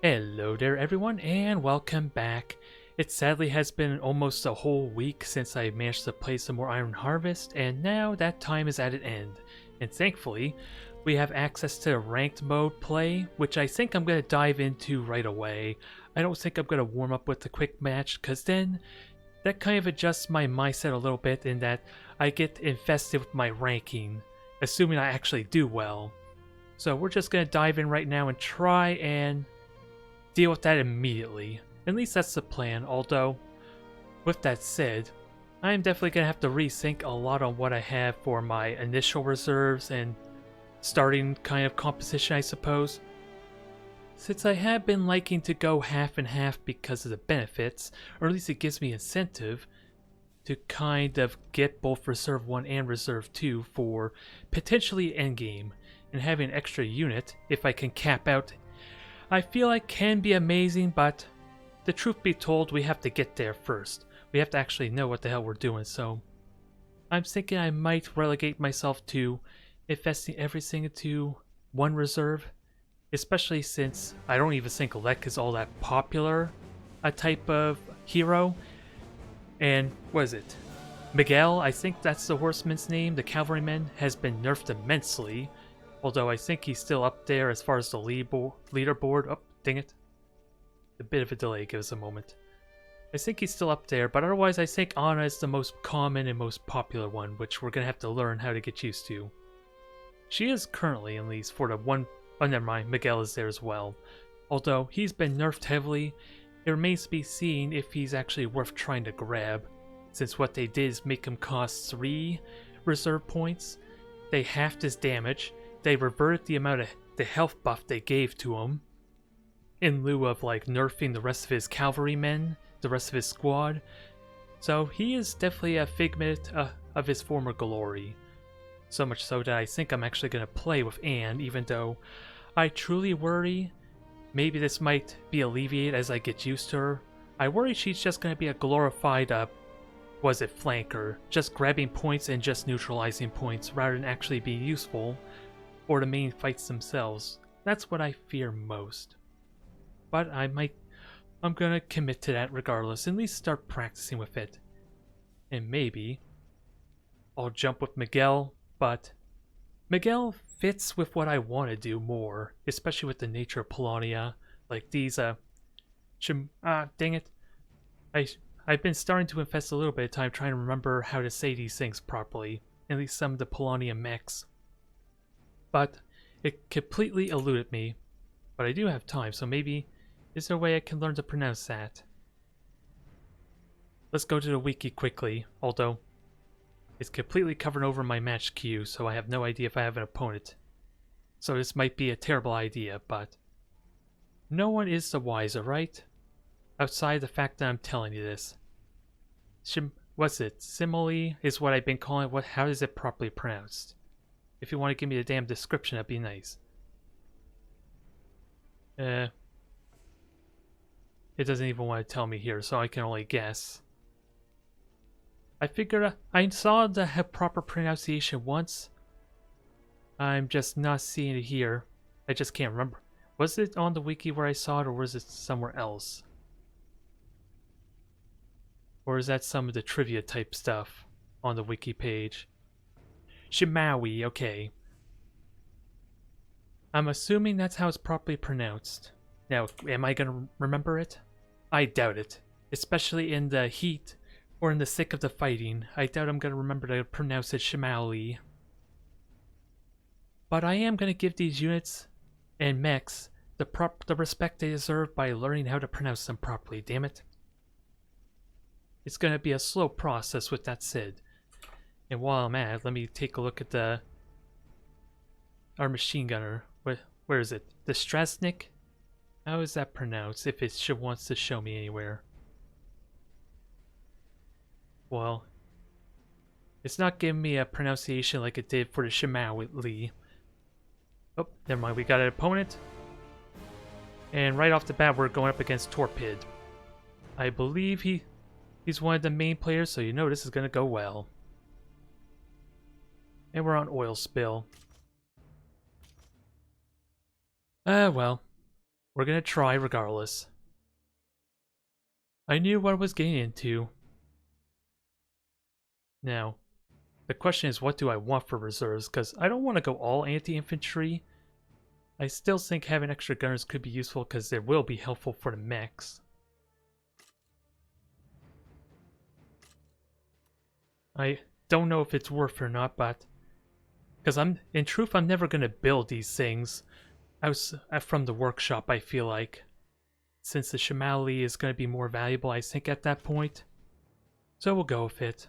Hello there everyone and welcome back. It sadly has been almost a whole week since I managed to play some more Iron Harvest, and now that time is at an end. And thankfully, we have access to ranked mode play, which I think I'm going to dive into right away. I don't think I'm going to warm up with a quick match, because then that kind of adjusts my mindset a little bit in that I get infested with my ranking, assuming I actually do well. So we're just going to dive in right now and try and deal with that immediately. At least that's the plan, although, with that said, I am definitely going to have to rethink a lot on what I have for my initial reserves and starting kind of composition, I suppose. Since I have been liking to go half and half because of the benefits, or at least it gives me incentive to kind of get both Reserve 1 and Reserve 2 for potentially endgame, and having an extra unit if I can cap out I feel like can be amazing, but the truth be told, we have to get there first. We have to actually know what the hell we're doing, so I'm thinking I might relegate myself to investing everything into one reserve, especially since I don't even think Lek is all that popular a type of hero. And what is it? Miguel, I think that's the horseman's name, the cavalryman, has been nerfed immensely. Although I think he's still up there as far as the leaderboard. Oh, dang it. A bit of a delay, give us a moment. I think he's still up there, but otherwise I think Ana is the most common and most popular one, which we're going to have to learn how to get used to. She is currently, at least, for the one... Oh, never mind, Miguel is there as well. Although he's been nerfed heavily, it remains to be seen if he's actually worth trying to grab, since what they did is make him cost 3 reserve points. They halved his damage. They reverted the amount of the health buff they gave to him in lieu of like nerfing the rest of his cavalrymen, the rest of his squad. So he is definitely a figment of his former glory. So much so that I think I'm actually going to play with Anne, even though I truly worry maybe this might be alleviated as I get used to her. I worry she's just going to be a glorified, flanker, just grabbing points and just neutralizing points rather than actually be useful or the main fights themselves. That's what I fear most. But I'm gonna commit to that regardless, at least start practicing with it. And maybe I'll jump with Miguel, but Miguel fits with what I want to do more, especially with the nature of Paulownia. Like these, dang it. I've been starting to invest a little bit of time trying to remember how to say these things properly, at least some of the Paulownia mechs. But it completely eluded me. But I do have time, so maybe is there a way I can learn to pronounce that? Let's go to the wiki quickly, although it's completely covered over my match queue, so I have no idea if I have an opponent. So this might be a terrible idea, but no one is the wiser, right? Outside the fact that I'm telling you this. What's it? Simile is what I've been calling it. How is it properly pronounced? If you want to give me the damn description, that'd be nice. It doesn't even want to tell me here, so I can only guess. I figured I saw the proper pronunciation once. I'm just not seeing it here. I just can't remember. Was it on the wiki where I saw it, or was it somewhere else? Or is that some of the trivia type stuff on the wiki page? Shimawi, okay. I'm assuming that's how it's properly pronounced. Now, am I gonna remember it? I doubt it. Especially in the heat or in the thick of the fighting. I doubt I'm gonna remember to pronounce it Shimawi. But I am gonna give these units and mechs the respect they deserve by learning how to pronounce them properly, damn it. It's gonna be a slow process with that said. And while I'm at it, let me take a look at our machine gunner. Where is it? The Strasnik? How is that pronounced if it wants to show me anywhere? Well, it's not giving me a pronunciation like it did for the Shimawi. Oh, never mind, we got an opponent. And right off the bat, we're going up against Torpid. I believe he's one of the main players, so you know this is going to go well. And we're on oil spill. Well. We're gonna try regardless. I knew what I was getting into. Now, the question is, what do I want for reserves? Because I don't want to go all anti-infantry. I still think having extra gunners could be useful because they will be helpful for the mechs. I don't know if it's worth it or not, but because in truth, I'm never gonna build these things. I was from the workshop. I feel like since the Shamali is gonna be more valuable, I think at that point. So we'll go with it.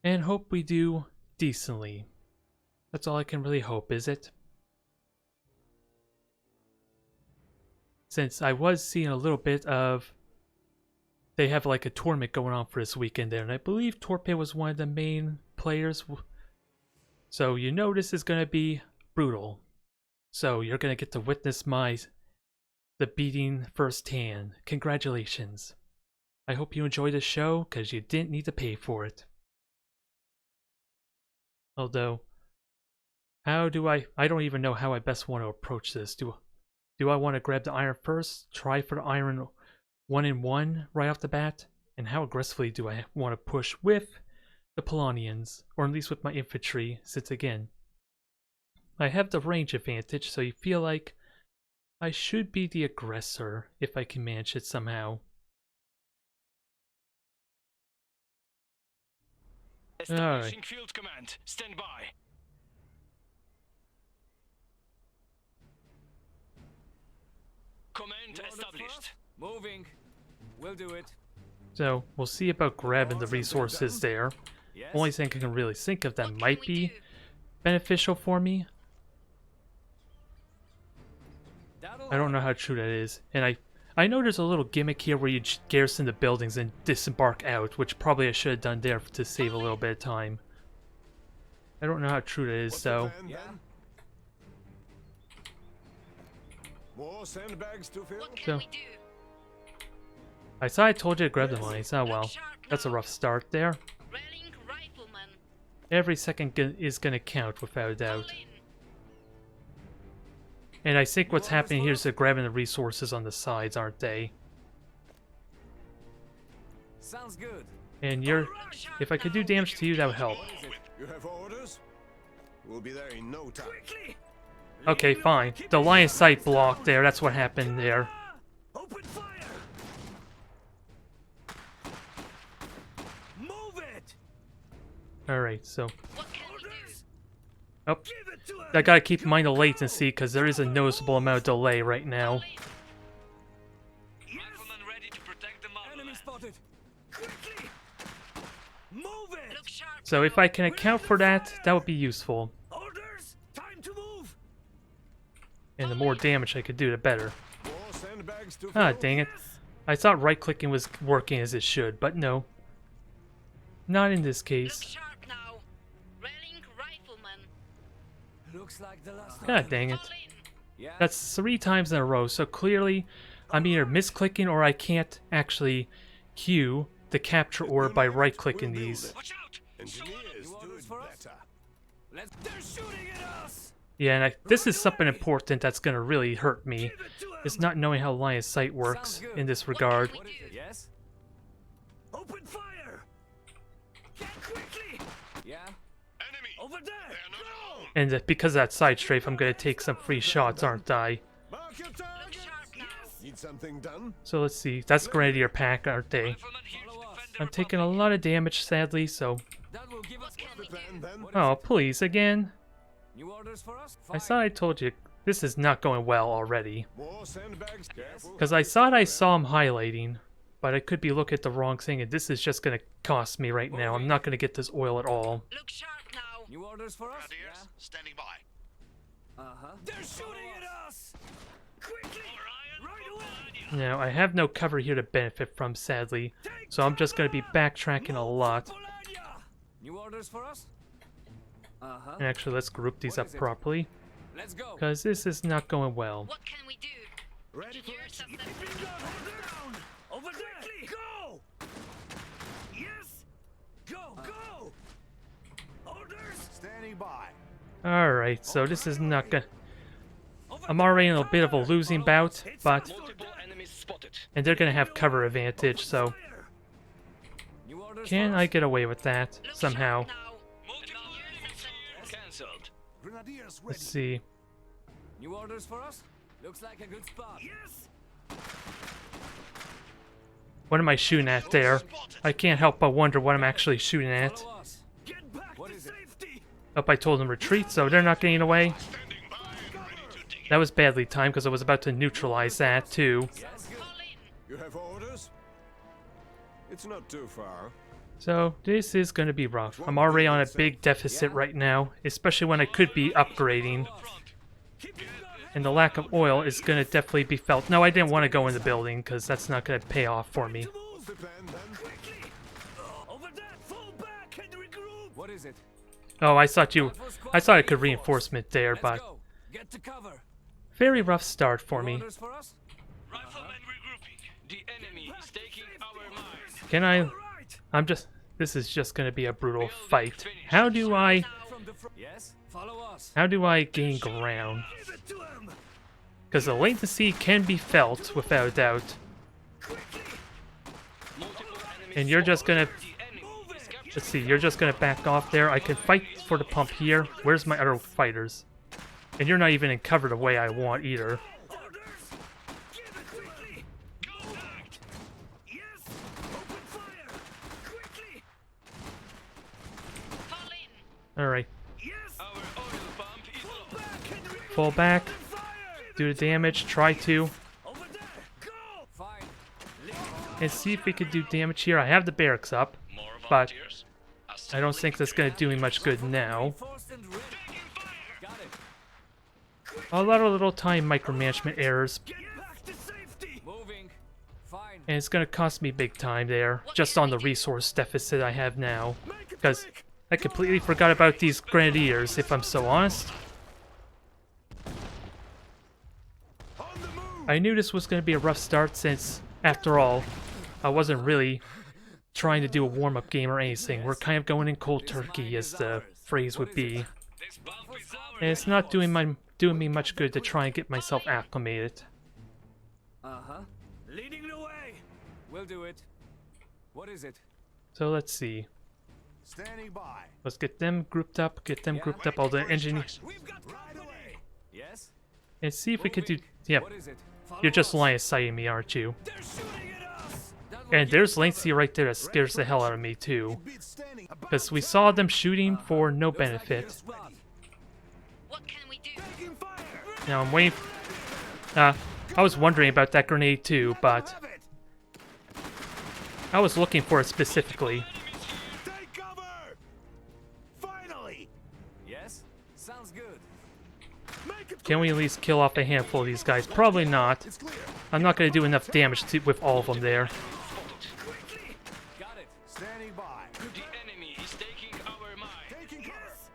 And hope we do decently. That's all I can really hope, is it? Since I was seeing a little bit of... They have like a tournament going on for this weekend there, and I believe Torpe was one of the main players. So you know this is going to be brutal. So you're going to get to witness the beating firsthand. Congratulations. I hope you enjoyed the show, because you didn't need to pay for it. Although, how do I don't even know how I best want to approach this. Do I want to grab the iron first, try for the iron 1-in-1 right off the bat? And how aggressively do I want to push with the Polonians, or at least with my infantry, since again, I have the range advantage, so you feel like I should be the aggressor if I can manage it somehow. Establishing field command. Stand by. Command established. Moving. We'll do it. So we'll see about grabbing the resources there. Yes. Only thing I can really think of that might be beneficial for me. I don't know how true that is. And I know there's a little gimmick here where you garrison the buildings and disembark out, which probably I should have done there to save a little bit of time. I don't know how true that is, though. Yeah. More sandbags to fill? What can So- we do? I thought I told you to grab the monies. Oh well, Look sharp that's a now. rough start there. Rallying rifleman. Every second is gonna count without a doubt. Fall in. And I think what's happening here is they're grabbing the resources on the sides, aren't they? Sounds good. And you're... Look sharp If I could do now. damage to you, that would help. What is it? You have orders? We'll be there in no time. Quickly. Okay, fine. The line of sight blocked there, that's what happened there. Open fire. Move it. Alright, so... What can we do? Oh, Give it to us. I gotta keep in mind the latency, because there is a noticeable amount of delay right now. Fall in. Yes. Rifleman ready to protect the Enemy motherland. spotted. Quickly. Move it. Look sharp So if I can account for that, that would be useful. Orders. Time to move. And the more damage I could do, the better. More sandbags to Ah, fill? dang it. I thought right-clicking was working as it should, but no. Not in this Look case. sharp now. Rallying rifleman. Looks like the last. God dang it. Fall in. Yeah. That's 3 times in a row, so clearly I'm either misclicking or I can't actually queue the capture orb by right-clicking We'll build these. it. Watch out! Engineers You do orders it for us? better. Let's. They're shooting at us. Yeah, and this is something important that's gonna really hurt me, Give it to us. is not knowing how line of sight works in this regard. What What is can it? we do? Yes. Open fire. Get quickly. Yeah. Enemy! Over there. They're not alone! And because of that side strafe, I'm gonna take some free shots, aren't I? Mark your Look targets. sharp now. Need something done? So let's see, that's Grenadier pack, aren't they? Rifleman here to Follow us. defend the I'm taking a Republic. lot of damage, sadly, so... That will give us What can cover. we Plan do? then? What is Oh, it? please, again? New orders for us? I thought I told you, this is not going well already. More sandbags. Careful. Because I thought I saw him highlighting, but I could be looking at the wrong thing, and this is just gonna cost me right now. I'm not gonna get this oil at all. Look sharp now. New orders for us? Grenadiers, standing by. Uh-huh. They're shooting at us. Quickly. Right away. Now, I have no cover here to benefit from, sadly, so I'm just gonna be backtracking a lot. Polania. New orders for us? Uh-huh. And actually, let's group these What up is it? properly, Let's go. because this is not going well. What can we do? Ready for Engineers action. assessment. Over there. Go. Yes. Go. Go. Orders. Standing by. Alright, so this is not gonna... I'm already in a bit of a losing bout, but... Multiple enemies spotted. And they're gonna have cover advantage, so... New orders Can for I us? get away with that, Look somehow? sharp now. Multiple enemies here. Cancelled. Grenadiers ready. Let's see. New orders for us? Looks like a good spot. Yes. What am I shooting at there? I can't help but wonder what I'm actually shooting at. Follow us. Get back to safety. Oh, I told them retreat, so they're not getting away. Standing by and ready to dig. That was badly timed because I was about to neutralize that too. Yes, good. Fall in. You have orders? It's not too far. So this is going to be rough. I'm already on a big deficit right now, especially when I could be upgrading. And the lack of oil is going to definitely be felt. No, I didn't want to go in the building because that's not going to pay off for me. What's the plan then? Quickly. Over there. Fall back and regroup. What is it? Oh, I thought I could reinforcement there, Let's but go. Get to cover. very rough start for New me. orders for us? Riflemen regrouping. The enemy is taking our mine. Can I... Right. This is just going to be a brutal fight. How do I... From the front. Yes. Follow us. How do I gain ground? Give it to him. Because the latency can be felt, without a doubt. Quickly. Multiple enemies And you're just gonna... The enemy is captured. Let's see, you're just gonna back off there. I can fight for the pump here. Where's my other fighters? And you're not even in cover the way I want either. Orders. Give it quickly. Contact. Yes. Open fire. Quickly. Fall in. Alright, Yes. Our oil pump is low. Back and regroup. fall back. Fire. Do the damage. Try to. Over there. Go. Fine. And see if we could do damage here. I have the barracks up. More But volunteers. I don't think that's gonna do me much good now. Forced and ready. Got it. A lot of little time micromanagement errors. Get back to safety. Moving. Fine. And it's gonna cost me big time there. Just on the resource deficit I have now. Make it Because quick. I completely forgot about these grenadiers, if I'm so honest. On the move! I knew this was going to be a rough start since, after all, I wasn't really trying to do a warm-up game or anything. We're kind of going in cold turkey, as the phrase would be. This pump is ours. And it's not doing me much good to try and get myself acclimated. Uh-huh. Leading the way. We'll do it. What is it? So let's see. Standing by. Let's get them grouped up, all the engineers, We've got company. Yes. and see if we could do... Yep, What is it? Follow you're just us. line of sighting me, aren't you? They're shooting at us. That will And give there's us latency cover. right there that scares the hell out of me, too. Beats standing. Because we saw them shooting for no Looks like a benefit. good spot. What can we do? Taking fire. Now I'm waiting... I was wondering about that grenade, too, but... Have it. I was looking for it specifically. Take cover. Finally. Yes. Sounds good. Make it Can we at least kill off a handful of these guys? Probably not. It's clear. I'm not going to do enough damage with all of them there. Quickly. Got it. Standing by. The enemy is taking our mine. Taking cover.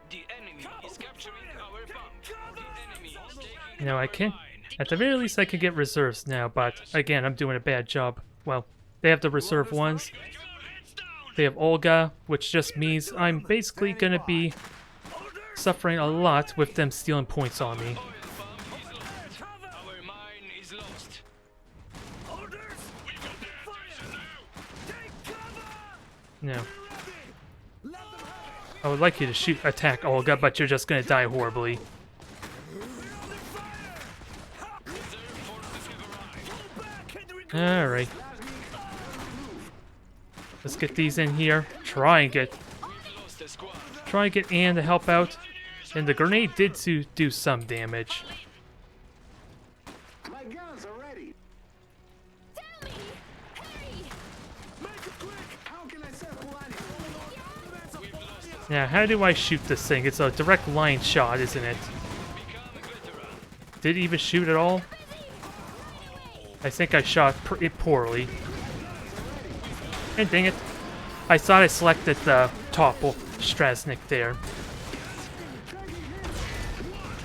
The enemy is capturing our pump. The enemy is taking No, I can't. At the very least, I can get reserves now, but again, I'm doing a bad job. Well, they have the reserve ones. Get your heads down. They have Olga, which just means I'm basically going to be suffering a lot with them stealing points on me. Oil pump is lost. Our mine is lost. Orders. We got their attention now. Take cover. No. Let them have it. I would like you to attack Olga, but you're just going to die horribly. Reserve forces have arrived. Back and regroup. Alright. Let's get these in here. Try and get Lost a squad. Ann to help out. And the grenade did do some damage. My guns are ready. Tell me! Hurry! Make it quick. How can I set Now, how do I shoot this thing? It's a direct line shot, isn't it? Become a veteran. Did it even shoot at all? I think I shot it poorly. And dang it. I thought I selected the topple Strasnik there.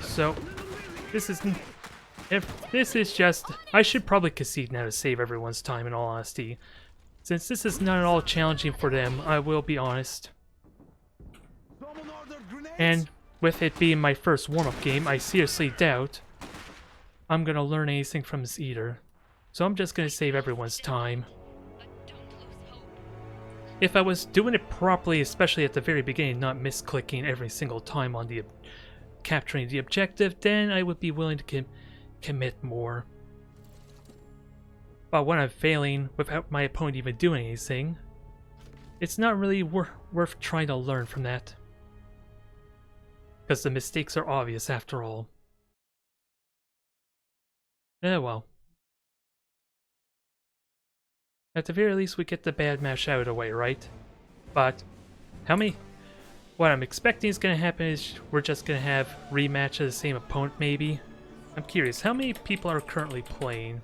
So, this is just... I should probably concede now to save everyone's time, in all honesty. Since this is not at all challenging for them, I will be honest. Someone ordered grenades. And with it being my first warm-up game, I seriously doubt I'm gonna learn anything from this either. So I'm just gonna save everyone's time. But don't lose hope. If I was doing it properly, especially at the very beginning, not misclicking every single time on the capturing the objective, then I would be willing to commit more. But when I'm failing without my opponent even doing anything, it's not really worth trying to learn from that. Because the mistakes are obvious after all. Eh well. At the very least, we get the bad match out of the way, right? But what I'm expecting is going to happen is we're just going to have rematch of the same opponent, maybe. I'm curious, how many people are currently playing?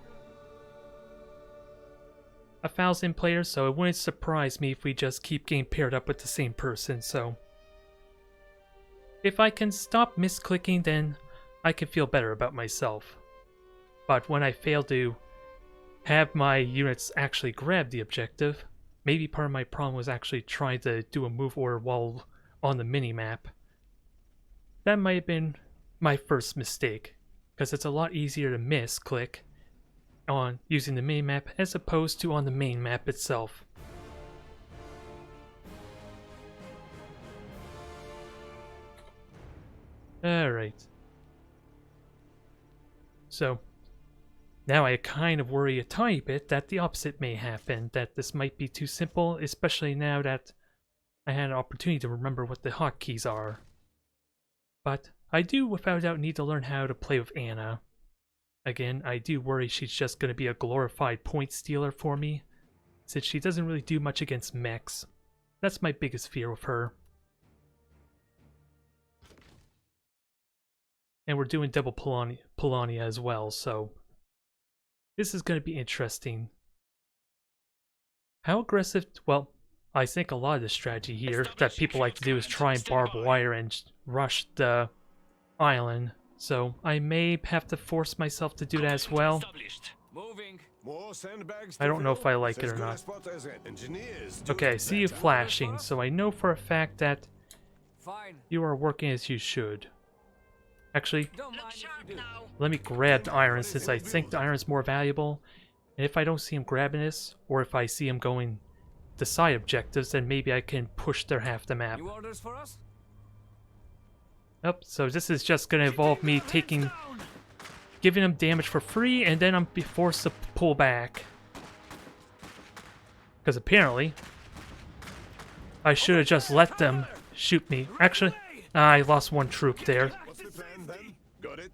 1,000 players, so it wouldn't surprise me if we just keep getting paired up with the same person, so... If I can stop misclicking, then I can feel better about myself. But when I fail to have my units actually grab the objective, maybe part of my problem was actually trying to do a move order while on the mini-map. That might have been my first mistake, because it's a lot easier to misclick on using the mini-map as opposed to on the main map itself. Alright. So, now I kind of worry a tiny bit that the opposite may happen, that this might be too simple, especially now that I had an opportunity to remember what the hotkeys are. But I do without a doubt need to learn how to play with Anna. Again, I do worry she's just going to be a glorified point stealer for me, since she doesn't really do much against mechs. That's my biggest fear with her. And we're doing double Polania as well, so this is going to be interesting. How aggressive? Well, I think a lot of the strategy here that people like to do is try and barb wire and rush the island. So I may have to force myself to do that as well. Moving. I don't know if I like it or not. Okay, I see you flashing, so I know for a fact that Fine. you are working as you should. Actually, Don't Look mind if sharp you do. now. let me grab the iron since I think the iron's more valuable. And if I don't see him grabbing this, or if I see him going the side objectives, then maybe I can push their half the map. New orders for us? Yep, so this is just going to involve me giving them damage for free, and then I'm forced to pull back. Because apparently, I should have just let them shoot me. Actually, I lost one troop there. What's the plan then? Got it?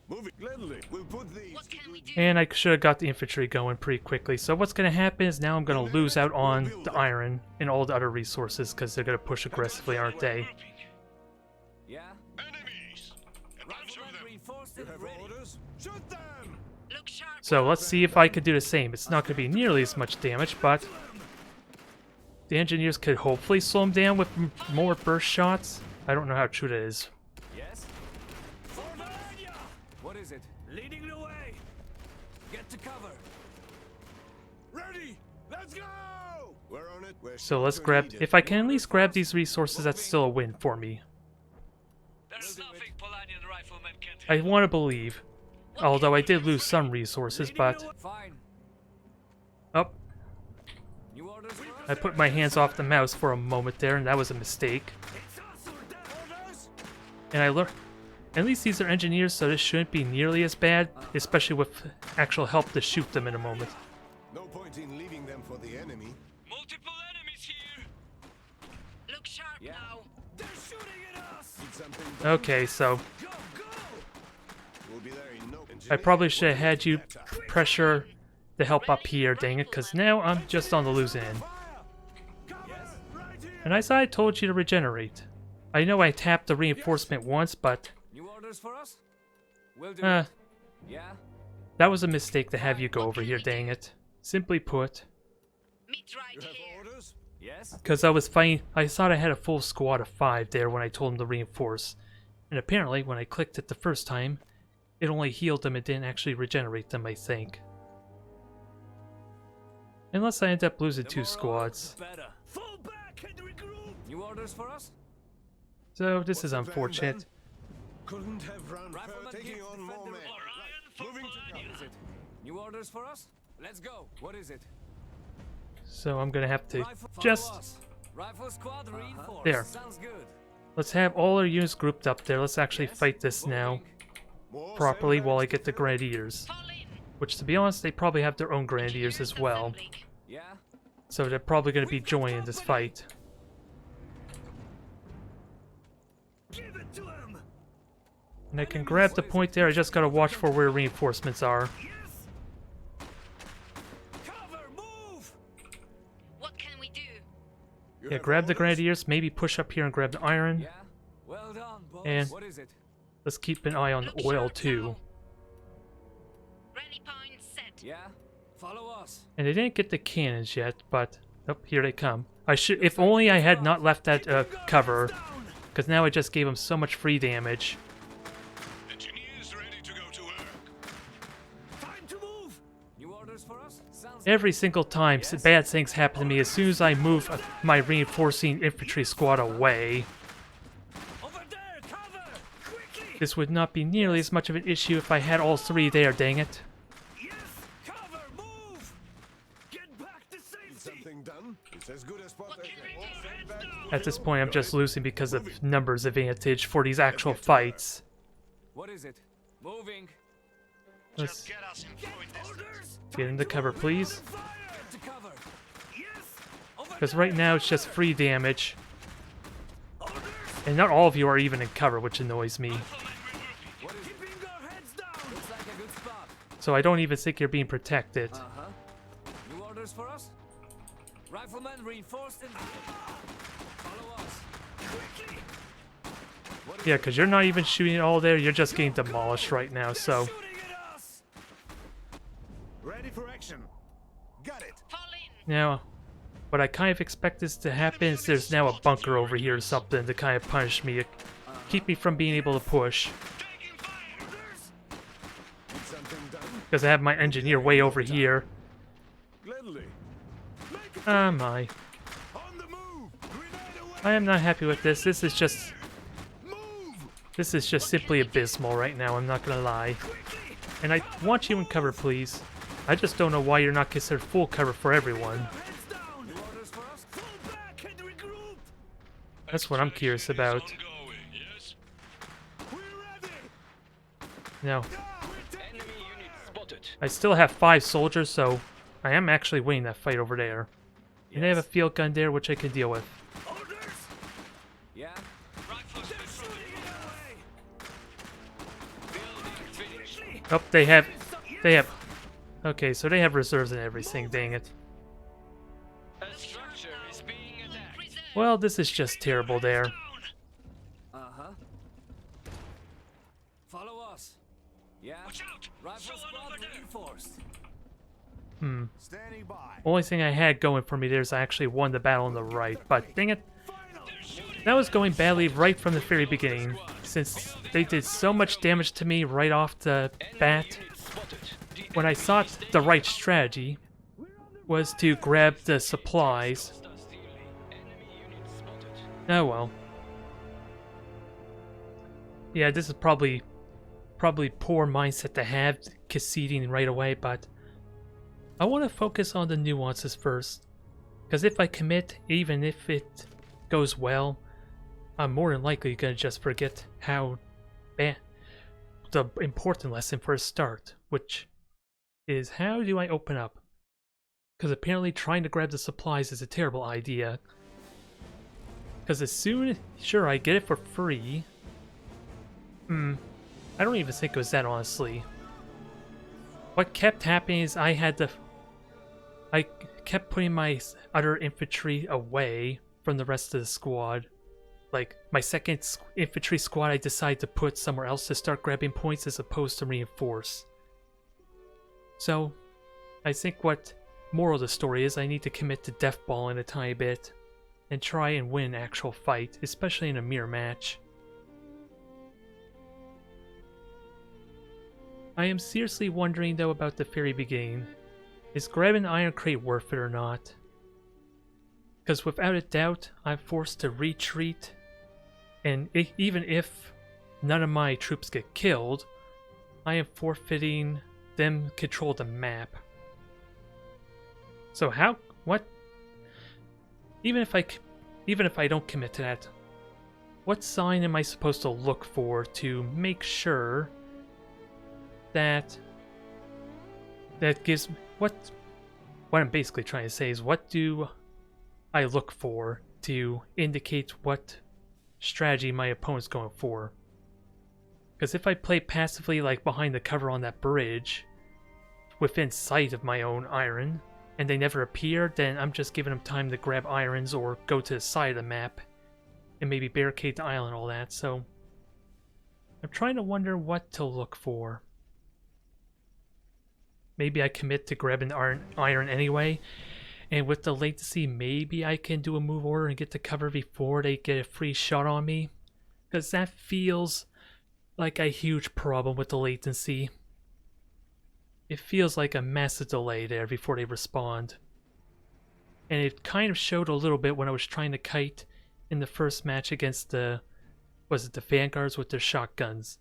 Move it gladly. We'll put these. What can we do? And I should have got the infantry going pretty quickly. So what's going to happen is now I'm going to lose out on the iron and all the other resources because they're going to push aggressively, aren't they? Yeah? Enemies! Riflemen reinforced You and have ready. orders? Shoot them! Look sharp. So let's see if I can do the same. It's not going to be nearly as much damage, but the engineers could hopefully slow them down with more burst shots. I don't know how true that is. Yes? What is it? Leading the way! Get to cover! Ready! Let's go! We're on it. We're So let's sure grab... needed. If I can at least grab these resources, that's still a win for me. There's nothing Polanian riflemen can't I handle. want to believe. Although I did lose some resources, but... Fine. Oh, New orders for us? I put my hands off the mouse for a moment there, and that was a mistake. And I learned... At least these are engineers, so this shouldn't be nearly as bad, especially with actual help to shoot them in a moment. No point in leaving them for the enemy. Multiple enemies here. Look sharp Yeah. now. They're shooting at us! Need something done. Okay, so Go, go! We'll be there in no. I probably should have had you pressure the help up here, dang it, because now I'm just on the losing end. Yes? And I thought I told you to regenerate. I know I tapped the reinforcement once, but New orders for us? We'll do uh, it. Yeah? that was a mistake to have you go over here, dang it. Simply put, Meet right You have here. orders? Yes? because I was fighting, I thought I had a full squad of 5 there when I told them to reinforce. And apparently, when I clicked it the first time, it only healed them, it didn't actually regenerate them, I think. Unless I end up losing The 2 more squads. orders, the better. Fall back and regroup! New orders for us? So this What's is the plan, unfortunate. Ben? Couldn't have run Rifleman taking keeps on more defender- men. Moving to What is it? New orders for us? Let's go. What is it? So I'm gonna have to Rifle, follow just us. Rifle squad reinforced. There. Sounds good. let's have all our units grouped up there. Let's actually Yes, fight this now moving. More properly while I sandbags get the to Grenadiers. Fall in. Which, to be honest, they probably have their own Grenadiers as well. Assembling. Yeah. So they're probably gonna be joining this fight. Give it to him. And I can grab the point there. I just gotta watch for where reinforcements are. Yes. Cover. Move. What can we do? You Yeah, have grab the orders? Grenadiers. Maybe push up here and grab the iron. Yeah. Well done, boss. And- What is it? Let's keep an eye on Look the oil sharp too. now. Rally point set. Yeah. Follow us. And they didn't get the cannons yet, but oh, here they come. I should, if only I had not left that cover, Down. because now I just gave them so much free damage. Engineers ready to go to work. Time to move. New orders for us? Sounds Every single time Yes. bad things happen to me as soon as I move my reinforcing infantry squad away. over there. Cover. Quickly. This would not be nearly as much of an issue if I had all three there, dang it. Yes. Cover. Move. Get back to Need safety. something done? It's as good as spot What as can we all do? sandbags At this point, I'm just losing because of Moving. numbers advantage for these actual fights. What is it? Moving. Let's Get us in point distance. Orders. get into cover, please. Fire. To cover. Yes. Over Because right there. now it's just free damage. Orders. And not all of you are even in cover, which annoys me. What is keeping our heads down? Looks like a good spot. So I don't even think you're being protected. Uh-huh. New orders for us? Riflemen reinforced and follow us. Quickly. What is Yeah, because you're not even shooting it all there, you're just getting demolished right now, so... shooting at us? Ready for action. Got it. Fall in. Now, what I kind of expect this to happen is there's now a bunker over here or something to kind of punish me, keep me from being able to push. Need something done? Because I have my engineer way over here. Gladly. Ah, my. On the move. Grenade away. I am not happy with this. This is just Move. simply abysmal right now, I'm not gonna lie. And I want you in cover, please. I just don't know why you're not considered full cover for everyone. Heads down. New orders for us? Fall back and regroup. That's what I'm curious about. We're ready. Now, Enemy unit spotted. I still have 5 soldiers, so I am actually winning that fight over there. And they have a field gun there, which I can deal with. Orders. Yeah. Rifles Shooting it away. building finished. Oh, they have... Okay, so they have reserves and everything, dang it. A structure is being attacked. Reserve. Well, this is just terrible there. Uh-huh. Follow us. Yeah. Watch out! Rifle Someone squad over there. reinforced. Standing by. Only thing I had going for me there is I actually won the battle on the right, but dang it. That was going badly right from the very beginning, since they did so much damage to me right off the bat. Unit spotted. The When I thought the right strategy was to grab the supplies. enemy unit spotted. Oh well. Yeah, this is probably poor mindset to have, conceding right away, but I want to focus on the nuances first. Because if I commit, even if it goes well, I'm more than likely going to just forget how bad the important lesson for a start, which is how do I open up? Because apparently trying to grab the supplies is a terrible idea. Because as soon, sure, I get it for free. I don't even think it was that, honestly. What kept happening is I kept putting my other infantry away from the rest of the squad. Like, my second infantry squad I decided to put somewhere else to start grabbing points as opposed to reinforce. So, I think what moral of the story is I need to commit to deathballing a tiny bit and try and win an actual fight, especially in a mirror match. I am seriously wondering though about the very beginning. Is grabbing Iron Crate worth it or not? Because without a doubt, I'm forced to retreat And even if none of my troops get killed, I am forfeiting them control the map. So even if I don't commit to that, what sign am I supposed to look for to make sure that gives what I'm basically trying to say is, what do I look for to indicate what strategy my opponent's going for? Because if I play passively, like behind the cover on that bridge, within sight of my own iron, and they never appear, then I'm just giving them time to grab irons or go to the side of the map and maybe barricade the island and all that. So I'm trying to wonder what to look for. Maybe I commit to grabbing iron anyway, and with the latency, maybe I can do a move order and get to cover before they get a free shot on me. Because that feels like a huge problem with the latency. It feels like a massive delay there before they respond. And it kind of showed a little bit when I was trying to kite in the first match against the Vanguards with their shotguns.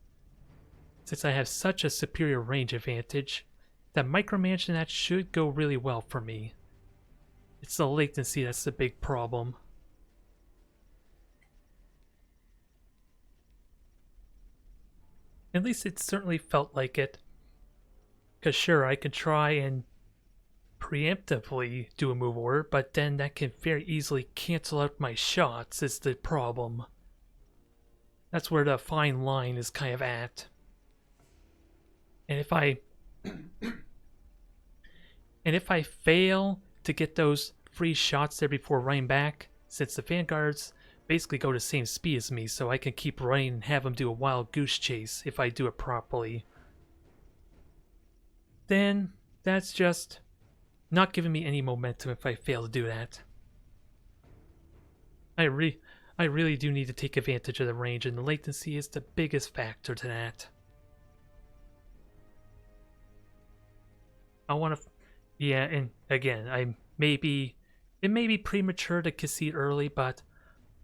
Since I have such a superior range advantage, that micromanaging that should go really well for me. It's the latency that's the big problem. At least it certainly felt like it. Because sure, I could try and preemptively do a move order, but then that can very easily cancel out my shots is the problem. That's where the fine line is kind of at. And if I fail to get those free shots there before running back, since the Vanguards basically go the same speed as me, so I can keep running and have them do a wild goose chase if I do it properly, then that's just not giving me any momentum if I fail to do that. I really do need to take advantage of the range, and the latency is the biggest factor to that. I want to... Yeah, and again, it may be premature to concede early, but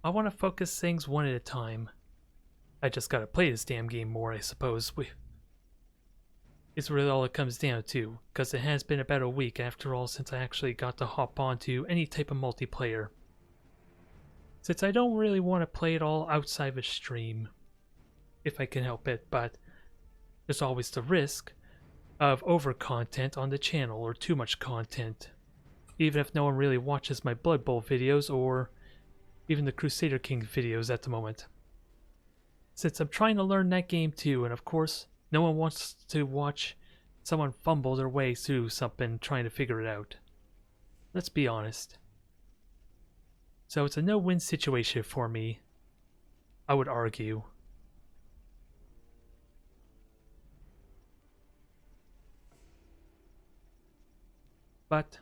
I want to focus things one at a time. I just gotta play this damn game more, I suppose. It's really all it comes down to, because it has been about a week after all since I actually got to hop onto any type of multiplayer. Since I don't really want to play it all outside of a stream, if I can help it, but there's always the risk of over content on the channel or too much content, even if no one really watches my Blood Bowl videos or even the Crusader King videos at the moment. Since I'm trying to learn that game too, and of course no one wants to watch someone fumble their way through something trying to figure it out. Let's be honest. So it's a no-win situation for me, I would argue. But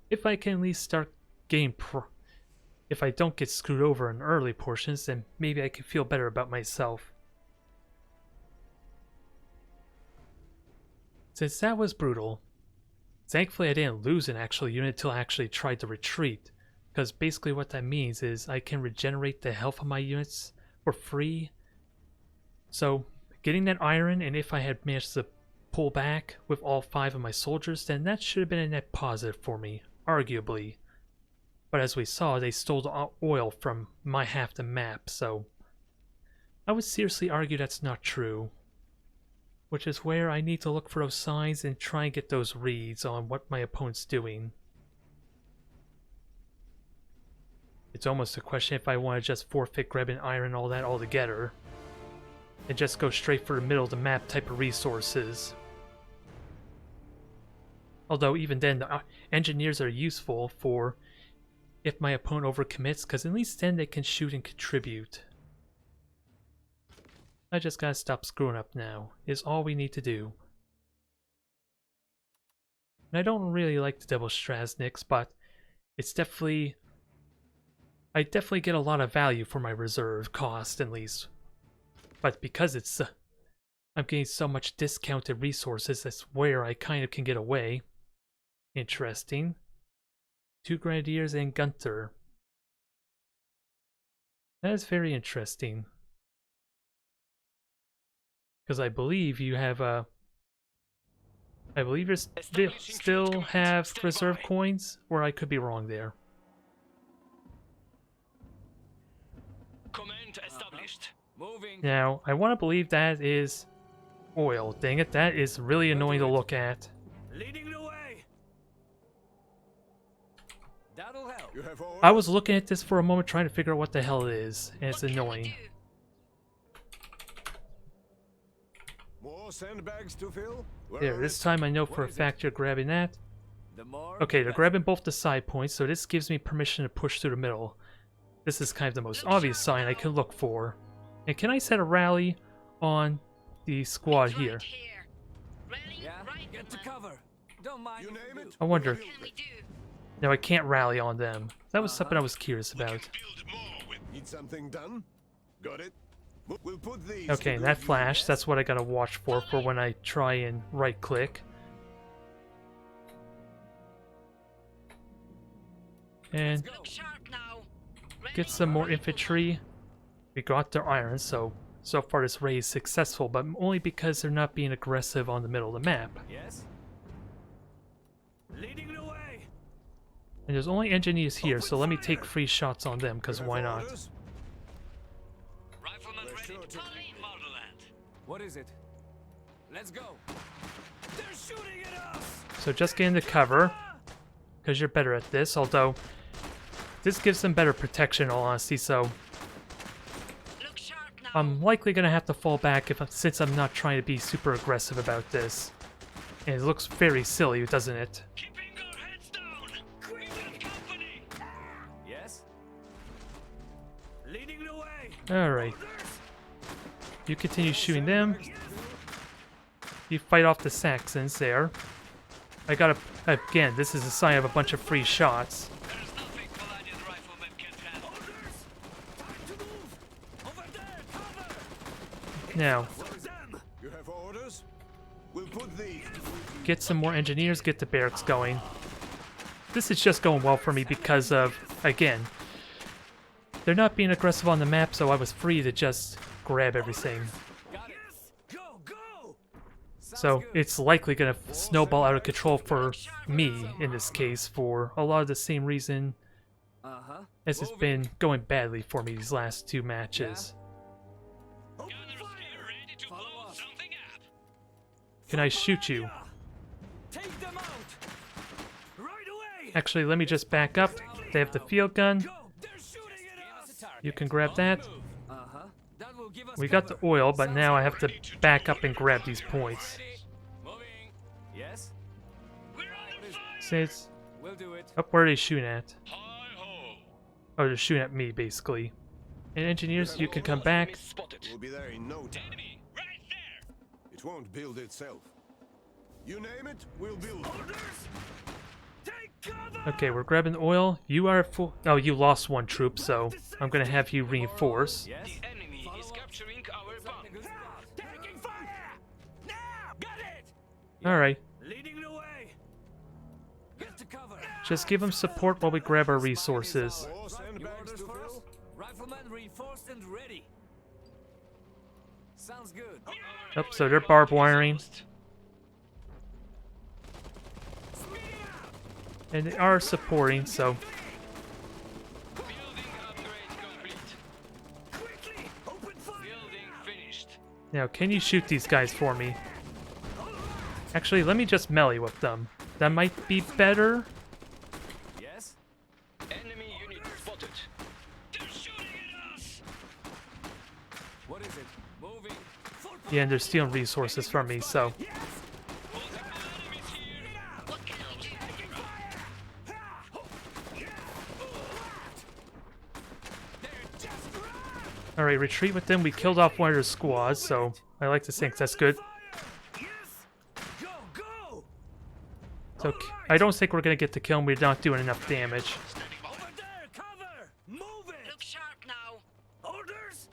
if I can at least start getting if I don't get screwed over in early portions, then maybe I can feel better about myself. Since that was brutal, thankfully I didn't lose an actual unit until I actually tried to retreat, because basically what that means is I can regenerate the health of my units for free. So getting that iron, and if I had managed to pull back with all 5 of my soldiers, then that should have been a net positive for me, arguably. But as we saw, they stole the oil from my half the map, so I would seriously argue that's not true. Which is where I need to look for those signs and try and get those reads on what my opponent's doing. It's almost a question if I want to just forfeit grabbing iron and all that altogether, and just go straight for the middle of the map type of resources. Although even then, the engineers are useful for if my opponent overcommits, because at least then they can shoot and contribute. I just gotta stop screwing up now, is all we need to do. And I don't really like the double Strasniks, but it's definitely... I definitely get a lot of value for my reserve cost, at least. But because it's... I'm getting so much discounted resources, that's where I kind of can get away. Interesting. 2 Grenadiers and Gunther. That is very interesting. Because I believe you have I believe you still have reserve coins, or I could be wrong there. Command established. Moving. Now, I want to believe that is oil. Dang it, that is really annoying to look at. Leading the way. That'll help. You have orders? I was looking at this for a moment trying to figure out what the hell it is, and it's What can we annoying. do? More sandbags to fill? There, this time I know for a fact you're grabbing that. The more. Okay, the they're better. grabbing both the side points, so this gives me permission to push through the middle. This is kind of the most obvious sign I can look for. And can I set a rally on the squad here? Right here. Rally, Yeah. right, Get to man. cover. Don't mind. You if name do. it. I wonder. What can we do? No, I can't rally on them. That was something I was curious about. Build more with. Need something done? Got it. We'll put these. Okay, to that good flash, use. that's what I gotta watch for when I try and right click. And Look sharp now. Rally, get some more right, infantry. We got their iron, so far this raid is successful, but only because they're not being aggressive on the middle of the map. Yes. Leading the way. And there's only engineers here, so let me take free shots on them, You because have why not? orders? Rifleman We're ready sure to to- lead motherland. What is it? Let's go. They're shooting at us. So just get into cover, because you're better at this, although this gives them better protection in all honesty, so Look sharp now. I'm likely going to have to fall back since I'm not trying to be super aggressive about this. And it looks very silly, doesn't it? Keeping our heads down. We got company. Yes. Leading the way. Alright. You continue shooting them. You fight off the Saxons there. I gotta... Again, this is a sign of a bunch of free shots. There's nothing Palladian riflemen can't handle. Orders. Time to move. Over there. Cover. Now, Them. You have orders? We'll put these. to good use. get some more engineers, get the barracks going. This is just going well for me because of, again, they're not being aggressive on the map, so I was free to just grab everything. Got it. Go. Go. Sounds So good. it's likely going to snowball out of control for me, in this case, for a lot of the same reason Uh-huh. as it's been going badly for me these last two matches. Gunners here ready to Follow blow us. something up. Can I shoot you? Take them out. Right away. Actually, let me just back up. They have the field gun. Go. They're shooting at us. You can grab that. Uh-huh. That will give us We got the cover. oil, but Sounds now I good. have to back up and grab these points. Moving. Yes. We're under fire. Since, We'll do it. up where are they shooting at? Hi ho. Oh, they're shooting at me, basically. And engineers, you can come back. Spotted. We'll be there in no time. Enemy right there. It won't build itself. You name it, we'll build it. Orders. Take cover. Okay, we're grabbing the oil. You are full. Oh, you lost one troop, so I'm gonna have you reinforce. Yes. The enemy Follow is us. capturing our Looks like a bomb. good spot. Taking fire. Now. Got it. Alright, Leading the way. Get to cover. just give them support while we grab our resources. More New sandbags orders to for us? fill? Riflemen reinforced and ready. Sounds good. Oh, so they're barbed wiring. And they are supporting, so Building upgrade complete. Quickly, open fire. Building finished. now can you shoot these guys for me? Actually, let me just melee with them. That might be better. Yes. Enemy unit spotted. They're shooting at us. What is it? Moving. Full Yeah, and they're stealing resources from me, so Multiple enemies here. What can we do? alright, retreat with them. We killed off one of their squads, so I like to think that's good. Yes. Go, go. So I don't think we're gonna get the kill, and we're not doing enough damage. Over there, cover. Move it. Look sharp now. Orders.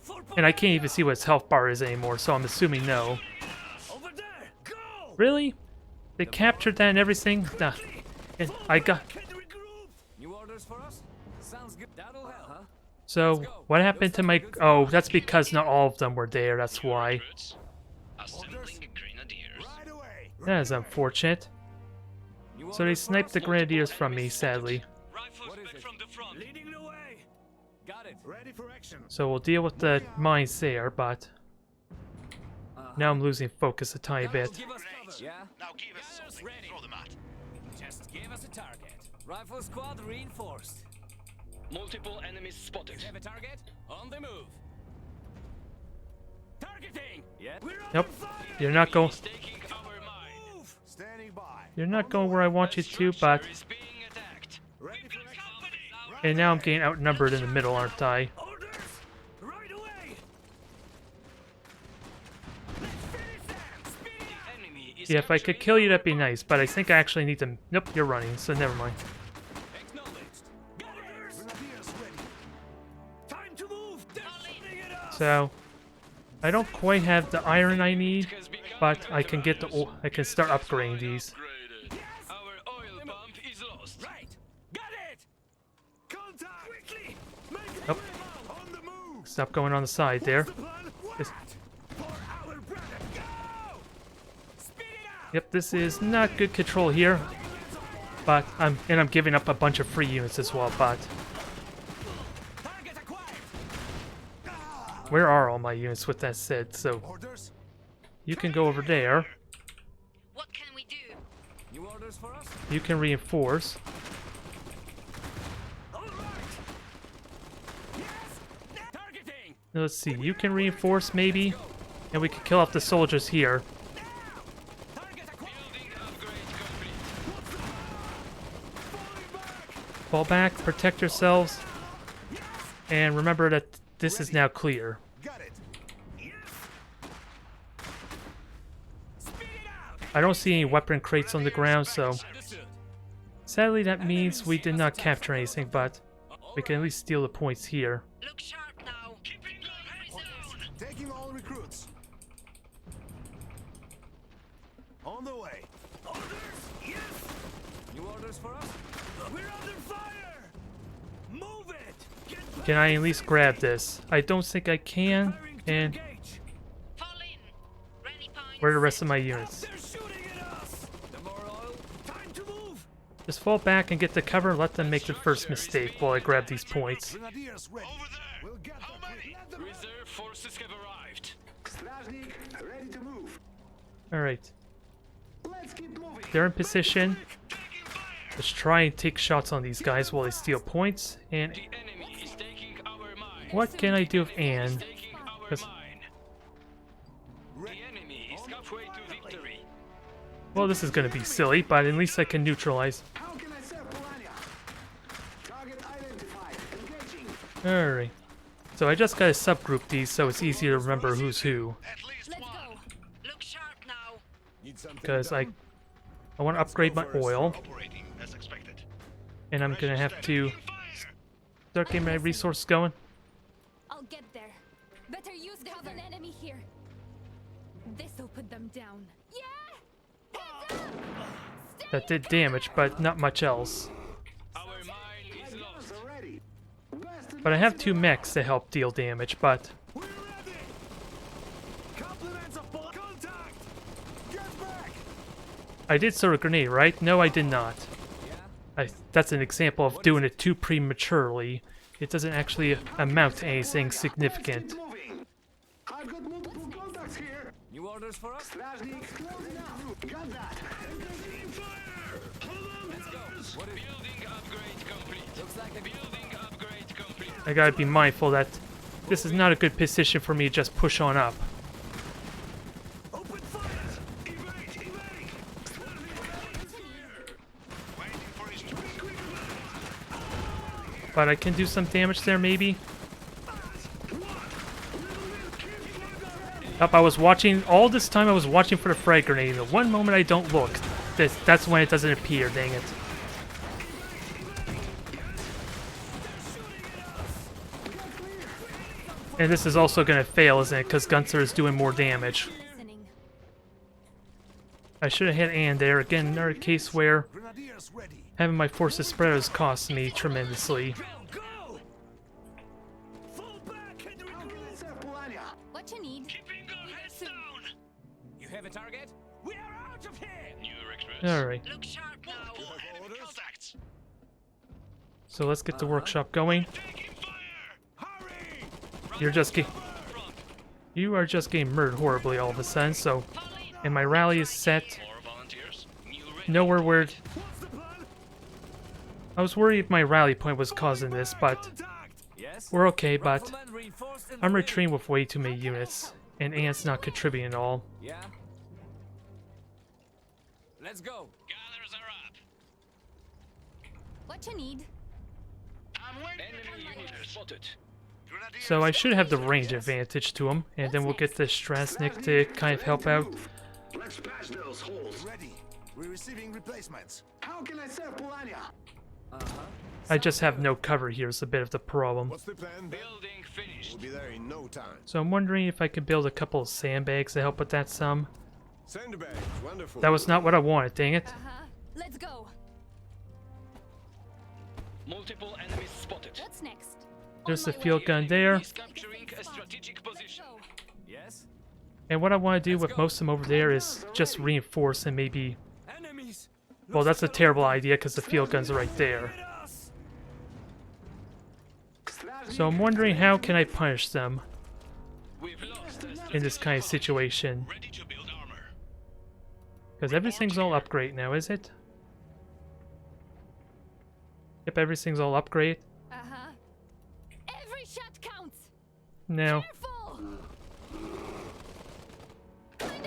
Full And I can't even see what its health bar is anymore, so I'm assuming no. Over there. Go. Really? They captured that and everything? Nah. And I got... Can regroup. New orders for us? Sounds good. That'll help. So, what happened to my... Oh, that's because not all of them were there, that's why. Recruits. Assembling grenadiers. Right away. That is unfortunate. New So they orders for sniped us? the grenadiers from me, sadly. Rifles What is back it? from the front. Leading the way. Got it. Ready for action. So we'll deal with the mines there, but... Now I'm losing focus a tiny That'll bit. give us cover. Yeah. Now give us Gators something ready. to throw them at. Just give us a target. Rifle squad reinforced. Multiple enemies spotted. Have a target? On the move. Targeting. Yeah. We're on Nope. You're not going... He's taking our mine. Standing by. You're not going where I want you to, but... Is being attacked. Ready for action. And now I'm getting outnumbered in the middle, aren't I? Orders. Right away. Let's finish them. Speed it up. Enemy is Yeah, if I could capturing kill you, our that'd be bomb. nice, but I think I actually need to... Nope, you're running, so never mind. Acknowledged. Got orders. Grenadiers ready. Time to move. They're shooting at us. So... I don't quite have the iron I need, Has become but I can get the... dangerous. I can start upgrading these. Upgraded. Our oil pump is lost. Right. Got it. Contact. Quickly. Make a Nope. move. On the move. Stop going on the side there. The plan. This- For our brother. Go. Speed it up. Yep, this is not good control here. But I'm giving up a bunch of free units as well, but... Target acquired. Where are all my units with that said? So, Orders. you can go over there. What can we do? New orders for us? You can reinforce. All right. Yes. Targeting. Now, let's see, you can reinforce maybe? And we can kill off the soldiers here. Target acquired. Building upgrade complete. Fall back, protect yourselves. And remember that this is now clear. Got it. Speed it out. I don't see any weapon crates on the ground, so... Understood. Sadly, that means we did not capture anything, but we can at least steal the points here. Look sharp now. Keeping going. Resist. Taking all recruits. On the way. Orders. Yes. New orders for us? We're under fire. Move it. Get Can I at least grab this? I don't think I can. firing to And engage. Fall in. Ready pine. where are the rest of my units? They're shooting at us. The more oil. Time to move. Just fall back and get the cover. Let them make the first mistake while I grab these points. Grenadiers ready. Over there. We'll get How them. many? Let them Reserve forces have arrived. Strajnik, ready to move. Alright. Let's keep moving. They're in position. Taking fire. Let's try and take shots on these guys while they steal points. And The enemy is taking our mine. what can I do with Anne? Is taking our 'Cause- mine. The enemy is halfway to victory. Well, this is going to be silly, but at least I can neutralize. How can I serve Polania? Target identified. Engaging. Alright. So I just gotta subgroup these so it's easier to remember who's who. At least Let's one. go. Look sharp now. Need something Because done? I want to upgrade my oil. Operating as expected. And I'm going to have to start getting my resources going. I'll get there. Better use cover. An enemy here. This'll put them down. Yeah! That did damage, but not much else. Our mine is lost. Ready. But I have 2 mechs to help deal damage, but... We're ready. Compliments of contact. Get back. I did throw a grenade, right? No, I did not. Yeah. That's an example of doing it too prematurely. It doesn't actually amount to anything significant. Moving. I've got multiple contacts here. New orders for us? Strajnik, close enough. Got that. Let's go. What is Building upgrade complete. Looks like a Building upgrade complete. I gotta be mindful that this is not a good position for me to just push on up. open fire. Evade, evade. Waiting for his But I can do some damage there, maybe? Up, I was watching, all this time I was watching for the frag grenade. The one moment I don't look, that's when it doesn't appear, dang it. And this is also going to fail, isn't it? Because Gunther is doing more damage. Listening. I should have hit Anne there. Again, another case where Grenadiers ready. having my forces spread has cost me tremendously. Go. have a target? We are out of here! New recruits. Alright, Look sharp now. Enemy contacts. so let's get the workshop going. Taking fire. Hurry! You're just You are just getting murdered horribly all of a sudden, so... And my rally is set. More volunteers. New Nowhere where... What's the plan? I was worried if my rally point was causing this, but... Contact! Yes? We're okay, but... Riflemen reinforced in I'm the retreating with way too many units. And Ant's not contributing at all. Yeah? Let's go. Gunners are up. What you need? I'm waiting. Enemy unit spotted. Grenadiers. So I should have the range advantage to him, and then we'll get the Strasnik to kind of help out. Let's patch those holes. Ready. We're receiving replacements. How can I serve Polania? I just have no cover here is a bit of the problem. What's the plan? Building finished. We'll be there in no time. So I'm wondering if I could build a couple of sandbags to help with that some. Sandbags, wonderful. That was not what I wanted, dang it. Let's go. Multiple enemies spotted. What's next? There's the On my field way. gun there. Is capturing a strategic position. Go. Yes? And what I want to do with most of them over there is just reinforce and maybe... Enemies! Well, that's a terrible idea because the field guns are right there. Hit us! So I'm wondering how can I punish them We've lost a in this kind of situation. Ready to build armor. Because everything's all upgrade now, is it? Yep, everything's all upgrade. Uh-huh. Every shot counts. Now, Careful. Kinda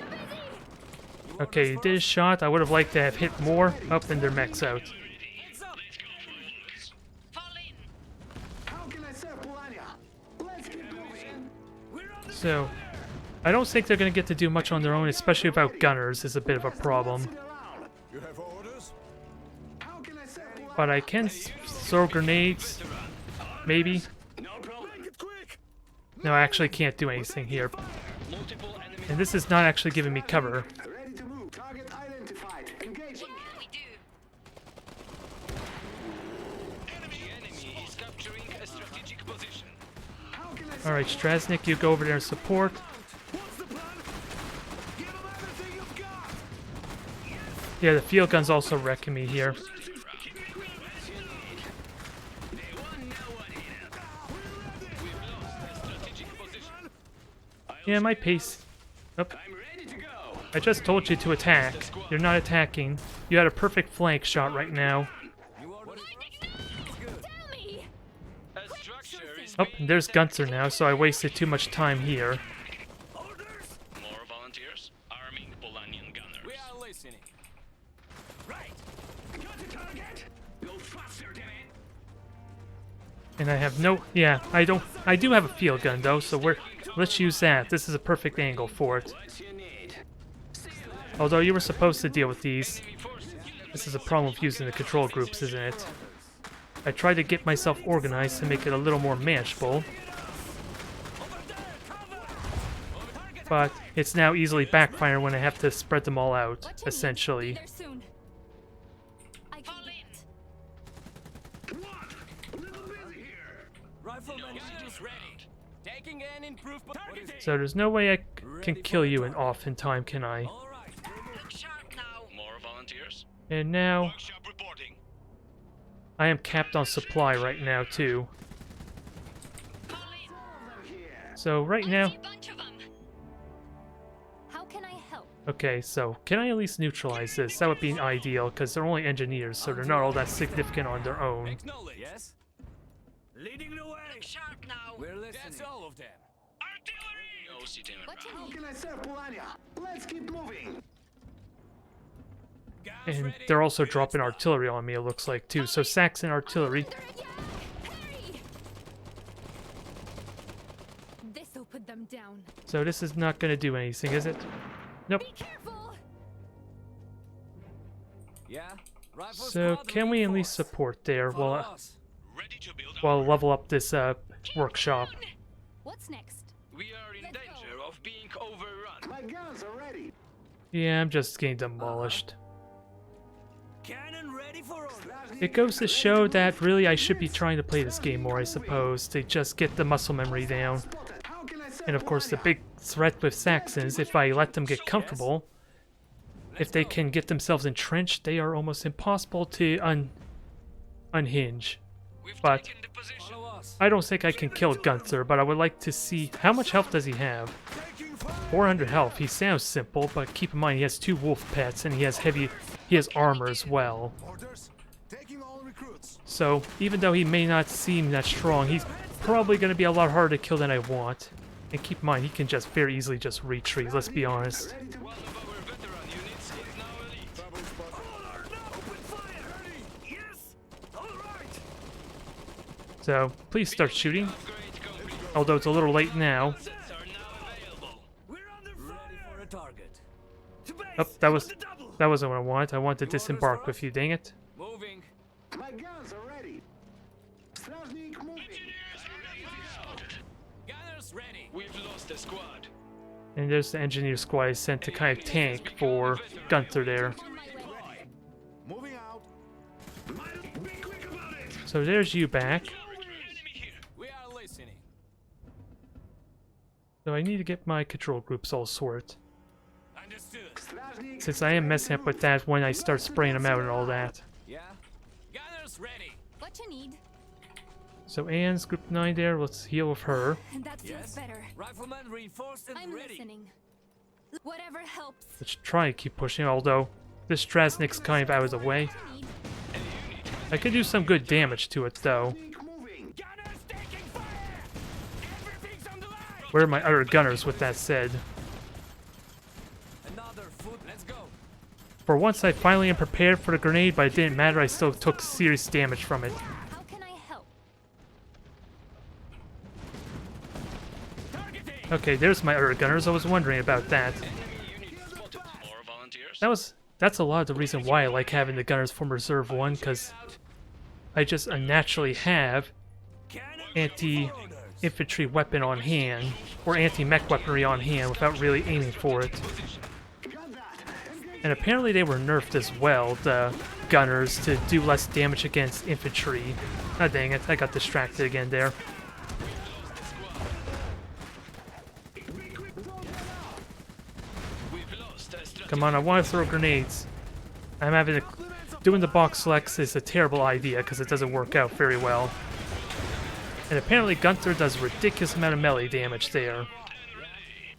busy. okay, you did a shot. I would have liked to have hit more. Up and their mechs out. Heads up! Fall in. How can I serve Polania? Let's keep moving. We're on the So, I don't think they're going to get to do much on their own, especially without gunners is a bit of a problem. Sit around. You have orders? How can I serve Polania? But I can throw grenades, maybe. No problem. Make it quick! No, I actually can't do anything here. Multiple enemies. And this is not actually giving me cover. Ready to move. Target identified. Engaging. We do. The enemy is capturing a strategic position. How can I serve? Alright, Strasnik, you go over there and support. What's the plan? Give them everything you've got! Yeah, the field gun's also wrecking me here. Strategic position. Yeah, my pace. Oh, I'm ready to go. I just told you to attack. You're not attacking. You had a perfect flank shot right now. New orders? Tell me. A structure is Oh, being and there's Gunther now, so I wasted too much time here. More volunteers. Arming Polanian gunners. We are listening. Right. Got the target. Go faster, damn it. And I have no... Yeah, I don't... I do have a field gun, though, so let's use that. This is a perfect angle for it. what you need. Although you were supposed to deal with these. Enemy forces. This is a problem with using the control groups, isn't it? I tried to get myself organized to make it a little more manageable. But it's now easily backfiring when I have to spread them all out, What you need? essentially. Be there soon. I can Fall in. Riflemen is ready. Taking an improved target. So there's no way I can kill you in off in time, can I? All right. Look sharp now. More volunteers. And now, Workshop reporting. I am capped on supply right now, too. Fall in. So right I now... see a bunch of them. How can I help? Okay, so can I at least neutralize this? That would be ideal, because they're only engineers, so they're not all that significant on their own. Acknowledge. Yes? Leading the way. Look sharp now. We're listening. That's all of them. No CTM What you How need? can I serve Polania? Let's keep moving. Guns And ready. they're also dropping artillery on me, it looks like, too. So Saxon artillery. Under attack! Hurry! This'll put them down. So this is not going to do anything, is it? Nope. Be careful! Yeah? Rifle So squad can we at least reinforced. support there Follow while us. Ready to build while armor. level up this workshop? What's next? We are in Let's go. danger of being overrun. My guns are ready. Yeah, I'm just getting demolished. Cannon ready for orders. It goes to show that really I should be trying to play this game more, I suppose, to just get the muscle memory down. Spotted. How can I serve And of course the big threat with Saxons, if I let them get comfortable, if they can get themselves entrenched, they are almost impossible to unhinge. We've But taken the position. Follow us. I don't think I can kill Gunther, but I would like to see how much health does he have. 400 health. He sounds simple, but keep in mind he has 2 wolf pets and he has armor as well. Orders. Taking all recruits. So even though he may not seem that strong, he's probably going to be a lot harder to kill than I want. And keep in mind he can just very easily just retreat. Let's be honest. One of our veteran units is now elite. Trouble spotted. Order, now open fire! Ready? Yes? All right! So please start shooting. Upgrade complete. Although it's a little late now. Assets are now available. We're under Ready for fire! a target. To base! Oh, that was on the double. that wasn't what I wanted. I wanted to disembark with you. Dang it. Moving. My guns are ready. Straznik moving. Gunners ready. We've lost a squad. And there's the engineer squad I sent to kind of tank for Gunther there. On my way. Moving out. Be quick about it! So there's you back. Enemy here. We are listening. So I need to get my control groups all sorted. Understood. Since I am messing up with that when I start spraying them out and all that. Yeah? Gunners ready. What you need? So Anne's group 9 there, let's heal with her. That feels Yes? better. Riflemen reinforced and I'm ready. listening. Whatever helps. Let's try and keep pushing, although this Strasnik's kind of out of the way. What you need? I could do some good damage to it though. Moving. Gunners taking fire! Everything's on the line! Where are my other gunners with that said? Another foot. Let's go. For once I finally am prepared for the grenade, but it didn't matter, I still took serious damage from it. How can I help? Targeting! Okay, there's my other gunners, I was wondering about that. Enemy unit spotted. More volunteers. That's a lot of the reason why I like having the gunners from Reserve 1, because I just unnaturally have Cannon anti-infantry weapon on hand, or anti-mech weaponry on hand without really aiming for it. And apparently they were nerfed as well, the gunners, to do less damage against infantry. Ah, dang it, I got distracted again there. We've lost a strategic. Come on, I want to throw grenades. I'm having a... Doing the box selects is a terrible idea because it doesn't work out very well. And apparently Gunther does a ridiculous amount of melee damage there.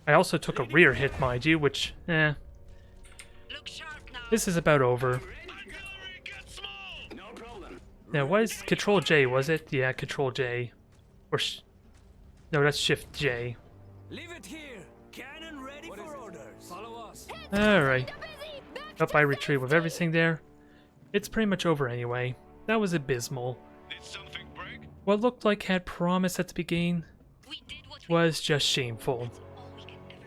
I also took a rear hit, mind you, which, Look sharp now. this is about over. Artillery, get small. No problem. Now, what is Control J, was it? Yeah, Control J. Or no, that's Shift J. Leave it here. Cannon ready for orders. Follow us. Alright. Up, I retreat with everything there. It's pretty much over anyway. That was abysmal. Did something break? What looked like had promise at the beginning We did what we was just shameful. all we can ever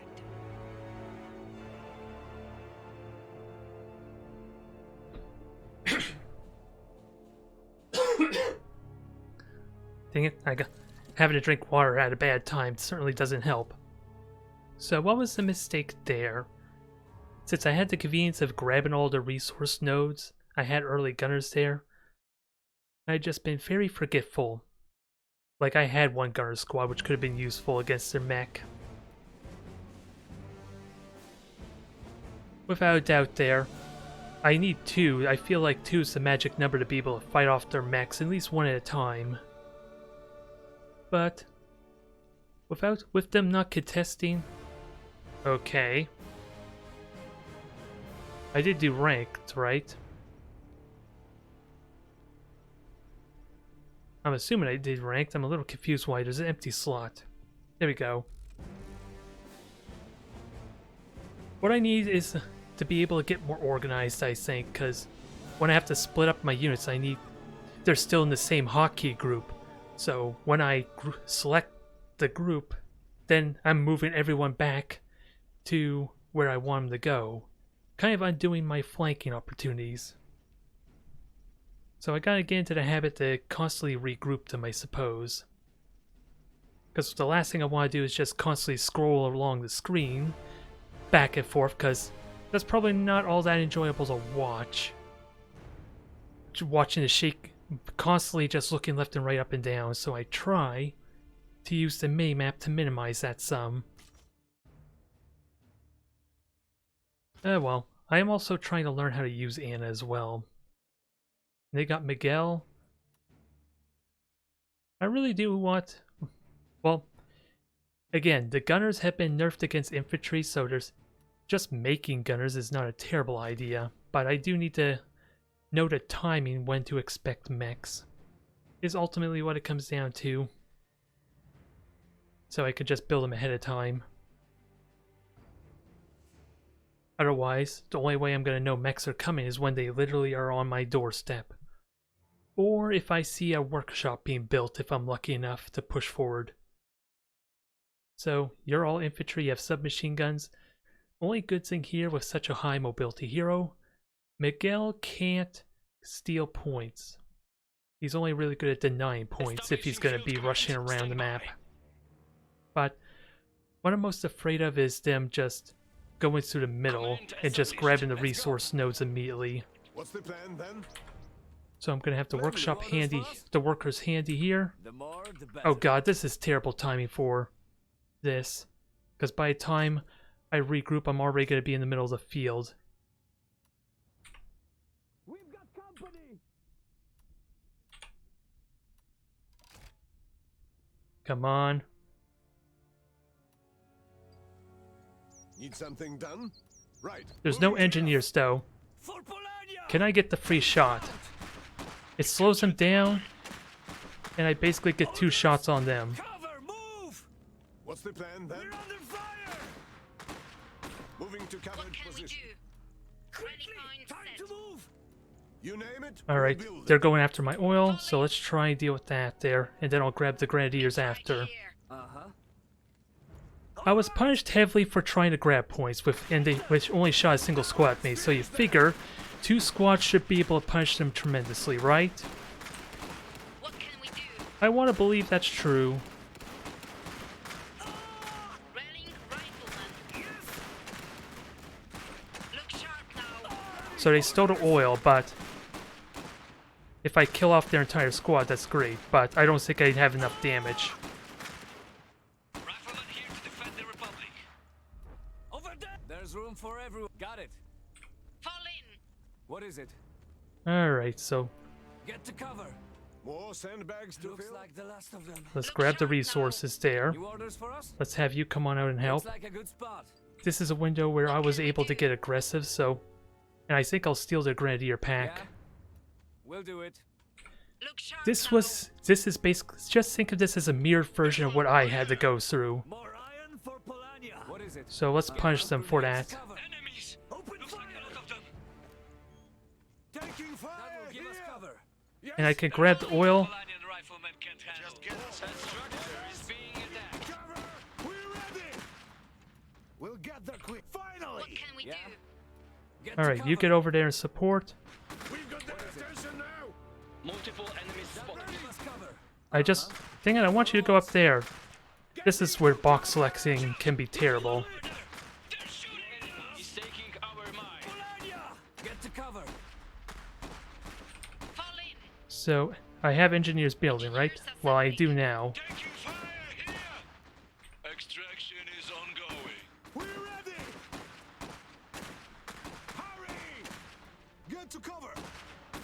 do. Dang it, having to drink water at a bad time certainly doesn't help. So what was the mistake there? Since I had the convenience of grabbing all the resource nodes, I had early gunners there, I had just been very forgetful. Like I had one gunner squad which could have been useful against their mech. Without a doubt there. I need 2. I feel like 2 is the magic number to be able to fight off their mechs, at least one at a time. But with them not contesting, okay. I did do ranked, right? I'm assuming I did ranked. I'm a little confused why there's an empty slot. There we go. What I need is to be able to get more organized, I think, because when I have to split up my units, they're still in the same hotkey group. So when I select the group, then I'm moving everyone back to where I want them to go. Kind of undoing my flanking opportunities. So I gotta get into the habit to constantly regroup them, I suppose. Because the last thing I want to do is just constantly scroll along the screen, back and forth, because that's probably not all that enjoyable to watch. Watching the shake, constantly just looking left and right, up and down, so I try to use the mini-map to minimize that some. Well, I am also trying to learn how to use Ana as well. They got Miguel. I really do want... Well, again, the gunners have been nerfed against infantry, so there's... Just making gunners is not a terrible idea, but I do need to know the timing when to expect mechs. Is ultimately what it comes down to. So I could just build them ahead of time. Otherwise, the only way I'm going to know mechs are coming is when they literally are on my doorstep. Or if I see a workshop being built if I'm lucky enough to push forward. So, you're all infantry, you have submachine guns. Only good thing here with such a high mobility hero, Miguel can't steal points. He's only really good at denying points if he's going to be rushing around the map. But what I'm most afraid of is them just going through the middle and just grabbing the resource nodes immediately. What's the plan then? So I'm gonna have the workshop handy, the workers handy here. The more, the better. Oh god, this is terrible timing for this. Because by the time I regroup, I'm already gonna be in the middle of the field. We've got company. Come on. Need something done? Right. There's no engineers though. For Polania. Can I get the free shot? It slows them down, and I basically get 2 shots on them. Cover, move. What's the plan then? We're under fire. Moving to covered What can we position. do? Ready, Quickly, mind, time set. to move. You name it. Alright, we'll build they're it. going after my oil, so let's try and deal with that there, and then I'll grab the grenadiers after. Right here. I was punished heavily for trying to grab points, which only shot a single squad at me, so you figure 2 squads should be able to punish them tremendously, right? What can we do? I want to believe that's true. Rallying rifleman. Look sharp now. So they stole the oil, but if I kill off their entire squad, that's great, but I don't think I'd have enough damage. Riflemen here to defend the Republic. Over there. There's room for everyone. Got it. Fall in. What is it? Alright, so Get to cover. More sandbags to Looks fill. like the last of them. let's grab the resources there. New orders for us? Let's have you come on out and help. Looks like a good spot. This is a window where I was able to get aggressive, so... And I think I'll steal the Grenadier pack. Yeah. We'll do it. Look sharp This now. is basically... Just think of this as a mirrored version of what I had to go through. More iron for Polania. What is it? So let's punish them for that. Cover. Enemies! Open Looks fire. like a lot of them. Taking fire That will give us here. cover. Yes. And I can grab the oil. Polanian riflemen can't handle. Just get us. That structure is being attacked. Cover. We're ready. We'll get there quick. Finally. What can we Yeah. do? Get to Alright, you cover. get over there and support. We've got their attention now. Multiple enemies That will spotted. give us cover. I just... Dang it, I want you to go up there. This is where box selecting can be terrible. They're shooting! He's taking our mine. Polania. Get to cover. Fall in. So, I have engineers building, right? Well, I do now. Taking fire here! Extraction is ongoing. We're ready. Hurry. Get to cover.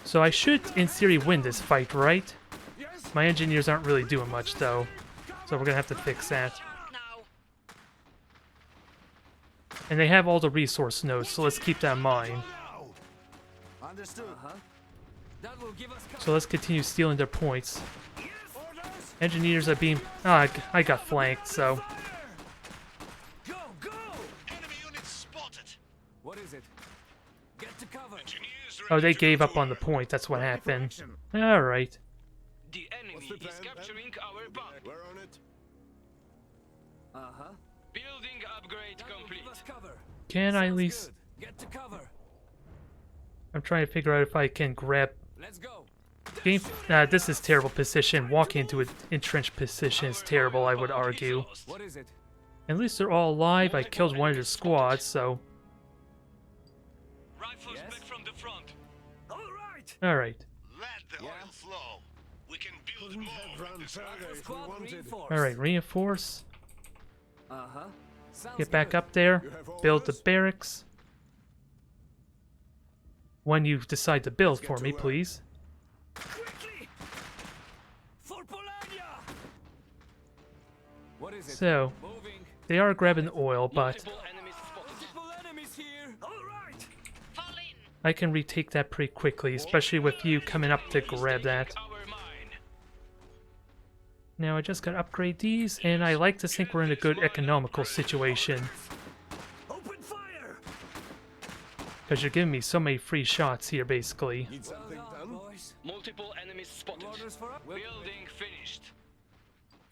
So I should, in theory, win this fight, right? Yes. My engineers aren't really doing much, though. So we're gonna have to fix that. Sharp now. And they have all the resource nodes, so let's keep that in mind. Now. Understood. That will give us cover. So let's continue stealing their points. Orders. Engineers are being... Ah, I got flanked, so... Fire. Go, go. Enemy units spotted. What is it? Get to cover. Engineers Oh, ready they to gave go up to on the work. point, that's what Ready for happened. action. Alright. The enemy the is plan, then? capturing our bunker. We're on it. Uh-huh. Building upgrade That will complete. give us cover. Can I at Sounds least... good. Get to cover. I'm trying to figure out if I can grab... Let's go. Game... this is terrible position. Walking into an entrenched position is terrible, I would argue. What is it? At least they're all alive. I killed one of their squads, so... Rifles Yes? back from the front. All right. Alright. Let the Yeah. oil flow. We can build Couldn't have run further if we Squad wanted. reinforced. Alright, reinforce. Uh-huh. Sounds Get back good. up there. You have Build the orders? barracks. When you decide to build Let's for get me, to work. please. Quickly! For Polania! What is it? So, Moving. they are grabbing oil, but Multiple enemies spotted. Multiple enemies here. All right! Fall in. I can retake that pretty quickly, especially with you coming up to grab that. Our mine. Now I just gotta upgrade these, and I like to think we're in a good economical situation, Open fire! because you're giving me so many free shots here, basically. Need something Well done? done, boys. Multiple enemies spotted. Orders for us? Building finished.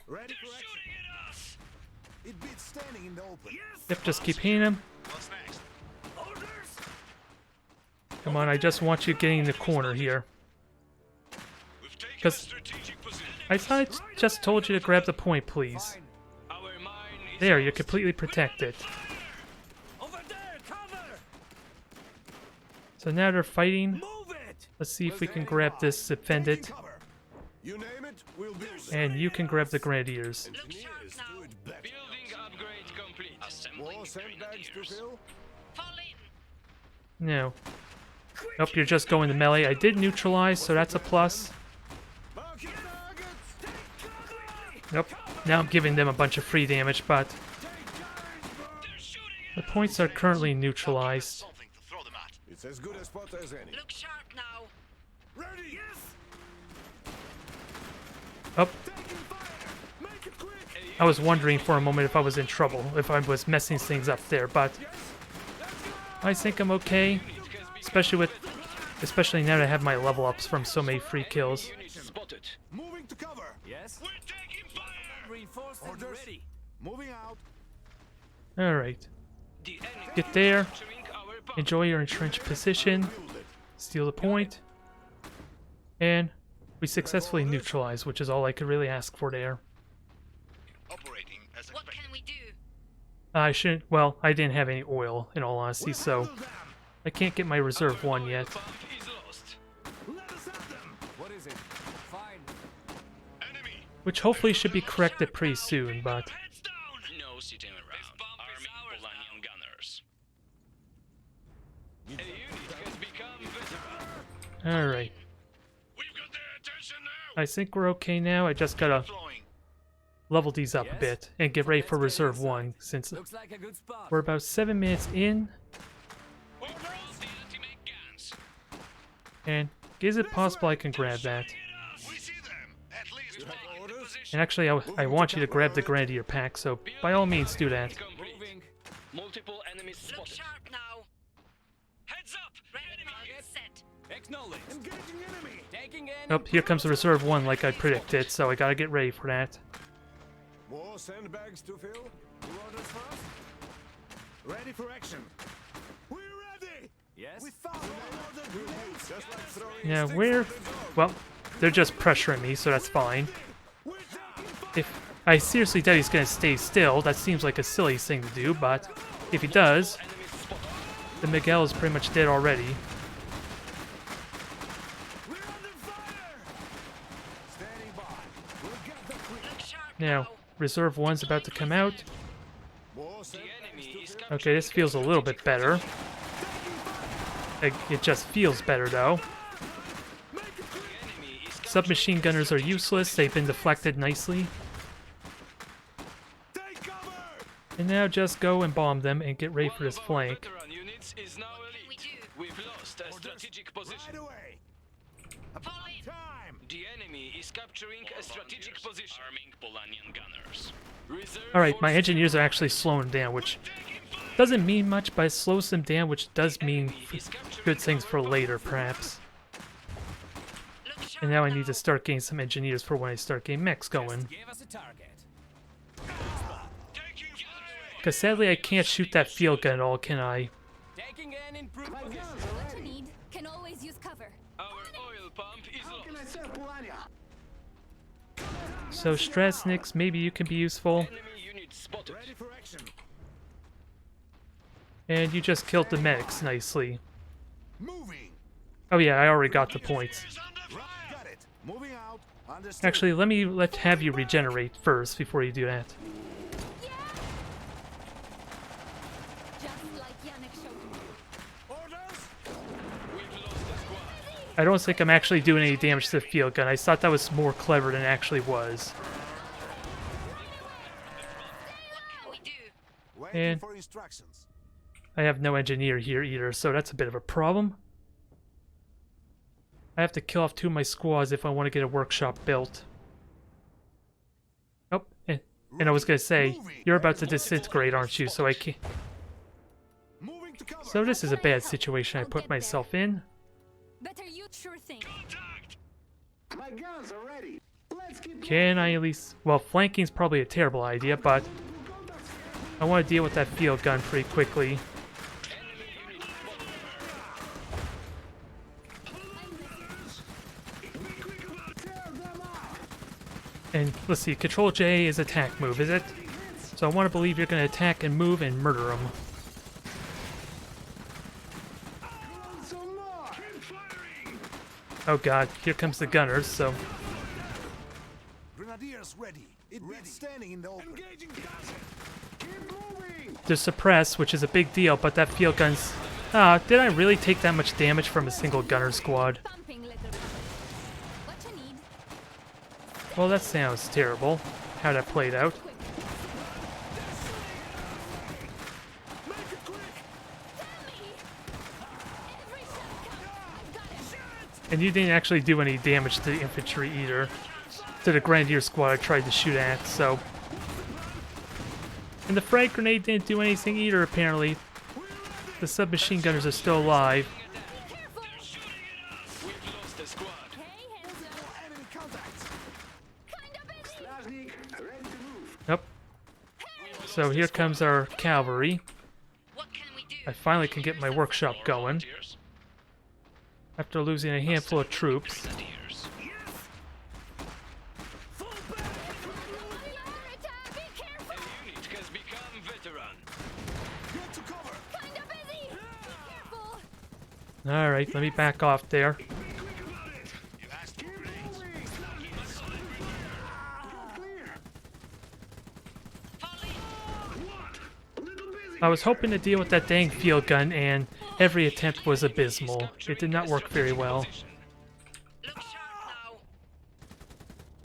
Ready for action. Shooting at us! It beats standing in the open. Yes! Yep, just keep hitting them. What's next? Orders! Come on, I just want you getting in the corner here. We've taken Because strategic position. I thought I just told you to grab the point, please. Fine. Our mine is There, you're lost. completely protected. Over there, cover! So now they're fighting. Move it! Let's see if we can grab this, defend it, Taking cover. You name it, we'll build it. and you can grab the grenadiers. Look sharp Engineers now. do it better. Building upgrade complete. Assembling More sandbags to fill? Fall in. No. Nope, you're just going to melee. I did neutralize, so that's a plus. Mark your targets! Nope. Now I'm giving them a bunch of free damage, but They're shooting the points are currently neutralized. something to throw them at. It's as good a spot as any. Look sharp now. Ready? Yes! Up. Taking fire! Make it quick! I was wondering for a moment if I was in trouble, if I was messing things up there, but I think I'm okay. Especially now that I have my level ups from so many free kills. Unit spotted. Moving to cover. Yes? We're taking fire! Reinforced and Orders. ready. Moving out. Alright. The enemy Get there. is capturing our bomb. Enjoy your entrenched position. Build it. Steal the point. And we successfully neutralized, which is all I could really ask for there. Operating as What can we do? I shouldn't. Well, I didn't have any oil, in all honesty, so I can't get my reserve one Oil yet. pump is lost. Let us at them! What is it? Fine. Enemy! Which hopefully should be corrected pretty soon, but Heads down! No sitting around. Arming Polanian gunners. A unit has become visible. alright. We've got their attention now! I think we're okay now. I just gotta Flowing. level these up a Yes? bit and get ready Let's for get reserve inside. 1, since Looks like a good spot. we're about 7 minutes in, We brought the ultimate guns. and is it possible I can grab that? We see them! At least one. Have orders? And actually, I want you to grab the Grenadier pack, so by all means do that. Complete. Moving. Multiple enemies Look spotted. sharp now. Heads up! Ready, target set. Acknowledged. Engaging enemy. Taking in. Oh, here comes the reserve 1 like I predicted, so I gotta get ready for that. More sandbags to fill? New orders for us? Ready for action. We're ready. Yes? We found another grenade. Just like throwing Yeah, sticks where... at the dog. Well, they're just pressuring me, so that's fine. We're taking fire. If I seriously doubt he's gonna stay still, that seems like a silly thing to do, but if he does, Enemies spotted. then Miguel is pretty much dead already. We're under fire. Standing by. We'll get the quick. Look sharp Now, now. reserve 1's about to come out. More The sandbags enemy to is fill. Okay, this feels a little bit better. It just feels better, though. The enemy is Submachine gunners are useless, they've been deflected nicely. Take cover. And now just go and bomb them and get ready for this flank. Veteran units is now we elite. do? We've lost a strategic Right position. away. Fall in. Time. The enemy is capturing a strategic position. Arming Polanian gunners. Reserve Alright, my forces engineers are actually slowing down, which doesn't mean much, but it slows them down, which does mean good things for later, perhaps. Look sharp And now I need to start getting some engineers for when I start getting mechs going. Give us a target. Taking fire! Because sadly I can't shoot that field gun at all, can I? Taking in improved position. What you need can always use cover. Our oil pump is lost. So Strasniks, maybe you can be useful. Enemy unit spotted. Ready for action. And you just killed the medics nicely. Moving. Oh yeah, I already got the points. Is under fire! Got it. Moving out. I Understood. Actually, have you regenerate first before you do that. Just like Yannick showed me. Orders? We've lost the squad. I don't think I'm actually doing any damage to the field gun. I thought that was more clever than it actually was. What can we do? Waiting And- for instructions. I have no engineer here either, so that's a bit of a problem. I have to kill off 2 of my squads if I want to get a workshop built. Oh, and I was gonna say, you're about to disintegrate, aren't you? So I can't. Moving to cover. So this is a bad situation I put myself in. Better you sure thing. My guns are ready. Let's keep Can I at least... Well, flanking's probably a terrible idea, but I want to deal with that field gun pretty quickly. And let's see, Control J is attack move, is it? So I want to believe you're going to attack and move and murder them. some more. Keep firing. Oh god, here comes the gunners, so... Grenadiers ready. It beats standing in the open. Engaging gas. Keep moving. They're suppressed, which is a big deal, but that field gun's... Ah, did I really take that much damage from a single gunner squad? Pumping little brother. What you need? Well, that sounds terrible, how that played out. Quick. Make it quick. Tell me. Every shot counts. I've got it. And you didn't actually do any damage to the infantry either. To the Grenadier squad I tried to shoot at, so... And the frag grenade didn't do anything either, apparently. The submachine gunners are still alive. Be careful. We've lost the squad. Hey, hands up. Enemy contacts. Kinda busy. Straznik, ready to move. Yep. So here comes our cavalry. What can we do? I finally can get my workshop going. Volunteers? After losing a handful of troops. Grenadiers. Marita, be careful. A unit has become veteran. Get to cover. Kinda busy. Be careful. Alright, let me back off there. Be quick about it. You asked for Keep grenades. moving. Go clear. Fall in. What? Little busy. I was hoping to deal with that dang field gun, and every attempt was abysmal. It did not work very well. Look sharp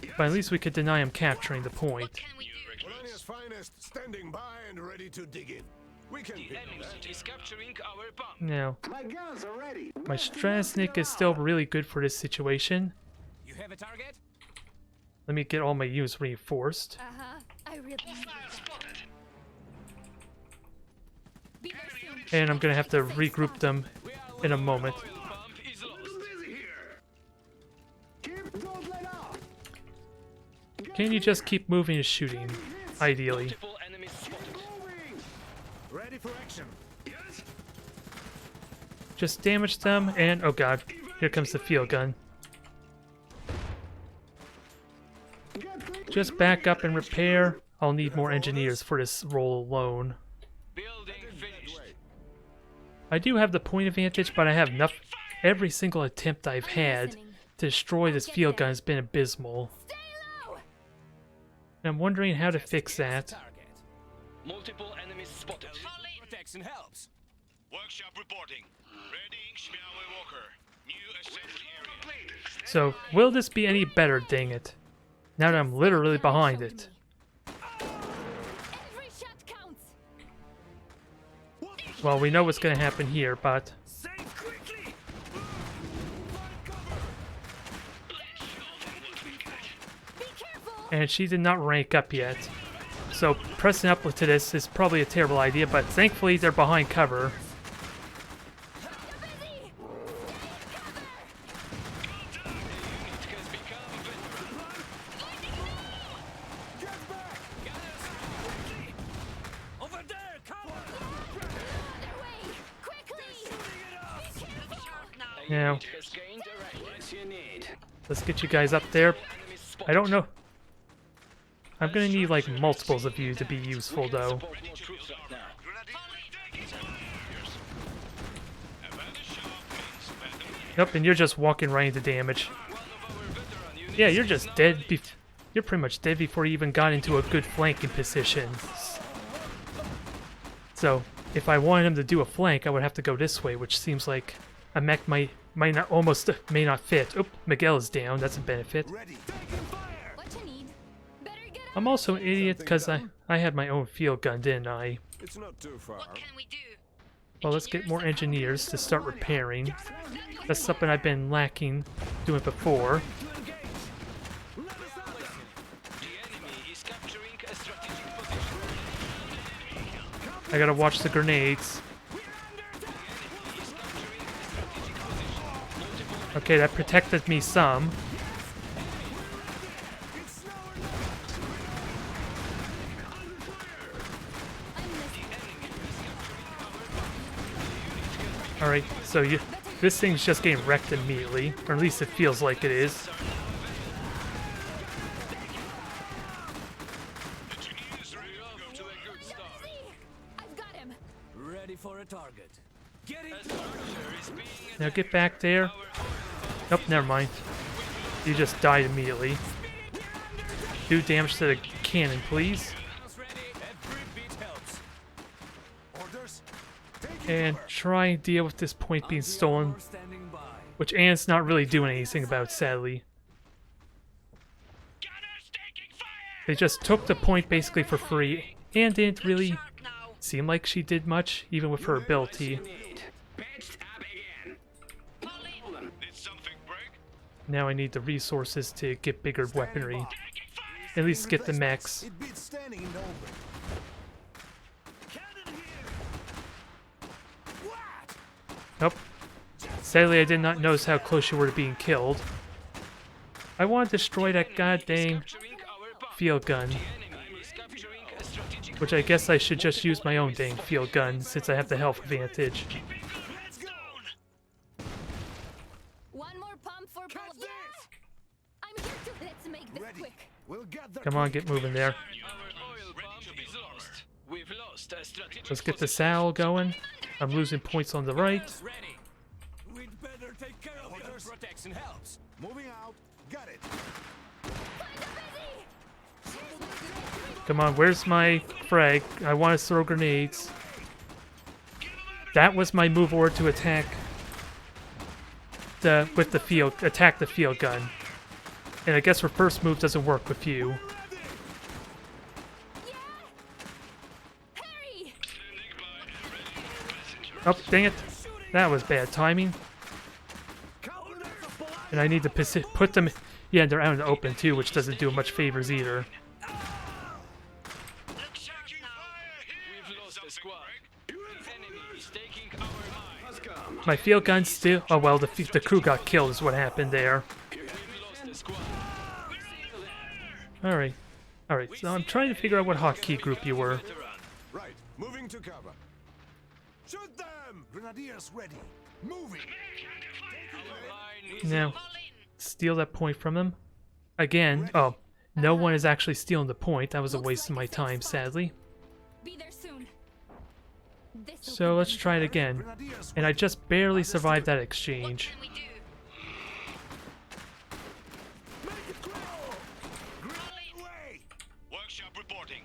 now. But at least we could deny him capturing the point. What can we do? Polonia's finest, standing by and ready to dig in. We can The pick enemy that. is capturing our pump. Now, My guns are ready. my Strasnik is still really good for this situation. You have a target? Let me get all my units reinforced. Uh-huh. I really need that. Be there soon. And I'm gonna have to regroup them in a moment. Oil pump is lost. Little busy here. Keep, don't let up. Can you just keep moving and shooting? Ideally. Multiple enemies spotted. Moving. Ready for action. Yes. Just damage them, and oh god, here comes the field gun. Get quick. Just back up and repair. I'll need more engineers for this role alone. Building finished. I do have the point advantage, but I have enough. Every single attempt I've had Listening. to destroy this field gun has been abysmal. Stay low. And I'm wondering how to fix that. Target. Multiple enemies spotted. Fall in. Protection helps. Workshop reporting. Readying Schmiawe Walker. New assembly area. So, will this be any better, dang it? Now that I'm literally behind it. Every shot counts. Well, we know what's gonna happen here, but... Save quickly. Be careful. And she did not rank up yet. So, pressing up to this is probably a terrible idea, but thankfully they're behind cover. Kinda busy. Unit has become veteran. Get back. Quickly. Over there. Cover. Other way. Quickly. Be careful. Look sharp now. Now, Unit has gained a rank. What you need. let's get you guys up there. Enemies spotted. I don't know. I'm gonna need like multiples of you to be useful though. Support more troops right now. Yep, and you're just walking right into damage. One of our veteran Yeah, you're just dead. You're pretty much dead before you even got into a good flanking position. So, if I wanted him to do a flank, I would have to go this way, which seems like a mech might not may not fit. Oop, Miguel is down. That's a benefit. Ready. What you need? Better get out. I'm also an idiot because I had my own field gun, didn't I? It's not too far. What can we do? Well, let's get more engineers to start repairing. That's something I've been lacking doing before. The enemy is capturing a strategic position. I gotta watch the grenades. Okay, that protected me some. Alright, so this thing's just getting wrecked immediately, or at least it feels like it is. Engineers ready to go to a good start. I've got him. Ready for a target. Get it. Now get back there. Nope, never mind. You just died immediately. Do damage to the cannon, please. Every beat helps. Orders. And try and deal with this point being stolen, Standing by. which Anne's not really doing anything about, sadly. Gunners taking fire! They just took the point basically for free, and didn't really Sharp now. seem like she did much, even with her ability. Pitched up again. Fall in. Did something break? Now I need the resources to get bigger weaponry. At least get the mechs. It beats standing in the open. Cannon here. What? Nope. Sadly, I did not notice how close you were to being killed. I want to destroy that goddamn Capturing our bomb. field gun, The enemy is capturing a strategic which I guess I should just use my own dang field gun since I have the health advantage. Let's go. One more pump for Paul. Yeah! I'm here to. Let's make this Ready. quick. We'll get there. Come on, get moving there. Our oil pump is lost. We've lost a strategic Let's get the position. saddle going. I'm losing points on the right. Ready. We'd better take care of this. Protection helps. Moving out. Got it. Come on, where's my frag? I want to throw grenades. That was my move order to attack with the field gun. And I guess her first move doesn't work with you. Harry! Oh, dang it. That was bad timing. And I need to put them... Yeah, they're out in the open too, which doesn't do much favors either. Look sharp now. We've lost a squad. The enemy is taking our mine. My field gun still... Oh well, the crew got killed is what happened there. We've lost a squad. Alright. Alright, so I'm trying to figure out what hotkey group you were. Right. Moving to cover. Shoot them! Grenadiers ready. Moving. Our line is Now, Fall in. steal that point from them. Again. Oh, no one is actually stealing the point. That was a Looks waste of like my a safe time, spot. sadly. Be there soon. This'll So put let's them try it down. again. Grenadiers And I ready. just barely survived that What exchange. can we do? Make it grow. Fall in. Away. Workshop reporting.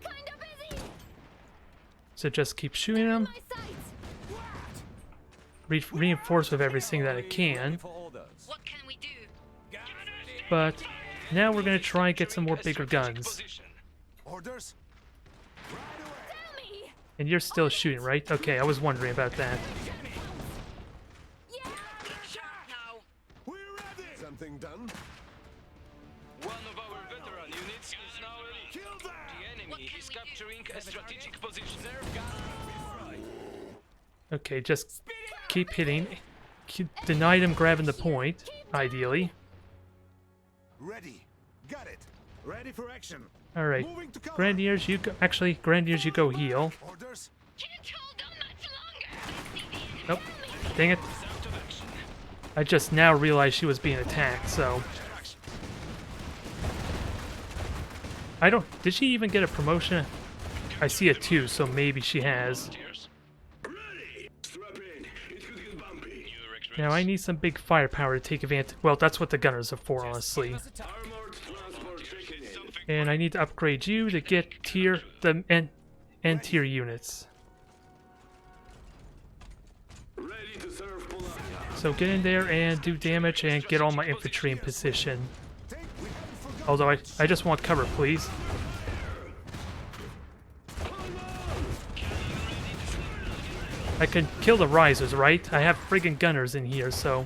Kinda busy. So just keep shooting them. My sights. Reinforce with everything that I can. For orders. What can we do? But now we're going to try and get some more bigger guns. position. Orders. Right away. Tell me. And you're still shooting, right? Okay, I was wondering about that. Yeah! Look sharp now. We're ready. Something done. One of our veteran units is now elite. Kill them. The What enemy can is we do? capturing a strategic position. Okay, just keep hitting. Deny them grabbing the point, ideally. Ready. Got it. Ready for action. Alright. Moving to cover. Grenadiers, you go. Actually, Grenadiers, you go heal. Orders. Can't hold on much longer. I see the enemy. Nope. Dang it. I just now realized she was being attacked, so. I don't. Did she even get a promotion? I see a 2, so maybe she has. Ready. Strap in. It could get bumpy. New recruits. Now I need some big firepower to take advantage. Well, that's what the gunners are for, honestly. Us a target. Armored transport taken in. Something And I need to upgrade you to get the end tier units. Ready to serve Polania. So get in there and do damage and get all my infantry in position. Although I just want cover, please. I can kill the risers, right? I have friggin' gunners in here, so...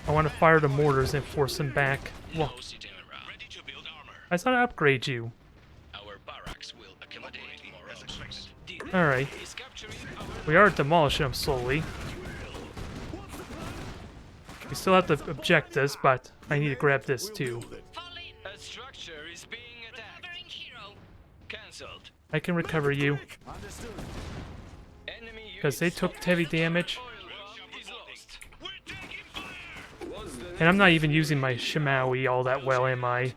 I want to fire the mortars and force them back. Well, low city morale. Ready to build armor. I thought I'd upgrade you. Our barracks will accommodate more officers. Alright. Is capturing our We are demolishing them slowly. We still have the objectives, but I need to grab this too. Fall in. a structure is being attacked. Covering hero. Cancelled. I can recover you, Understood. Enemy because they took heavy damage. oil bomb is lost. We're taking fire! And I'm not even using my Shimawi all that well, am I?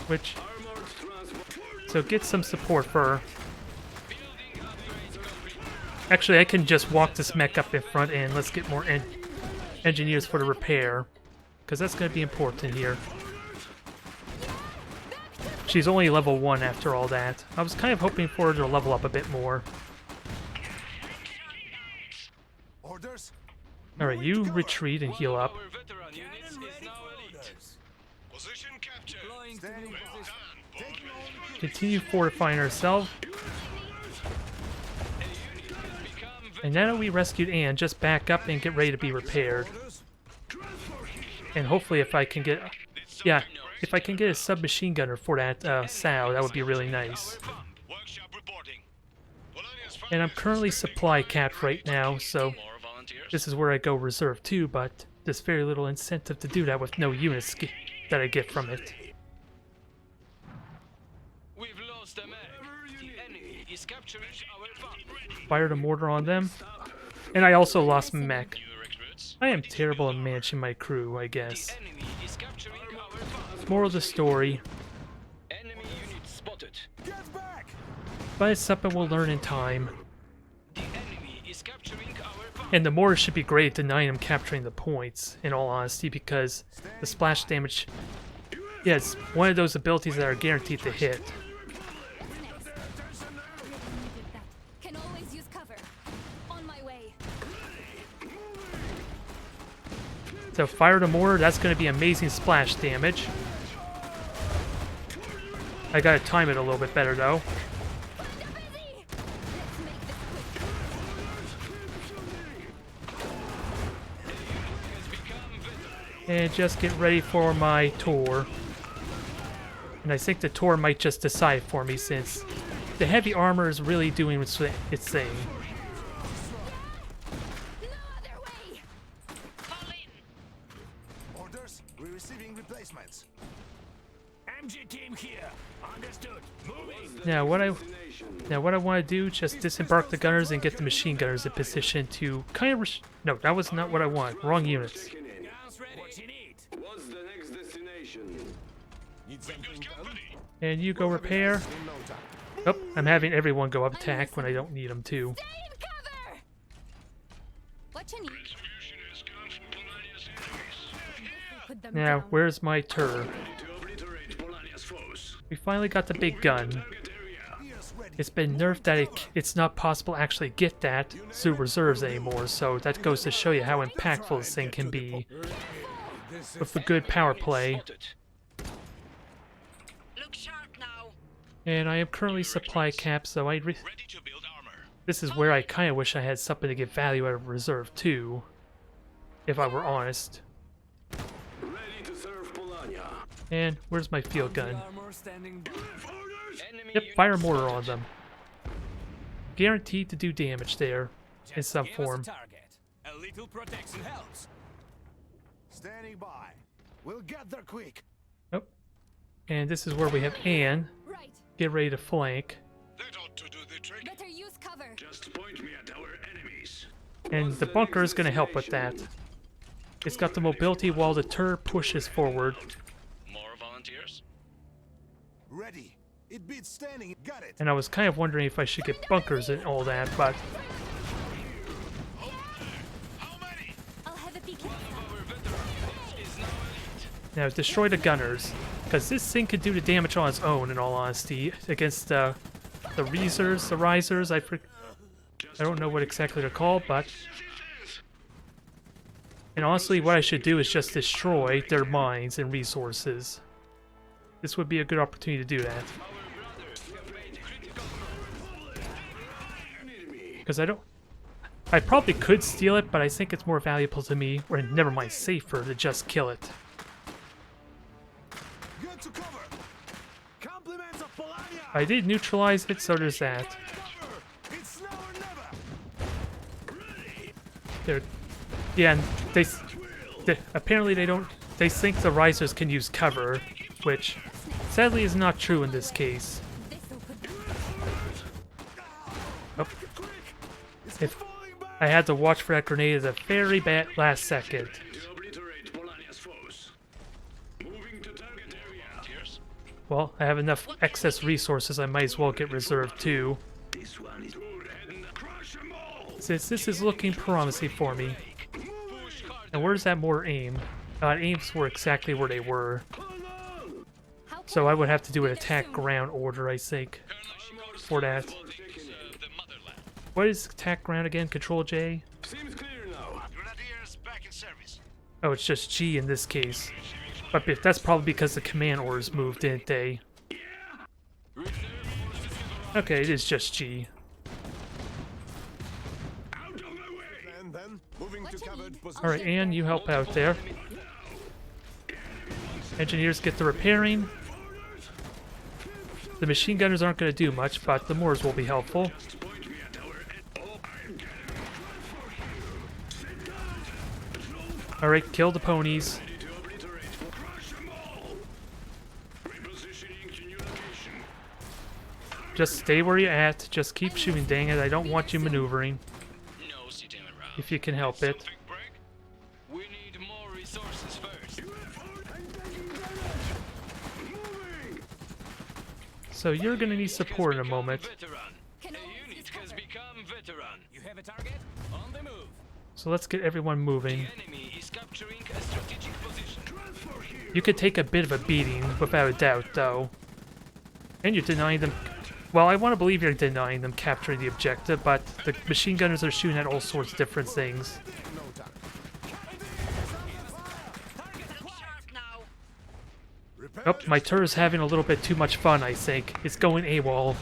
Which... Armored transport. So get some support for... Building upgrades complete. Actually, I can just walk this mech up in front and let's get more engineers for the repair. Because that's going to be important here. She's only level 1 after all that. I was kind of hoping for her to level up a bit more. Orders. Alright, you retreat and heal up. Our veteran units is now elite. Position captured. Deploying to Standing new by. position. Take long. Continue fortifying ourselves. And now that we rescued Anne, just back up and get ready to be repaired. Orders. And hopefully if I can get... Yeah, if I can get a submachine gunner for that Sao, that would be really nice. Workshop reporting. Polonia's And I'm currently supply capped right now, so more volunteers. this is where I go reserve too, but there's very little incentive to do that with no units that I get from it. We've lost a man. The enemy is capturing our bomb. Fire the mortar on them. And I also lost mech. New recruits. I am terrible at managing my crew, I The guess. enemy is capturing our bomb. Moral of the story, Enemy unit spotted. Get back. but it's something we'll learn in time. The enemy is capturing our bomb. And the mortar should be great at denying them capturing the points, in all honesty, because the splash damage... Yeah, it's one of those abilities that are guaranteed to hit. Can always use cover. On my way. So fire the mortar, that's going to be amazing splash damage. I gotta time it a little bit better though. Busy! Let's make this quick. And just get ready for my tour. And I think the tour might just decide for me since the heavy armor is really doing its thing. No other way! Fall in. Orders. We're receiving replacements. MG team here. Understood. Moving. Now what I want to do, just disembark the gunners and get the machine gunners in position to kind of... No, that was not what I want. Wrong units. Taken in. Guns ready. What you need? What's the next destination? Need something Good done? company. And you go repair. In no time. Oh, I'm having everyone go up attack when I don't need them to. Stay in cover! What you need? Retribution has come from Polonia's enemies. Put them Now, down. where's my turret? To obliterate Polania's foes. We finally got the big gun. Target area. Ears ready. It's been nerfed that it's not possible to actually get that through reserves anymore, so that goes to show you how impactful this thing can be with a good power play. Spotted. Look sharp now. And I am currently supply capped, so Ready to build armor. this is where I kind of wish I had something to get value out of reserve too, if I were honest. Ready to serve Polania. And where's my field gun? Armor standing by. Enemy Yep, unit fire mortar spotted. on them. Guaranteed to do damage there, in Just some give us form. a target. A little protection helps. Standing by. We'll get there quick. Oh. And this is where we have Anne. Right. Get ready to flank. That ought to do the trick? Better use cover. Just point me at our enemies. And the bunker is going to help with that. It's got the mobility while the turret pushes forward. More volunteers? Ready. It beats standing. Got it. And I was kind of wondering if I should get bunkers and all that, but How many? I'll have a peek. Our veteran is now elite. now destroy the gunners. Because this thing could do the damage on its own, in all honesty, against the risers. I don't know what exactly they're called, but... And honestly, what I should do is just destroy their mines and resources. This would be a good opportunity to do that. Because I probably could steal it, but I think it's more valuable to me, or never mind, safer to just kill it. Good to cover. Compliments of Polania. I did neutralize it, so there's that. Cover. It's now or never. They're, yeah, and they apparently they don't. They think the risers can use cover, which sadly is not true in this case. This'll put them Oh. If I had to watch for that grenade at the very bad last second. To obliterate Polania's foes. Moving to target area. Volunteers? Well, I have enough excess resources, I might as well get reserved too. This one is good and crush them all. Since this is looking promising for me. Push hard. And where's that more aim? It aims were exactly where they were. How So I would have to do an attack ground order, I think, for that. The motherland. What is attack ground again? Control J? Seems clear now. Grenadiers back in service. Oh, it's just G in this case. But that's probably because the command orders moved, didn't they? Okay, it is just G. Out of my way. And then moving to covered position. Alright, Anne, you help out there. Engineers get the repairing. The machine gunners aren't going to do much, but the Moors will be helpful. Point me at our I'm Alright, kill the ponies. ready to obliterate. Crush them all. Repositioning to new location. Just stay where you're at. Just keep shooting, dang it. I don't want you maneuvering, No sitting around. if you can help it. Big break? We need more resources first. So you're going to need support in a moment. Veteran. Can A all unit use has cover. become veteran. You have a target? On the move. So let's get everyone moving. The enemy is capturing a strategic position. You could take a bit of a beating, without a doubt, though. And you're denying them... Well, I want to believe you're denying them capturing the objective, but the machine gunners are shooting at all sorts of different things. No time. Look sharp now. Repair. Oh, my turret's having a little bit too much fun, I think. It's going AWOL.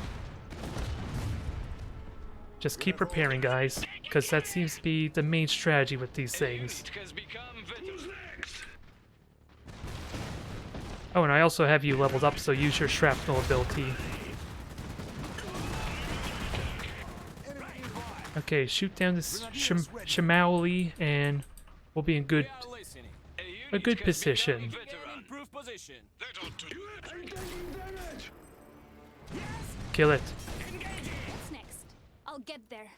Just keep repairing, guys, because that seems to be the main strategy with these things. Unit has become veteran. Oh, and I also have you leveled up, so use your shrapnel ability. Okay, shoot down this Shamauli, and we'll be in We good are listening. a good position. Veteran. Improve position. That ought to do it. Kill it. What's next? I'll get there.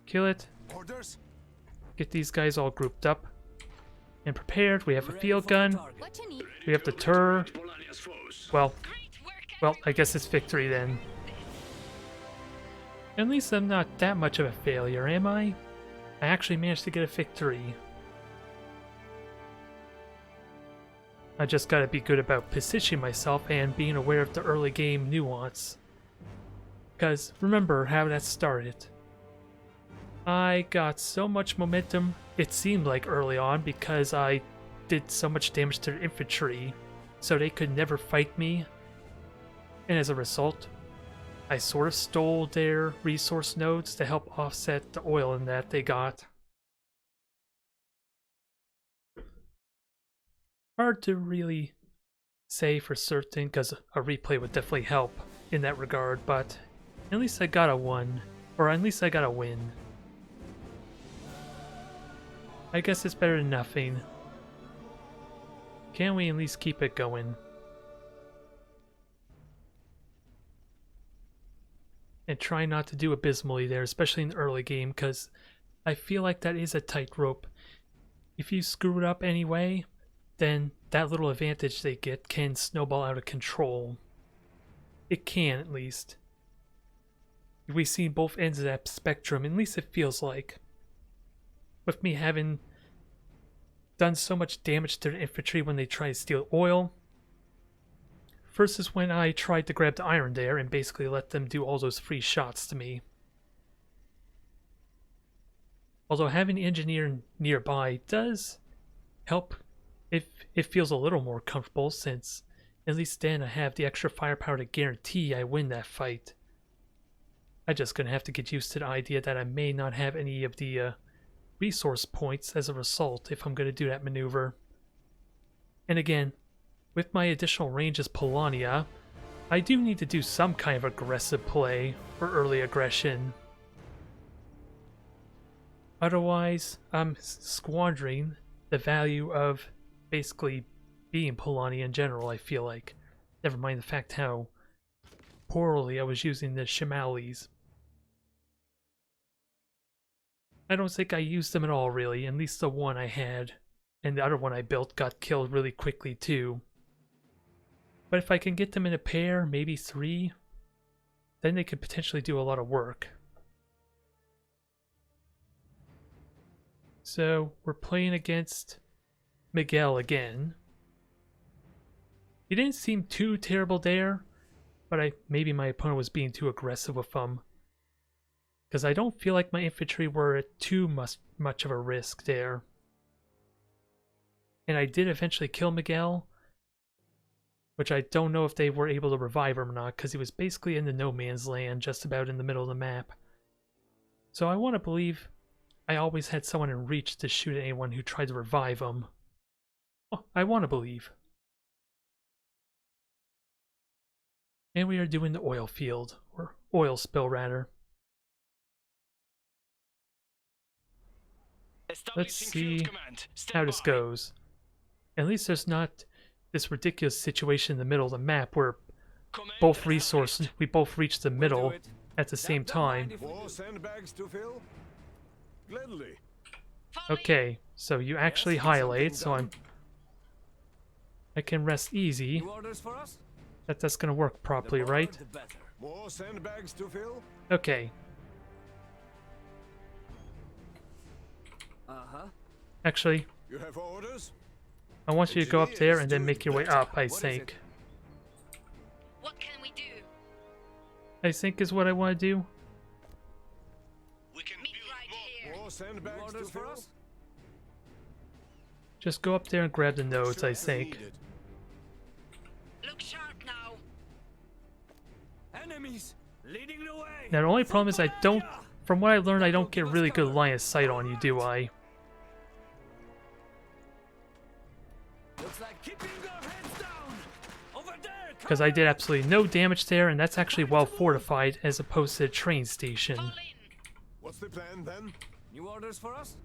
Kill it. Orders. Get these guys all grouped up and prepared. We have a Ready field for the gun. target. What you need? We have the Tur. Polania's foes. Well, Great work. well, I guess it's victory then. At least I'm not that much of a failure, am I? I actually managed to get a victory. I just gotta be good about positioning myself and being aware of the early game nuance. Because remember how that started. I got so much momentum, it seemed like early on, because I did so much damage to their infantry, so they could never fight me. And as a result, I sort of stole their resource nodes to help offset the oil in that they got. Hard to really say for certain, because a replay would definitely help in that regard, but at least I got a one, or at least I got a win. I guess it's better than nothing. Can we at least keep it going? and try not to do abysmally there, especially in the early game, because I feel like that is a tightrope. If you screw it up anyway, then that little advantage they get can snowball out of control. It can, at least. We've seen both ends of that spectrum, at least it feels like. With me having done so much damage to the infantry when they try to steal oil, versus when I tried to grab the iron there and basically let them do all those free shots to me. Although having the engineer nearby does help if it feels a little more comfortable, since at least then I have the extra firepower to guarantee I win that fight. I'm just gonna have to get used to the idea that I may not have any of the resource points as a result if I'm gonna do that maneuver. And again, with my additional range as Polania, I do need to do some kind of aggressive play or early aggression. Otherwise, I'm squandering the value of basically being Polania in general, I feel like. Never mind the fact how poorly I was using the Shimaulis. I don't think I used them at all, really. At least the one I had. And the other one I built got killed really quickly, too. But if I can get them in a pair, maybe 3, then they could potentially do a lot of work. So, we're playing against Miguel again. He didn't seem too terrible there, but maybe my opponent was being too aggressive with him. Because I don't feel like my infantry were at too much of a risk there. And I did eventually kill Miguel, which I don't know if they were able to revive him or not, because he was basically in the no man's land, just about in the middle of the map. So I want to believe I always had someone in reach to shoot at anyone who tried to revive him. Oh, I want to believe. And we are doing the oil field, or oil spill rather. Let's see how this goes. At least there's not this ridiculous situation in the middle of the map where both resources, we both reach the middle at the same time. More sandbags to fill? Gladly. Okay, so you actually highlight, so I can rest easy. New orders for us? That's gonna work properly, right? The better. More sandbags to fill? Okay. Uh-huh. Actually, You have orders? I want you to go up there and then make your way up, I think. What can we do? I think is what I want to do. We can Meet build right more. here. More New sandbags to orders for fill? us? Just go up there and grab the nodes, I Sure, think. needed. Look sharp now. Enemies! Leading the way! Now the only problem is I don't, from what I learned, I don't get really good line of sight on you, do I? Looks like keeping our heads down! Over there! Because I did absolutely no damage there, and that's actually well fortified as opposed to the train station. Fall in. What's the plan then? New orders for us?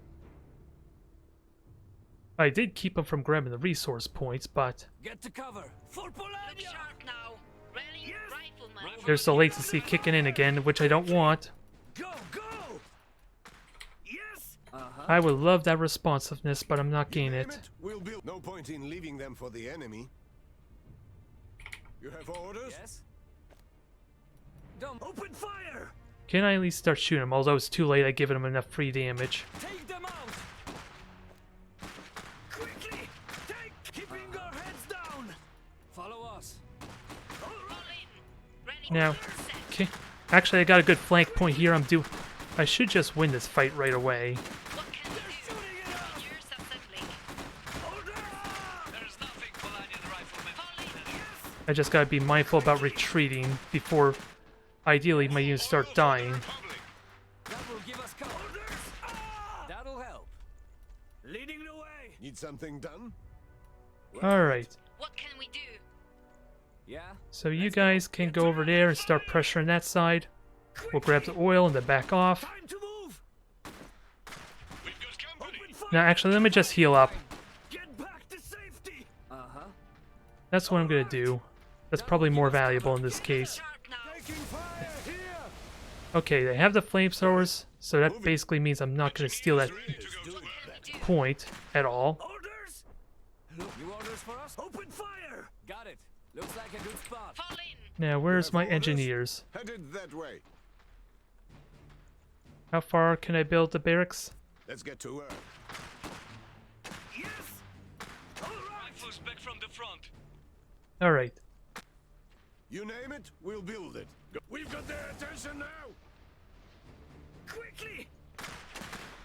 I did keep him from grabbing the resource points, but Get to cover! For Look Polania! sharp now. Rally rifleman. there's the latency kicking in again, which I don't want. Go, go! Yes! Uh-huh. I would love that responsiveness, but I'm not getting Name it. We'll build. No point in leaving them for the enemy. You have orders? Yes? Don't open fire! Can I at least start shooting him? Although it's too late, I've given him enough free damage. Take them out! Quickly! Keeping our heads down! Follow us. Fall in. Ready. Now, Set. okay. Actually, I got a good flank point here. I should just win this fight right away. What can we do? Engineers assembling. There's nothing Polanian riflemen. Fall in. I just gotta be mindful about retreating before, ideally, my units start dying. Public. That will give us cover. That'll help. Leading the way. Need something done? Alright, What can we do? Yeah? so you guys can go over there and start pressuring that side. We'll grab the oil and then back off. Time to move! We've got company. Open fire! Now, actually, let me just heal up. Get back to safety! Uh-huh. That's what I'm gonna do. That's probably more valuable in this case. Sharp now. Taking fire here! Okay, they have the flamethrowers, so that basically means I'm not going to steal that Ready to go to work. point at all. Orders? New orders for us? Open fire! Got it. Looks like a good spot. Fall in. Now, where's my Have orders? engineers? Headed that way. How far can I build the barracks? Let's get to work. Yes! Rifles back from the front. Alright. You name it, we'll build it. We've got their attention now. Quickly!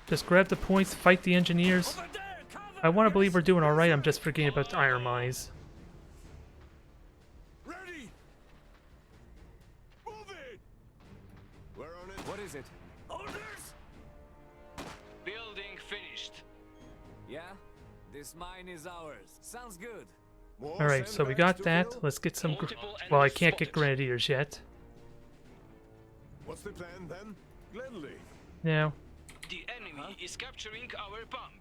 Just grab the points, fight the engineers. Over there! Cover! I want to believe we're doing alright, I'm just forgetting about the iron mines. Ready. Move it. We're on it. What is it? Orders! Building finished. Yeah? This mine is ours. Sounds good. More Alright, so we got sandbags to that. fill? Let's get some... Multiple Well, I enemies can't get spotted. grenadiers yet. What's the plan then? Gladly. Now, The enemy is capturing our bomb.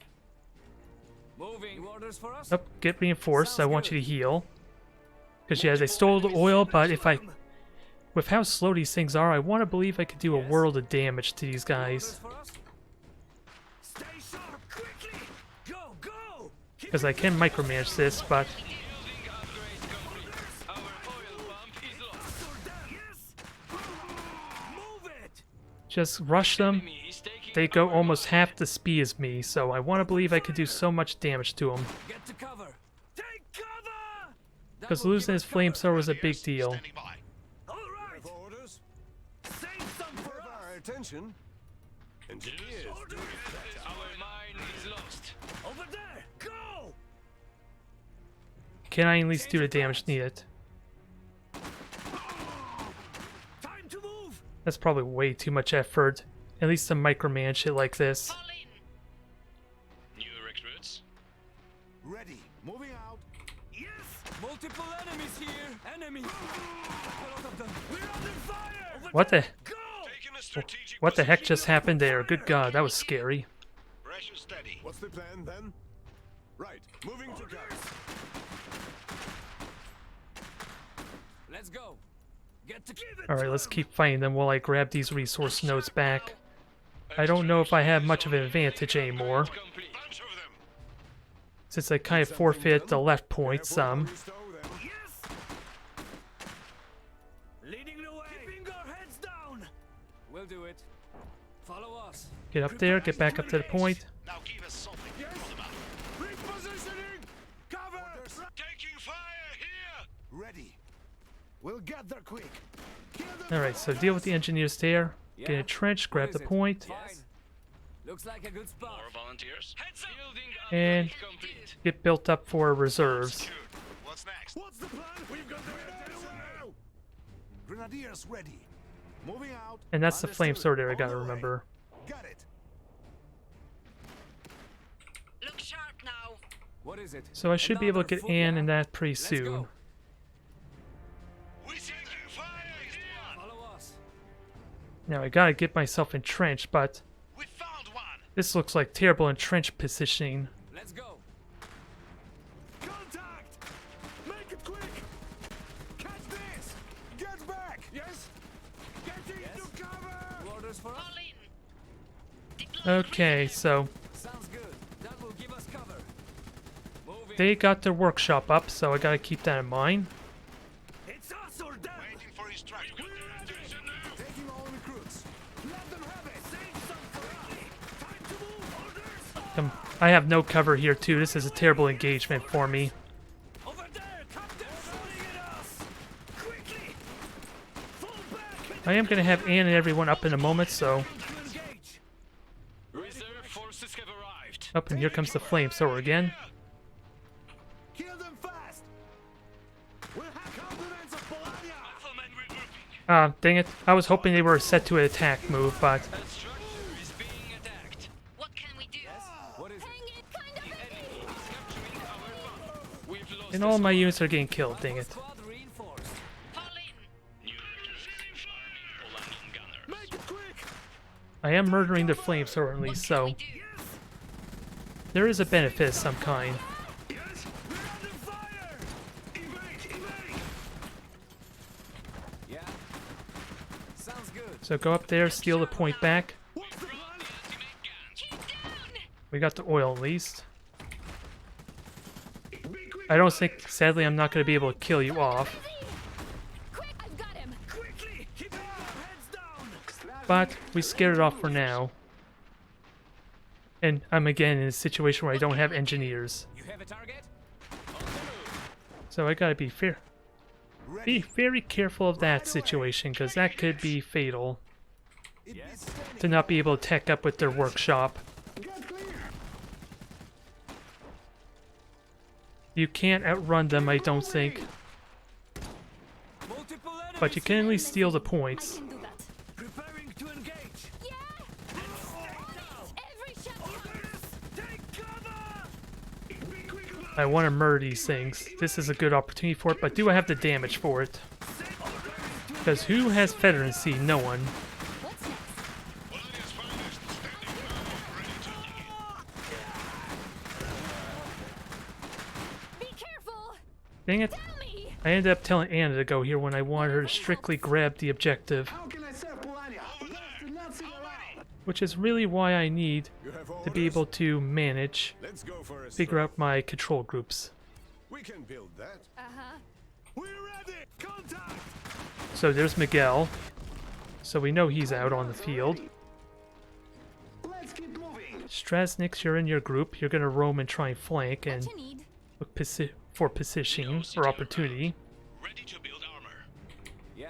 Moving. New orders for us? oh, get reinforced. I Sounds want good. you to heal. Because, yeah, they stole the oil, but if I... With how slow these things are, I want to believe I could do a Yes. world of damage to these New orders guys. for us? Stay sharp! Quickly! Go! Go! Because I can micromanage this, but... Building upgrade complete. Our oil pump is lost. Yes! Move it! Just rush them. Enemy is taking They go our almost bomb. half the speed as me, so I want to believe I could do so much damage to them. Get to cover. Take cover! That Because will losing give his us cover. flamethrower was a big Grenadiers deal. Standing by. All right! Have orders. Save some for Have us! our attention. Engineers. Orders! Our mine is lost. Over there! Go! Can I at least do the damage needed? Time to move! That's probably way too much effort. At least to micromanage shit like this. Fall in. New recruits. Ready. Moving out. Yes! Multiple enemies here. Enemies. A lot of them. We're under fire! Over What the... Go! Taking a strategic What the heck position. just happened there? Good god, that was scary. Pressure steady. What's the plan then? Right. Moving to cover. Let's go. Get to Give it Alright, to let's them. keep fighting them while I grab these resource nodes back. I don't know if I have much of an advantage anymore, Complete. Bunch of them. since I kind of forfeit the left point some. Careful how you stow them. Yes! Leading the way! Keeping our heads down! We'll do it. Follow us. Get up there, get back up to the point. Now give us something to Yes. run about. Repositioning. Cover. Taking fire here. Ready. We'll get there quick. Kill them Alright, so deal with the engineers there. Get Yeah? entrenched, What grab is the it? point, Fine. Looks like a good spot. More volunteers. Heads up! Building and upgrade complete. get built up for reserves. Secured. What's next? What's the plan? We've got their attention now. Grenadiers ready. Moving out. And that's the Understood. flamethrower there I On gotta the way. remember. Got it. Look sharp now. What is it? So I should be able to Another get foot Anne wall? in that pretty Let's soon. go. We taking fire here. Follow us. Now I gotta get myself entrenched, but We found one. this looks like terrible entrenched positioning. Let's go. Contact. Make it quick. Catch this. Get back. Yes. Getting Yes. to cover. New orders for us? Fall in. Deploy Okay, so Sounds good. That will give us cover. Moving. they got their workshop up, so I gotta keep that in mind. It's us or them! Waiting for instructions. Attention now. Taking all recruits. Let them have it. Save some for us! Time to move! Orders! I have no cover here too. This is a terrible engagement for me. Over there! Captain shooting at us! Quickly! Fall back! I am gonna have Anne and everyone up in a moment, so... To engage! Reserve forces have arrived. Up, and here comes the flamethrower again. Kill them fast. We'll have compliments of Bologna. Riflemen regrouping. Ah, dang it. I was hoping they were set to an attack move, but... A structure is being attacked. What can we do? What is it? Hang it, kind of The enemy is capturing our bomb. We've lost And a all my squad. units are getting killed, dang it. Squad reinforced. Fall in. New recruits. Holanding gunners. Make it quick. I am murdering the flamethrower at What least, can so... we do? There is a benefit of some kind. Yes! We're under fire! Evade! Evade! Yeah. Sounds good. So go up there, steal the point back. We got the oil at least. I don't think, sadly, I'm not going to be able to kill you off. Quick, I've got him. Quickly! Keep your heads down! But we scared it off for now. And I'm again in a situation where I don't have engineers. You have a target? So I gotta be very careful of that situation, because that could be fatal. Yes. To not be able to tech up with their workshop. Get clear! You can't outrun them, I don't think. Multiple enemies. But you can at least steal the I points. can do that. Preparing to engage! Yeah! Every shot counts. Take cover! Be quick about I want to murder these things. This is a good opportunity for it, but do I have the damage for it? Because who has Federacy? No one. What's next? Polonia's finest, standing now, ready to dig in. Be careful! Dang it. Tell me! I ended up telling Anna to go here when I wanted her to strictly grab the objective. How can I serve Polania? That's not sit around! Which is really why I need You have to be orders? able to manage, Let's go for a figure out my control groups. We can build that. Uh-huh. We're ready! Contact! So there's Miguel. So we know he's out on the field. Let's keep moving! Strasniks, you're in your group. You're gonna roam and try and flank and What you need? look for positioning or opportunity. Ready to build armor. Yeah.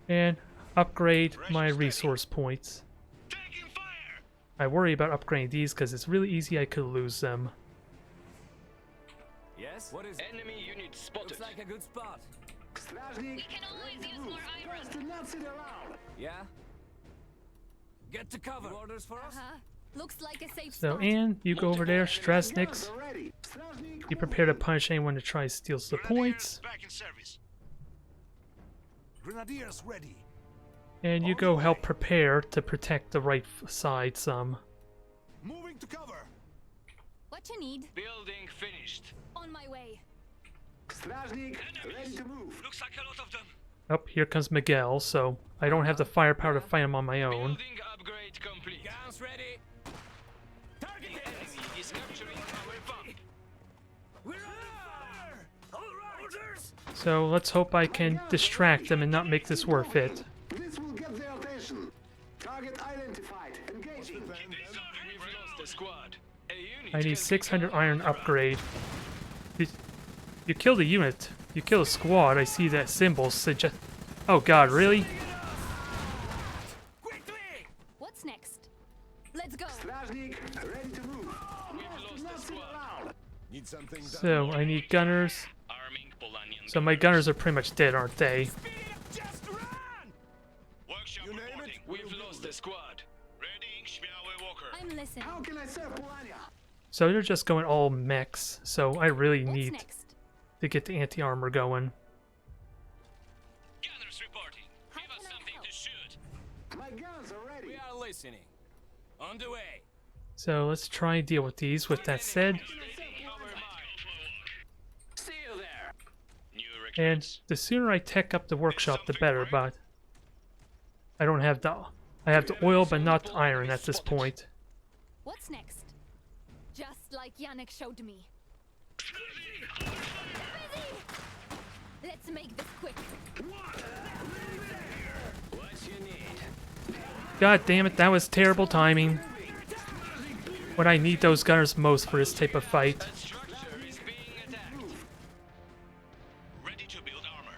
And upgrade my resource points. Taking fire! I worry about upgrading these because it's really easy I could lose them. Yes. What is it? Enemy unit spotted. Looks like a good spot. We can always use more iron. Do not sit around! Yeah. Get to cover. New orders for us? Uh-huh. Looks like a safe So spot. Anne, you go over there. Strasniks, Ready! Strasnik, be prepared to punish anyone that tries to steal the points. Back in service. Grenadiers ready! And you go help prepare to protect the right side some. Moving to cover! What you need? Building finished. On my way. Strasnik, ready to move! Looks like a lot of them. Oh, here comes Miguel, so I don't have the firepower to fight him on my own. Building upgrade complete. Guns ready. The enemy is capturing our bomb. We're under fire! Alright! Orders! So let's hope I can distract them and not make this worth it. This will get their attention! Target identified! Engaging! We've lost a squad. A unit I need has 600 become iron our upgrade. You killed a unit. You kill a squad. I see that symbol suggest. Oh god, really? Quickly! What's next? Let's go. Strasnik, ready to move! We've Do lost not a sit squad. around! Need something done. So I need gunners. Arming Polanian. So my gunners are pretty much dead, aren't they? Just run! Workshop You name it. reporting. We've lost a squad. Readying Schmiawe Walker. I'm listening. How can I serve Polania? So they're just going all mechs. So I really What's need next? to get the anti-armor going. Gunners reporting. How Give us can I something help? to shoot. My guns are ready! We are listening. On the way. So let's try and deal with these. With that said, Taking our mind. See you there. New and recruits. the sooner I tech up the workshop, the better. But I don't have the. I have the oil, but not the iron at this point. What's next? Just like Yannick showed me. Busy! Let's make this quick. What you need? God damn it, that was terrible timing. When I need those gunners most for this type of fight. That structure is being attacked. Ready to build armor.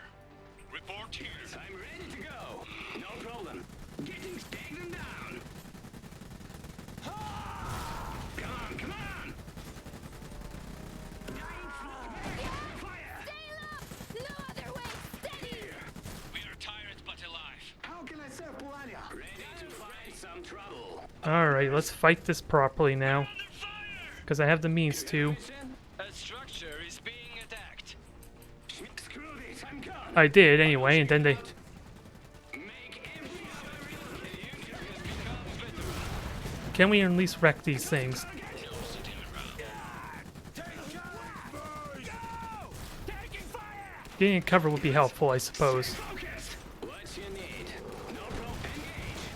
Report here. I'm ready to go. No problem. Take them down. Come on, come on. Stay up! No other way! Steady! We are tired but alive. How can I serve Polania? Ready to fight some trouble. Alright, let's fight this properly now. Because I have the means to. A structure is being attacked. Screw this, I'm gone. I did anyway, and then they. Make every other reload. The unit has become veteran. Can we at least wreck these things? Getting cover would be helpful, I suppose. What you need? No problem. Engage.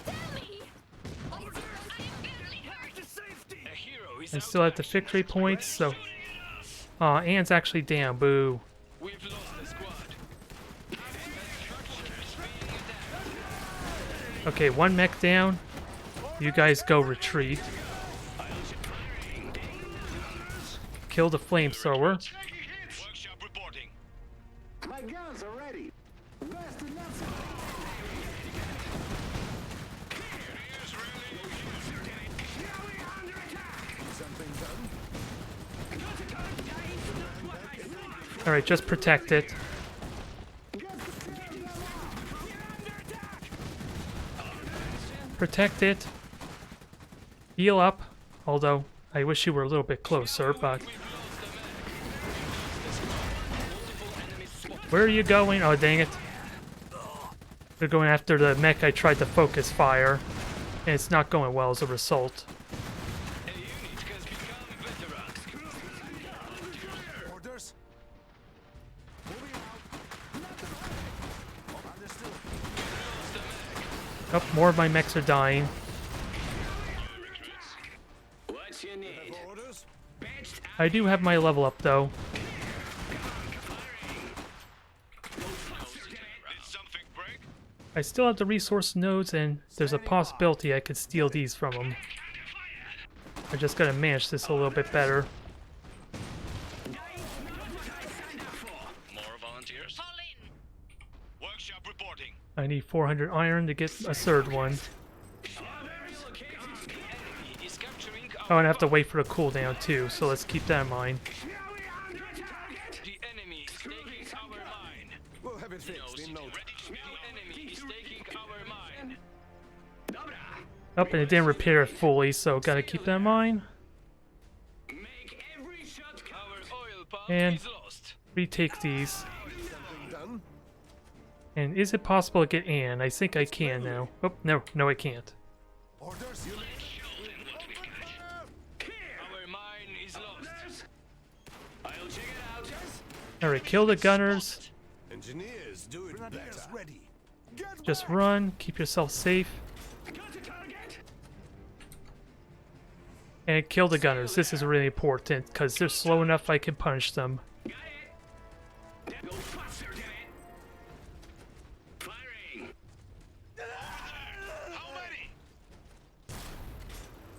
I still have the victory points, so... Aw, Anne's actually down, boo. We've lost the squad. Okay, one mech down. You guys go retreat. Kill the flamethrower. Workshop reporting. My guns are ready. Where's the Nazi? Something done? Alright, just protect it. Protect it. Heal up. Although, I wish you were a little bit closer, but... Where are you going? Oh, dang it. They're going after the mech I tried to focus fire. And it's not going well as a result. A unit has become veterans. Orders? Moving out. Understood. Oh, more of my mechs are dying. What you need? Orders? I do have my level up, though. Did something break? I still have the resource nodes, and there's a possibility I could steal these from them. I just gotta manage this a little bit better. More volunteers? Fall in. Workshop reporting. I need 400 iron to get a third one. Is capturing Oh, and I have to wait for the cooldown too, so let's keep that in mind. the enemy is taking our mine. We'll have it fixed in no time. The enemy is taking our mine. Oh, and it didn't repair it fully, so gotta keep that in mind. Make every shot count. Our oil pump And- is lost. Retake these. Something done? And is it possible to get Anne? I think I can now. Oh, no, I can't. Orders? Our mine is lost. I'll check it out. Alright, kill the gunners. Engineers do it better. Ready. Get Just back. run, keep yourself safe. And kill the gunners. This is really important, because they're slow enough I can punish them. How many?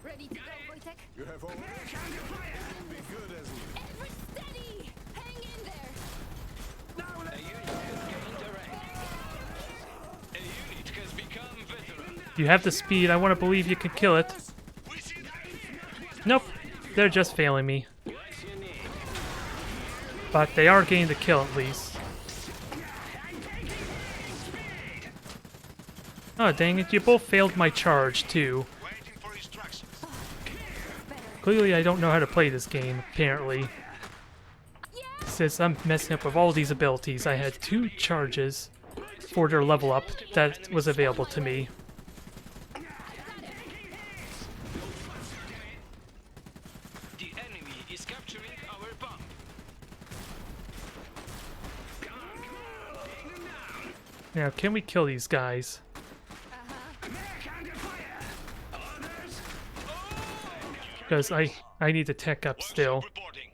Ready to go, Wojtek? You have orders? It'll be good as Ever steady! Hang in there! A unit has gained a rank. A unit has become veteran. You have the speed, I want to believe you can kill it. We see that. Nope, they're just failing me. What you need? But they are getting the kill at least. Oh, dang it, you both failed my charge too. Waiting for instructions. Clearly I don't know how to play this game, apparently. Since I'm messing up with all these abilities, I had 2 charges for their level up that was available to me. The enemy is capturing our pump. Now, can we kill these guys? Because I need to tech up still. Workshop reporting.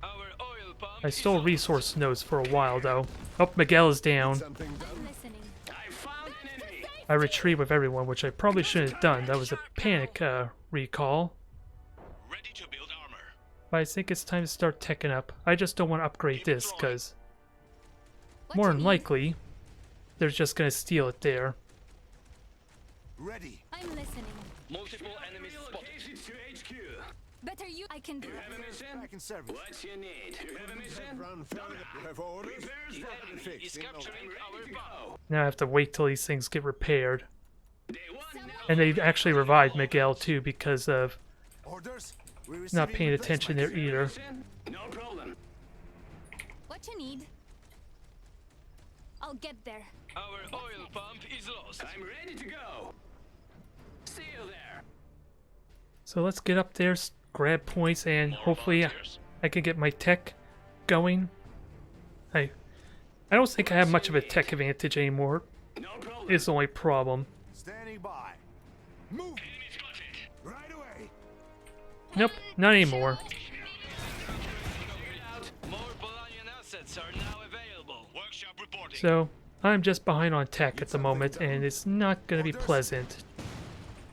Our oil pump I is stole lost. resource nodes for a while though. Oh, Miguel is down. something done. I'm listening. I found an enemy. I retreat with everyone, which I probably shouldn't have done. That was a panic recall. Ready to build armor. But I think it's time to start teching up. I just don't want to upgrade this, because What more you than need? likely, they're just going to steal it there. Ready. I'm listening. Multiple enemies spotted. Better you. I can do it. Back in service. What you need? You have a mission? Run further. You have orders? The enemy Fixed is in no capturing our pump. Now I have to wait till these things get repaired. They won now. And they actually revived Miguel too because of Orders? We're not receiving paying attention there either. No problem. What you need? I'll get there. Our oil pump is lost. I'm ready to go. See you there. So let's get up there, grab points, and hopefully I can get my tech going. I don't think I have much of a tech advantage anymore. No problem. It's the only problem. Standing by. Move. Right away. Nope, not anymore. More Polanian assets are now available. Workshop reporting. So, I'm just behind on tech at the moment, and it's not gonna be pleasant.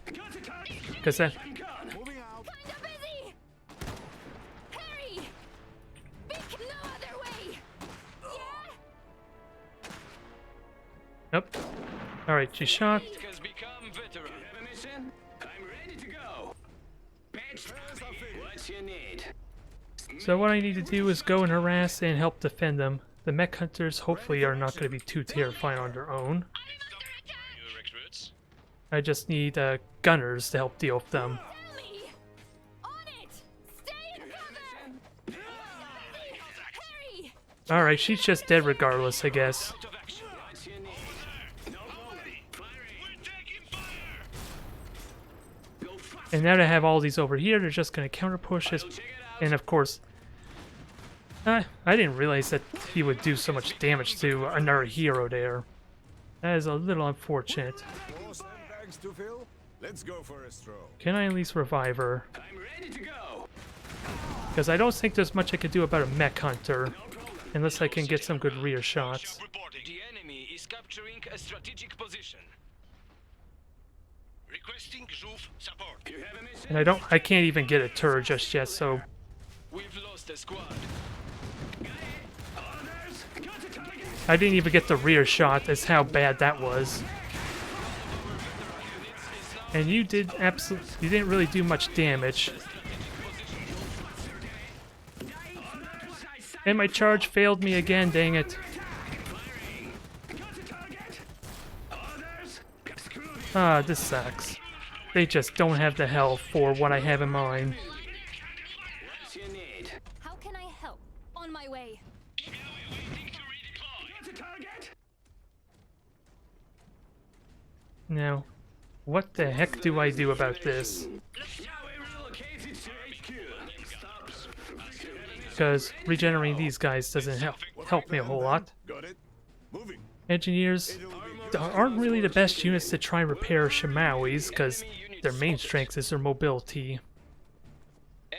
Because that... Moving out. Kinda busy! Harry! No other way! Yeah? Nope. Alright, she shot. It has become veteran. Have a mission? I'm ready to go. Patch what you need. So what I need to do is go and harass and help defend them. The mech hunters hopefully are not going to be too terrifying on their own. New recruits. I just need gunners to help deal with them. Tell me! On it! Stay in cover! Harry! Alright, she's just dead regardless, I guess. Out of action. What you need. No problem. Firing. We're taking fire. Go fast. And now that I have all these over here, they're just going to counter push this. Check it out. And of course, I didn't realize that he would do so much damage to another hero there. That is a little unfortunate. More sandbags to fill? Let's go for a stroll. Can I at least revive her? I'm ready to go. Because I don't think there's much I can do about a mech hunter. No problem. Unless I can get some good rear shots. Workshop reporting. The enemy is capturing a strategic position. Requesting Zhuf support. You have a mission? And I can't even get a turret just yet, so We've lost a squad. Orders. Got a target. I didn't even get the rear shot. That's how bad that was. And you didn't really do much damage. And my charge failed me again, dang it. Got a target. Orders. Screw it. Ah, this sucks. They just don't have the health for what I have in mind. What you need. How can I help? On my way. Waiting to redeploy. Got a target. Now, what the heck do I do about this? Now we relocated to HQ. Stops. Because regenerating these guys doesn't help me a whole lot. Got it? Moving. Engineers aren't really the best units to try and repair Shimawis, because their main strength is their mobility.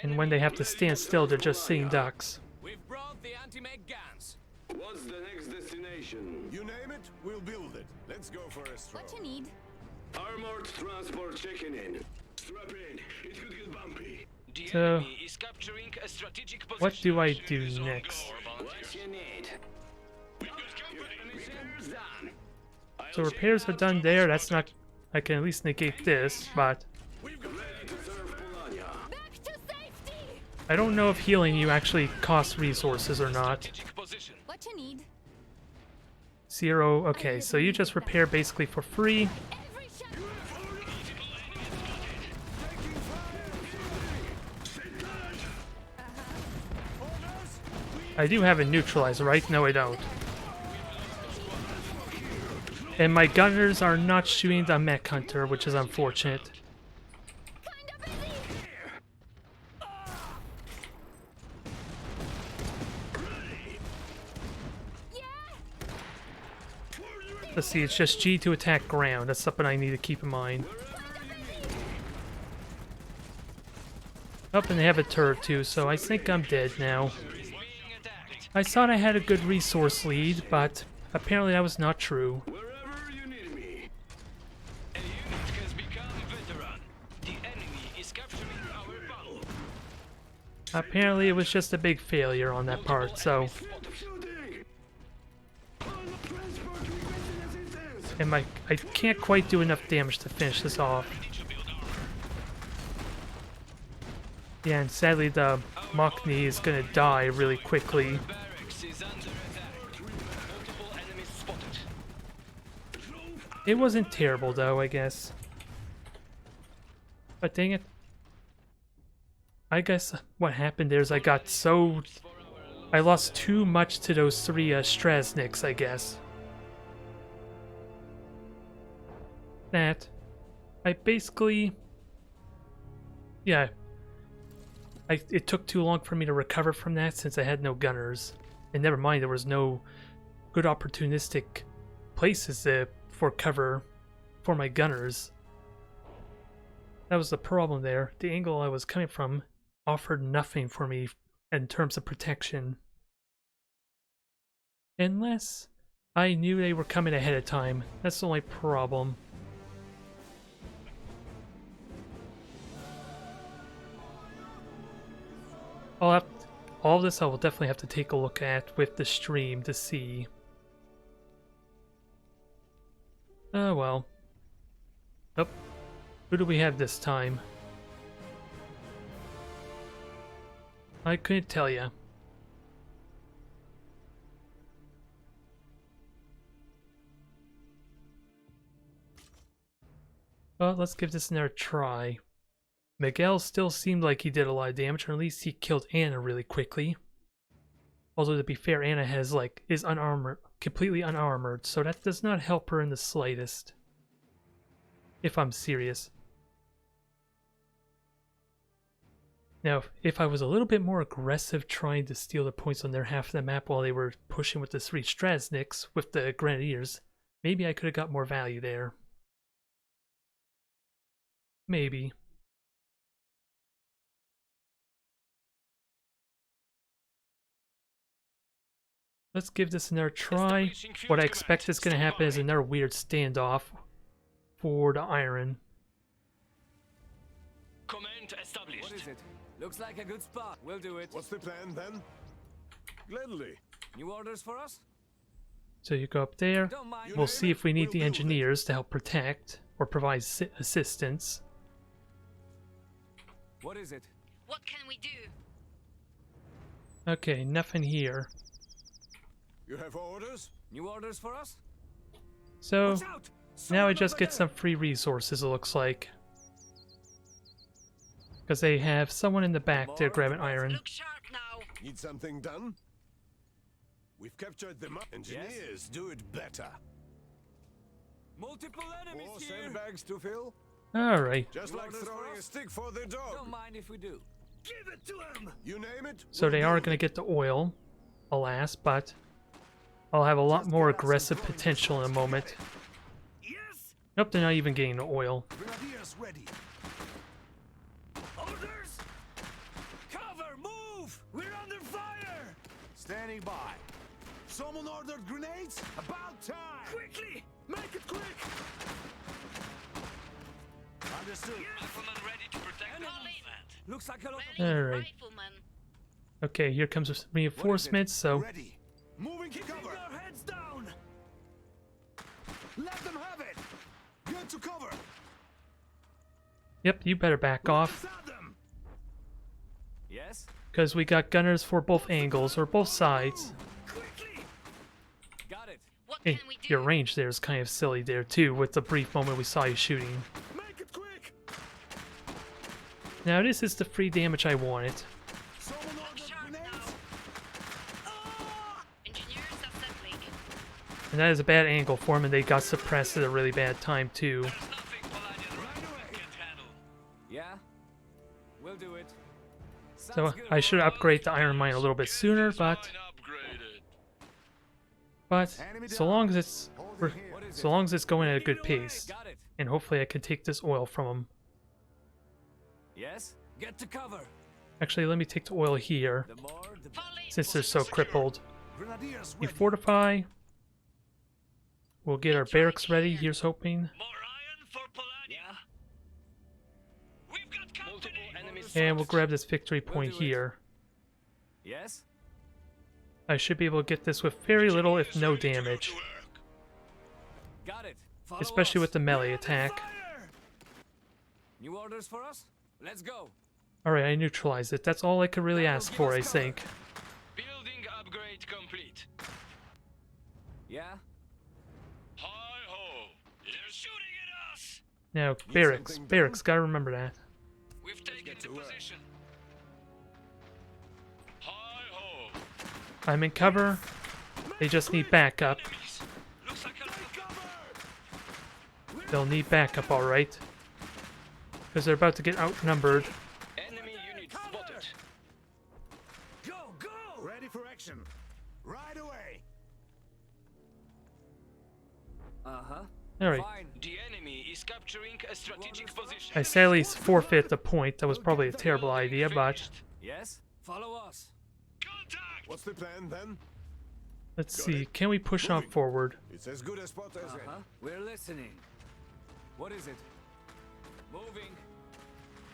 And when they have to stand still, they're just sitting ducks. We've brought the anti-mech guns. What's the next destination? You name it, we'll build it. Let's go for a stroll. What you need? Armored transport checking in. Strap in. It could get bumpy. The So, enemy is capturing a strategic position. what do I do next? What you need. Repairs done. So repairs are done there, that's not... I can at least negate this, but... Ready to serve Polania. Back to safety! I don't know if healing you actually costs resources or not. Strategic position. What you need? 0, okay, so you just repair basically for free. Every shot! I do have a neutralizer, right? No, I don't. And my gunners are not shooting the mech hunter, which is unfortunate. Kinda busy! Yeah! Let's see, it's just G to attack ground. That's something I need to keep in mind. Oh, and they have a turret too, so I think I'm dead now. Being attacked. I thought I had a good resource lead, but apparently that was not true. Wherever you need me. A unit has become veteran. The enemy is capturing our battle. Apparently it was just a big failure on that part, so... Shooting. Transport requesting assistance. And I can't quite do enough damage to finish this off. Yeah, and sadly the Machni is gonna die really quickly. Barracks is under attack. Multiple enemies spotted. It wasn't terrible though, I guess. But dang it. I guess what happened there is I got so... I lost too much to those 3 Strasniks, I guess. That I basically... Yeah. It took too long for me to recover from that since I had no gunners. And never mind, there was no good opportunistic places for cover for my gunners. That was the problem there. The angle I was coming from offered nothing for me in terms of protection. Unless I knew they were coming ahead of time. That's the only problem. All this I will definitely have to take a look at with the stream to see. Oh well. Oh, who do we have this time? I couldn't tell ya. Well, let's give this another try. Miguel still seemed like he did a lot of damage, or at least he killed Anna really quickly. Although to be fair, Anna is unarmored, completely unarmored, so that does not help her in the slightest. If I'm serious. Now, if I was a little bit more aggressive trying to steal the points on their half of the map while they were pushing with the 3 Strasniks with the Grenadiers, maybe I could have got more value there. Maybe. Let's give this another try. What I expect is going to happen is another weird standoff for the iron. Command established. What is it? Looks like a good spot. We'll do it. What's the plan then? Gladly. New orders for us? So you go up there. Don't mind. We'll see if we need the engineers to help protect or provide assistance. What is it? What can we do? Okay, nothing here. You have orders? New orders for us? So Watch out! now I Someone just over get there! some free resources, it looks like. Because they have someone in the back to grab an iron. Look sharp now. Need something done? We've captured the engineers. Do it better. Multiple enemies More here. sandbags to fill? Alright, Just You like orders for throwing a us? stick for the dog. Don't mind if we do. Give it to him. You name it. so they we'll are do going it. to get the oil, alas, but I'll have a lot Just more get us some aggressive growing potential in a pains. moment. Yes. Nope, they're not even getting the oil. Grenadiers ready. Orders? Cover! Move! We're under fire! Standing by. Someone ordered grenades? About time. Quickly! Make it quick! Understood. Rifleman ready to protect the Rolling. movement. Looks like a lot. Ready, Alright. rifleman. Okay, here comes reinforcements, so Ready. Moving to Keeping cover. our heads down! Let them have it. Get to cover. yep, you better back off. Stop them. Yes? Because we got gunners for both angles, or both sides. Quickly! Got it. What Hey, can we do? your range there is kind of silly there too, with the brief moment we saw you shooting. Make it quick! Now this is the free damage I wanted. Someone ordered Sharp grenades? now. Engineers assembling. And that is a bad angle for them, and they got suppressed at a really bad time too. There's nothing Paladin Rifleman can't handle. Yeah? We'll do it. So Sounds good. I should upgrade the iron mine a little bit sooner, but Upgraded. so long as it's Hold it here. What is so it? long as it's going at a good pace, Got it. and hopefully I can take this oil from them. Yes? Get to cover. Actually, let me take the oil here, The more, the better. Volley. since they're so crippled. Grenadiers You ready. fortify. We'll get our barracks ready. Here's hoping. More iron for Paladin. Yeah? We've got company! Enemies And we'll grab this victory point do it. here. Yes? I should be able to get this with very little, if no damage. Got it. Follow Especially us. with the melee attack. Fire! New orders for us? Let's go. Alright, I neutralized it. That's all I could really ask for, I think. Building upgrade complete. Yeah? Hi ho! They're shooting at us! Now, barracks. something Barracks, gotta remember that. We've taken the to work. position. Hi ho! I'm in cover. They just need backup. Enemies. Looks like a lot of cover. They'll need backup, alright. Because they're about to get outnumbered. Enemy unit spotted. Go, go! Ready for action. Right away. Uh-huh. Alright, Fine. The enemy is is capturing a strategic position. I sadly forfeit the point. That was probably a terrible idea, but Yes? Follow us. Contact! What's the plan then? let's see. Can we push on forward? It's as good a spot as any. We're listening. What is it? Moving.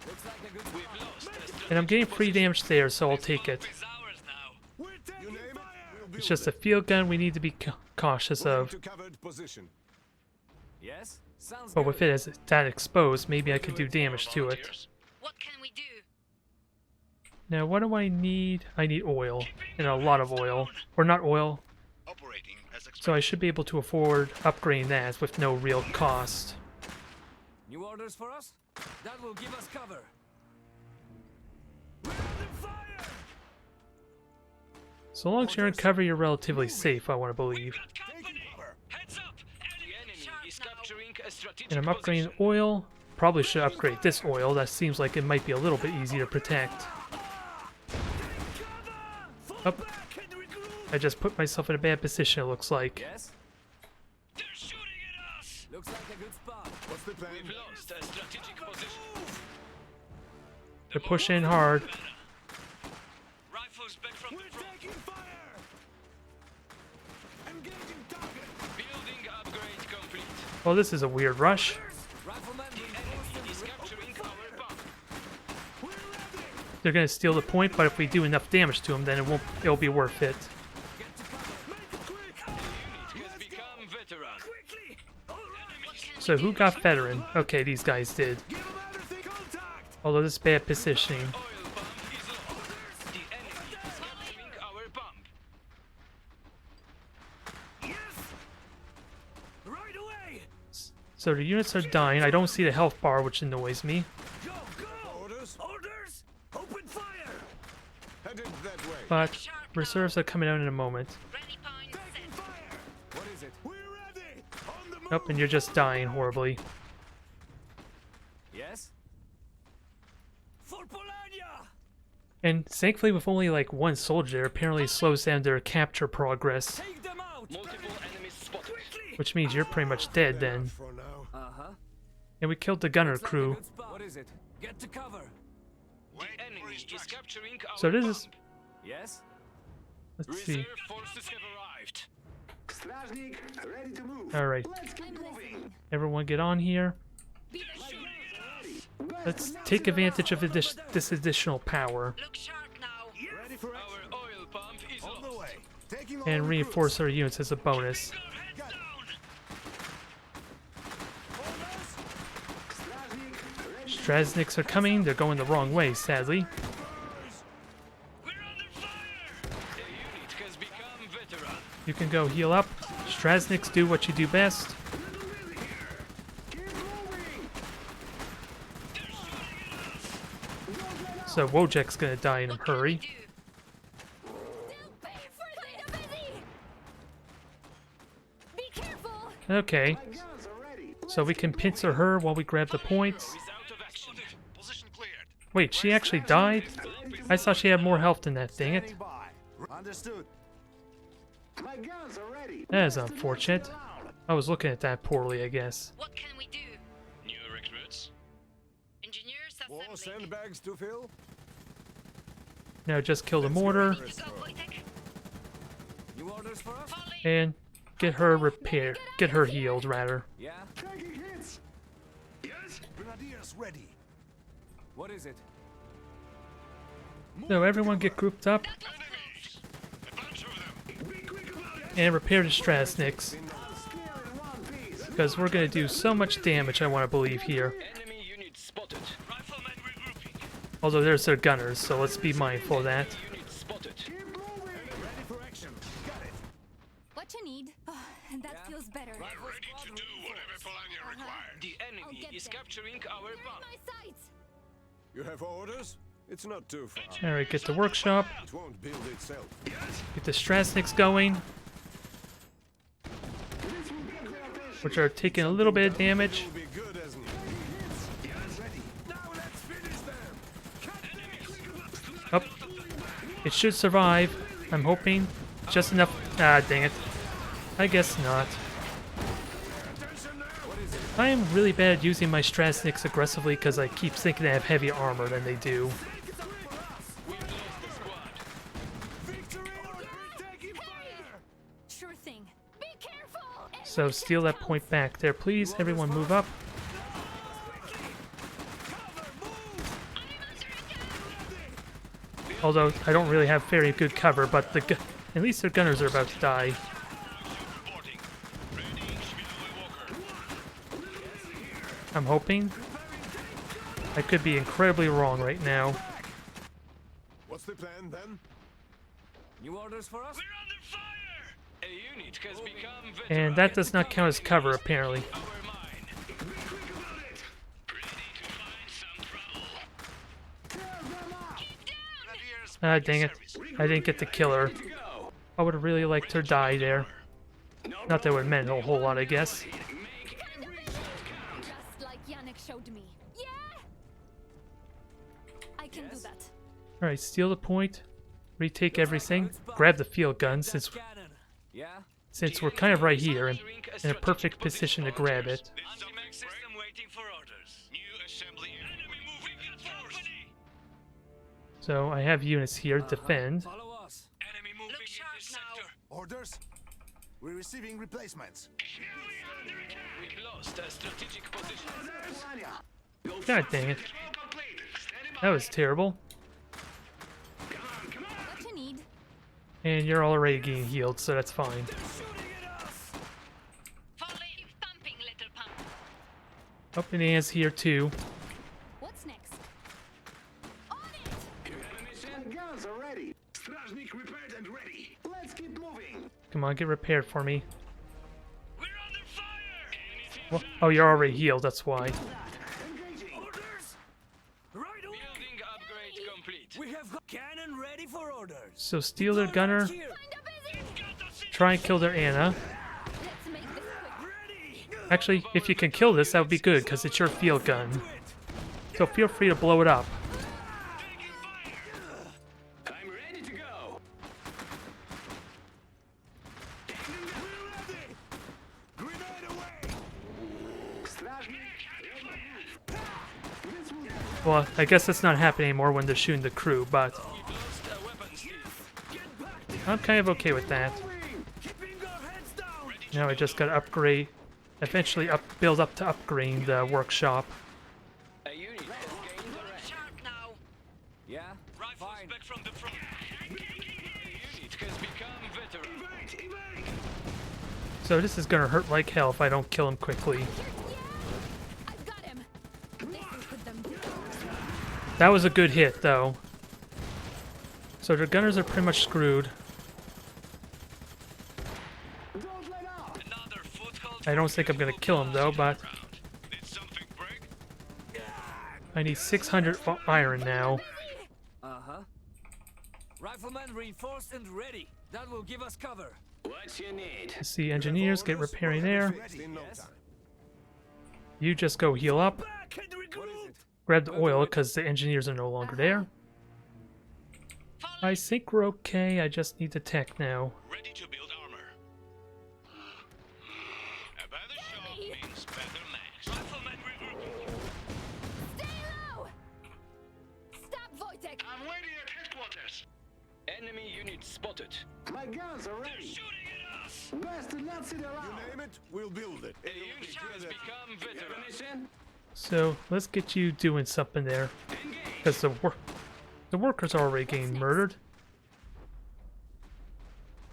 Looks like a good We've lost a strategic And I'm getting free damage there, so I'll take it. is ours now. We're taking fire. We'll It's just a field gun we need to be cautious of. to covered position. Yes? Sounds But good. with it as that exposed, maybe I could do damage to it. Volunteers? What can we do? Now, what do I need? I need oil. And a lot of oil. Or not oil. Operating as expected. So I should be able to afford upgrading that with no real cost. New orders for us? That will give us cover. So long as you're in cover, you're relatively safe, I want to believe. Company! Heads up! The enemy is capturing a strategic And I'm upgrading position. oil. Probably should upgrade this oil. That seems like it might be a little bit easier to protect. Up. I just put myself in a bad position, it looks like. Yes? They're shooting at us! Looks like a good spot. What's the plan? We've lost a strategic position. They're pushing hard. Rifles back from the front. Taking fire. Engaging target. Building upgrade complete. Well, this is a weird rush. Rifleman The enemy is capturing our bomb. They're gonna steal the point, but if we do enough damage to them, then it'll be worth it. Unit has become veteran. Quickly! So who got veteran? Okay, these guys did. Although this is bad positioning. Oil bomb is lost. The enemy is capturing our bomb. Right away. So the units are dying. I don't see the health bar, which annoys me. Go, go. Orders. Orders. Open fire. Headed that way. But reserves are coming out in a moment. Rally point set. Fire. What is it? We're ready. On the move. Nope, and you're just dying horribly. Yes? For Polania. And thankfully, with only like one soldier, apparently slows down their capture progress. Take them out. Multiple enemies spotted. Which means you're pretty much dead then. For now. Uh-huh. And we killed the gunner Looks like a crew. good spot. What is it? Get to cover. The enemy is capturing our So this is... bomb. Yes? Let's see. Reserve forces have arrived. Strasnik, ready to move. Alright, I'm listening. everyone get on here. Be the shooter. Let's take advantage of this additional power Look sharp now. Ready for Our oil pump is On the lost. way. Taking all and recruits. reinforce our units as a bonus. Our heads down. Strasniks are coming, they're going the wrong way, sadly. We're under fire. A unit has become veteran. You can go heal up. Strasniks, do what you do best. So Wojak's gonna die in a What can we hurry. do? They'll pay for this. Busy. Be careful. Okay. So we can pincer her while we grab the points. Is out of action. Position cleared. Wait, she actually died? I thought she had more health than that, dang it. Understood. My guns are ready. That is unfortunate. I was looking at that poorly, I guess. What can we do? New recruits. Engineers More assembling. sandbags to fill. Now just kill the mortar Ready to go, Wojtek? New orders for us? Polly. and get her repaired. Get her healed, rather. Yeah? Taking hits. Yes. Grenadiers ready. What is it? So everyone get grouped up Enemies! A bunch of them. Be quick about it. and repair the Strasniks. Scale in one piece. Because we're gonna do so much damage, I want to believe here. Enemy unit spotted. Riflemen regrouping. Although there's their gunners, so let's be mindful of that. Unit spotted. Keep moving. Ready for action. Got it. What you need? Oh, and that Yeah. feels better. Ready to do whatever Polania requires. The enemy get is there. capturing our bomb. My sights. You have orders? It's not too far. Alright, get the workshop. It won't build itself. Get the Strasniks going, which are taking a little bit of damage. Will be good as new. Ready. Now let's finish them. Up. It should survive. I'm hoping. Just enough. Ah, dang it. I guess not. Attention now. What is it? I am really bad at using my Strasniks aggressively because I keep thinking they have heavier armor than they do. Victory or we're taking fire! Sure thing. Be careful! So steal that point back there, please. Everyone move up. Although I don't really have very good cover, but at least their gunners are about to die. Reporting. Readying Schmielwe Walker. I'm hoping. I could be incredibly wrong right now. What's the plan then? New orders for us? We're under fire! A unit has become veteran. And that does not count as cover, apparently. Our mine. Be quick about it. Ready to find some trouble. Ah, dang it. I didn't get to kill her. I would have really liked her die there. Not that it would have meant a whole lot, I guess. Just like Yannick showed me. Yeah! I can do that. Alright, steal the point. Retake everything. Grab the field gun since Cannon. Yeah? we're kind of right here and in a perfect position to grab it. Anti-mech system waiting for orders. New assembly area. Enemy moving at company! So I have units here to defend. Follow us. Enemy moving in sharp this now. sector. Orders? We're receiving replacements. We've lost a strategic position. God dang it. That was terrible. What you need? And you're already getting healed, so that's fine. Folly pumping, little pump. Oh, and Anne's here too. What's next? On it! Guns are ready. Strasnik repaired and ready. Let's keep moving. Come on, get repaired for me. We're under fire! Well, oh, you're already healed, that's why. Engaging. Orders? Right away. Building upgrade complete. We have got cannon ready for orders. So steal their gunner, Here. try and kill their Anna. Let's make this quick. Actually, if you can kill this, that would be good, because it's your field gun. So feel free to blow it up. I'm ready to go. Grenade away! Strasnik. Well, I guess that's not happening anymore when they're shooting the crew, but We've lost a weapons team. I'm kind of okay with that. Keeping our heads down. Now I just gotta upgrade, eventually build up to upgrading the workshop. A unit has gained the rank. Sharp now. Yeah? Rifles Fine. back from the front. A unit has become veteran. Evade, evade. So this is gonna hurt like hell if I don't kill him quickly. Yeah! I've got him! This will put them down. That was a good hit, though. So their gunners are pretty much screwed. Don't let up. Another foothold. I don't think I'm gonna kill him, though, but Did something break? I need 600 iron now. Uh-huh. Riflemen reinforced and ready. That will give us cover. What you need? Let's see, engineers, get repairing there. Fixed in no time. You just go heal up. Back and regroup. Grab the oil, because the engineers are no longer there. I think we're okay, I just need the tech now. Ready to build armor. A better shot means better max. Riflemen regrouping. Stay low! Stop, Wojtek! I'm waiting at headquarters. Enemy unit spotted. My guns are ready. Shooting at us! Best to not sit around. You name it, we'll build it. A unit has become veteran. Mission. So, let's get you doing something there. Because the workers are already getting murdered.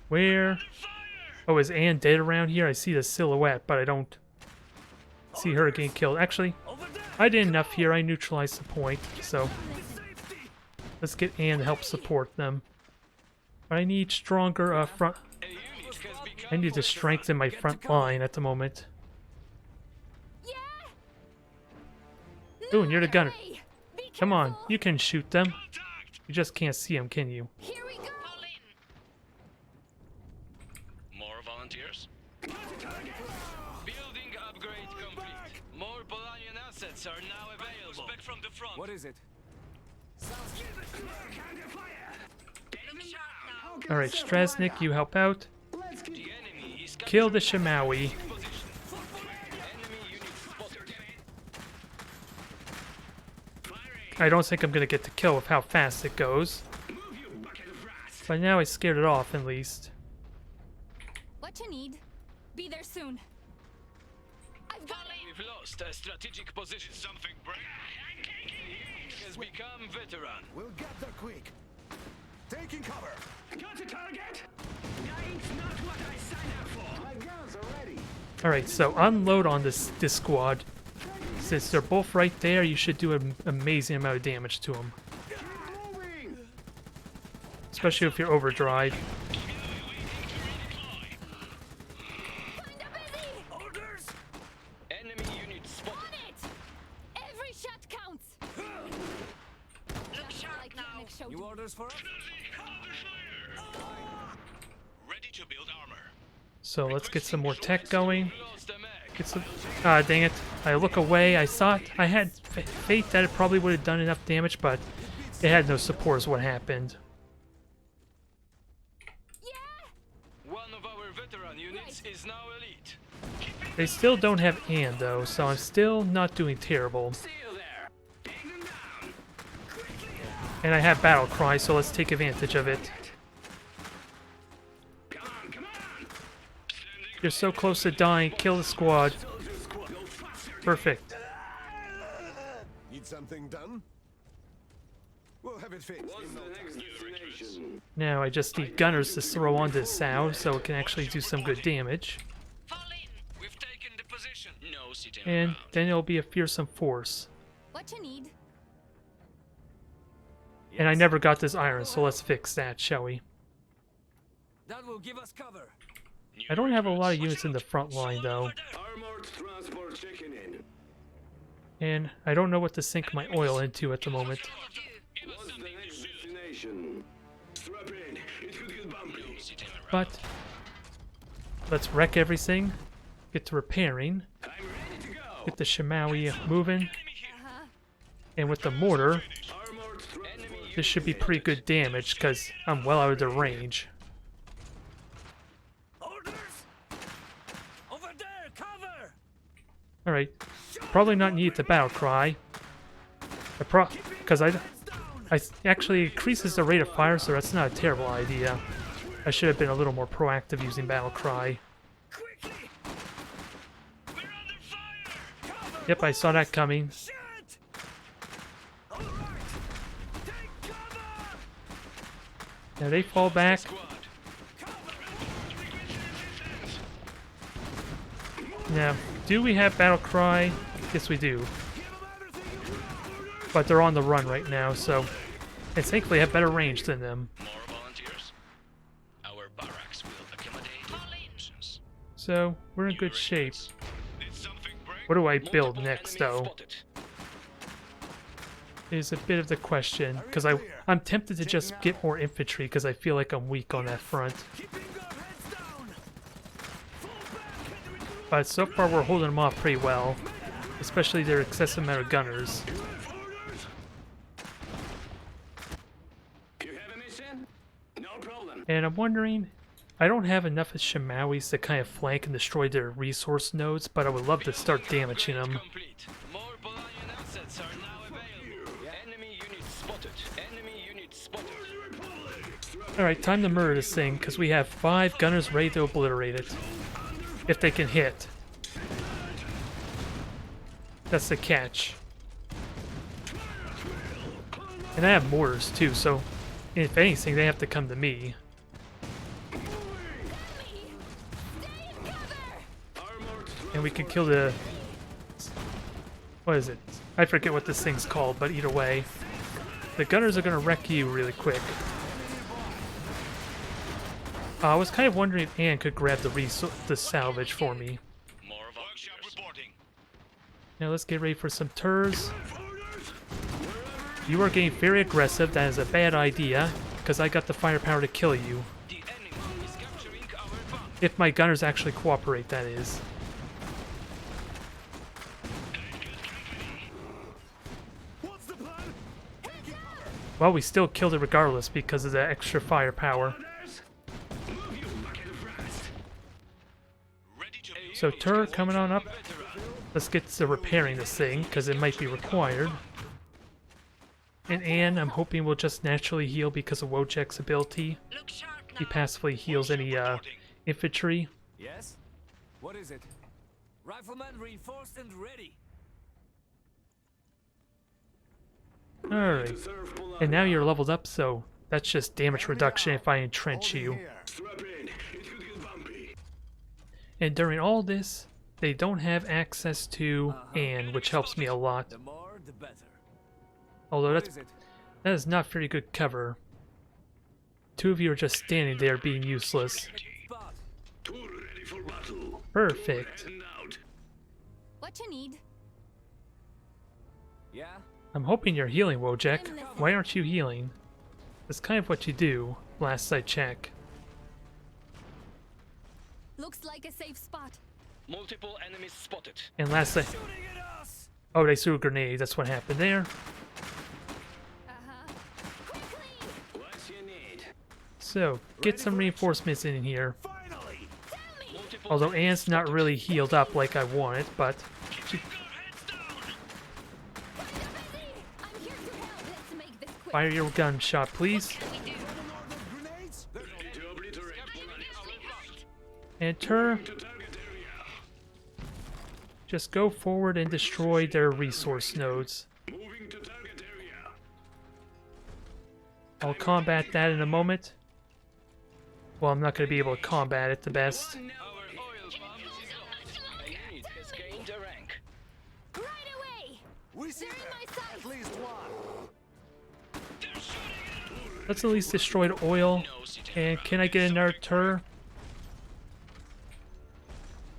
Where? Oh, is Anne dead around here? I see the silhouette, but I don't see her getting killed. Actually, Over there. I did enough here. I neutralized the point. So, Safety. let's get Anne to help support them. I need stronger front. A unit has become I need to strengthen my front line at the moment. Yeah! Ooh, and you're the gunner. Hey, be Come on, careful. you can shoot them. contact. You just can't see them, can you? Here we go! Fall in. More volunteers? Building upgrade complete. More Polanian assets are now available. Back from the front. What is it? Look sharp now. Alright, Strasnik, you help out. Let's keep The enemy is Kill the capturing Shamawi. position. Enemy unit I don't think I'm gonna get the kill with how fast it goes. But now I scared it off at least. What you need? Be there soon. I've got it. We've lost a strategic position. Something break. Has become veteran. We'll get there quick. Taking cover. Got a target? That's not what I signed up for. My guns are ready. Alright, so unload on this squad. Since they're both right there, you should do an amazing amount of damage to them. Moving. Especially if you're overdrive. Find a busy. Orders. Enemy unit spotted. On it. Every shot counts. Look sharp Like now. Yannick showed New you. orders for us? Ready to build armor. So let's get some more tech going. Lost the mag. Get some. Ah, dang it. I look away. I thought I had faith that it probably would have done enough damage, but it had no support is what happened. Yeah. One of our veteran units is now elite. They still don't have Ann though, so I'm still not doing terrible. See you there. Take them down. And I have Battle Cry, so let's take advantage of it. Come on, come on. You're so close to dying. Kill the squad. Soldier squad, go faster. Perfect. Need something done? We'll have it fixed. What's in no the time. next destination? Now I just need gunners to throw onto Sow so it can actually do some good damage. Fall in. We've taken the position. No sitting And around. then it'll be a fearsome force. What you need? And I never got this iron, so let's fix that, shall we? That will give us cover. I don't have a lot of units in the front line though. Armored transport checking in. And I don't know what to sink my oil into at the moment. What's the next destination? Strap in. It could get bumpy. But let's wreck everything. Get to repairing. I'm ready to go. Get the Shimawi moving. Uh-huh. And with the mortar, Armored transport. this should be pretty good damage because I'm well out of their range. Orders! Over there, cover! Alright. Probably not need the battle cry. Because I actually increases the rate of fire, so that's not a terrible idea. I should have been a little more proactive using battle cry. Quickly! We're under fire. Yep, I saw that coming. Shit! Alright! Take cover! Now they fall back. Squad. Now, do we have battle cry? Yes, we do. But they're on the run right now, so I thankfully have better range than them. More volunteers. Our barracks will accommodate options. So we're in good shape. Did something break? What do I build Multiple next, enemies though? spotted. Is a bit of the question because I'm tempted to just get more infantry because I feel like I'm weak on that front. Keeping their heads down! Fall back and regroup! But so far we're holding them off pretty well, especially their excessive amount of gunners. You have a mission? No problem. And I'm wondering, I don't have enough of Shimawis to kind of flank and destroy their resource nodes, but I would love to start damaging them. Complete. More Polanian assets are now available. Enemy unit spotted. Enemy unit spotted. Alright, time to murder this thing because we have 5 gunners ready to obliterate it. If they can hit. That's the catch. And I have mortars too, so if anything, they have to come to me. And we can kill the... What is it? I forget what this thing's called, but either way. The gunners are going to wreck you really quick. I was kind of wondering if Ann could grab the salvage for me. More workshop reporting. Now let's get ready for some Turs. You are getting very aggressive. That is a bad idea, because I got the firepower to kill you. The enemy is capturing our bomb. If my gunners actually cooperate, that is. What's the plan? Taking cover. Well, we still killed it regardless because of the extra firepower. Move you bucket of rats. Ready to build. So Tur coming on up. Veteran. Let's get to repairing this thing, because it might be required. And Anne, I'm hoping will just naturally heal because of Wojciech's ability. Look sharp He now. passively heals any infantry. Yes? What is it? Riflemen reinforced and ready. Alright. And now you're leveled up, so that's just damage reduction if I entrench you. Strap in. It could get bumpy. And during all this, they don't have access to Anne, which helps me a lot. The more, the better. Although What that is it? is not very good cover. Two of you are just standing there being useless. Spot. Tour ready for battle. Perfect. Heading out. What you need? Yeah? I'm hoping you're healing, Wojciech. Why aren't you healing? That's kind of what you do, last I check. Looks like a safe spot. Multiple enemies spotted. And last I... Shooting at us! Oh, they threw a grenade. That's what happened there. Uh-huh. Quickly! What's you need? So, get some reinforcements in here. Finally! Multiple Although Anne's not really healed up like I wanted, but... Busy! I'm here to help. Let's make this quick. Fire your gunshot, please. Grenades? Ready to obliterate. Enter. To target area. Just go forward and destroy their resource nodes. Moving to target area. I'll combat that in a moment. Well, I'm not going to be able to combat it the best. Our oil pump is lost. A unit has gained a rank. Right away! We see They're in them. my sight. At least one. Let's at least destroy the oil. And can I get another turret?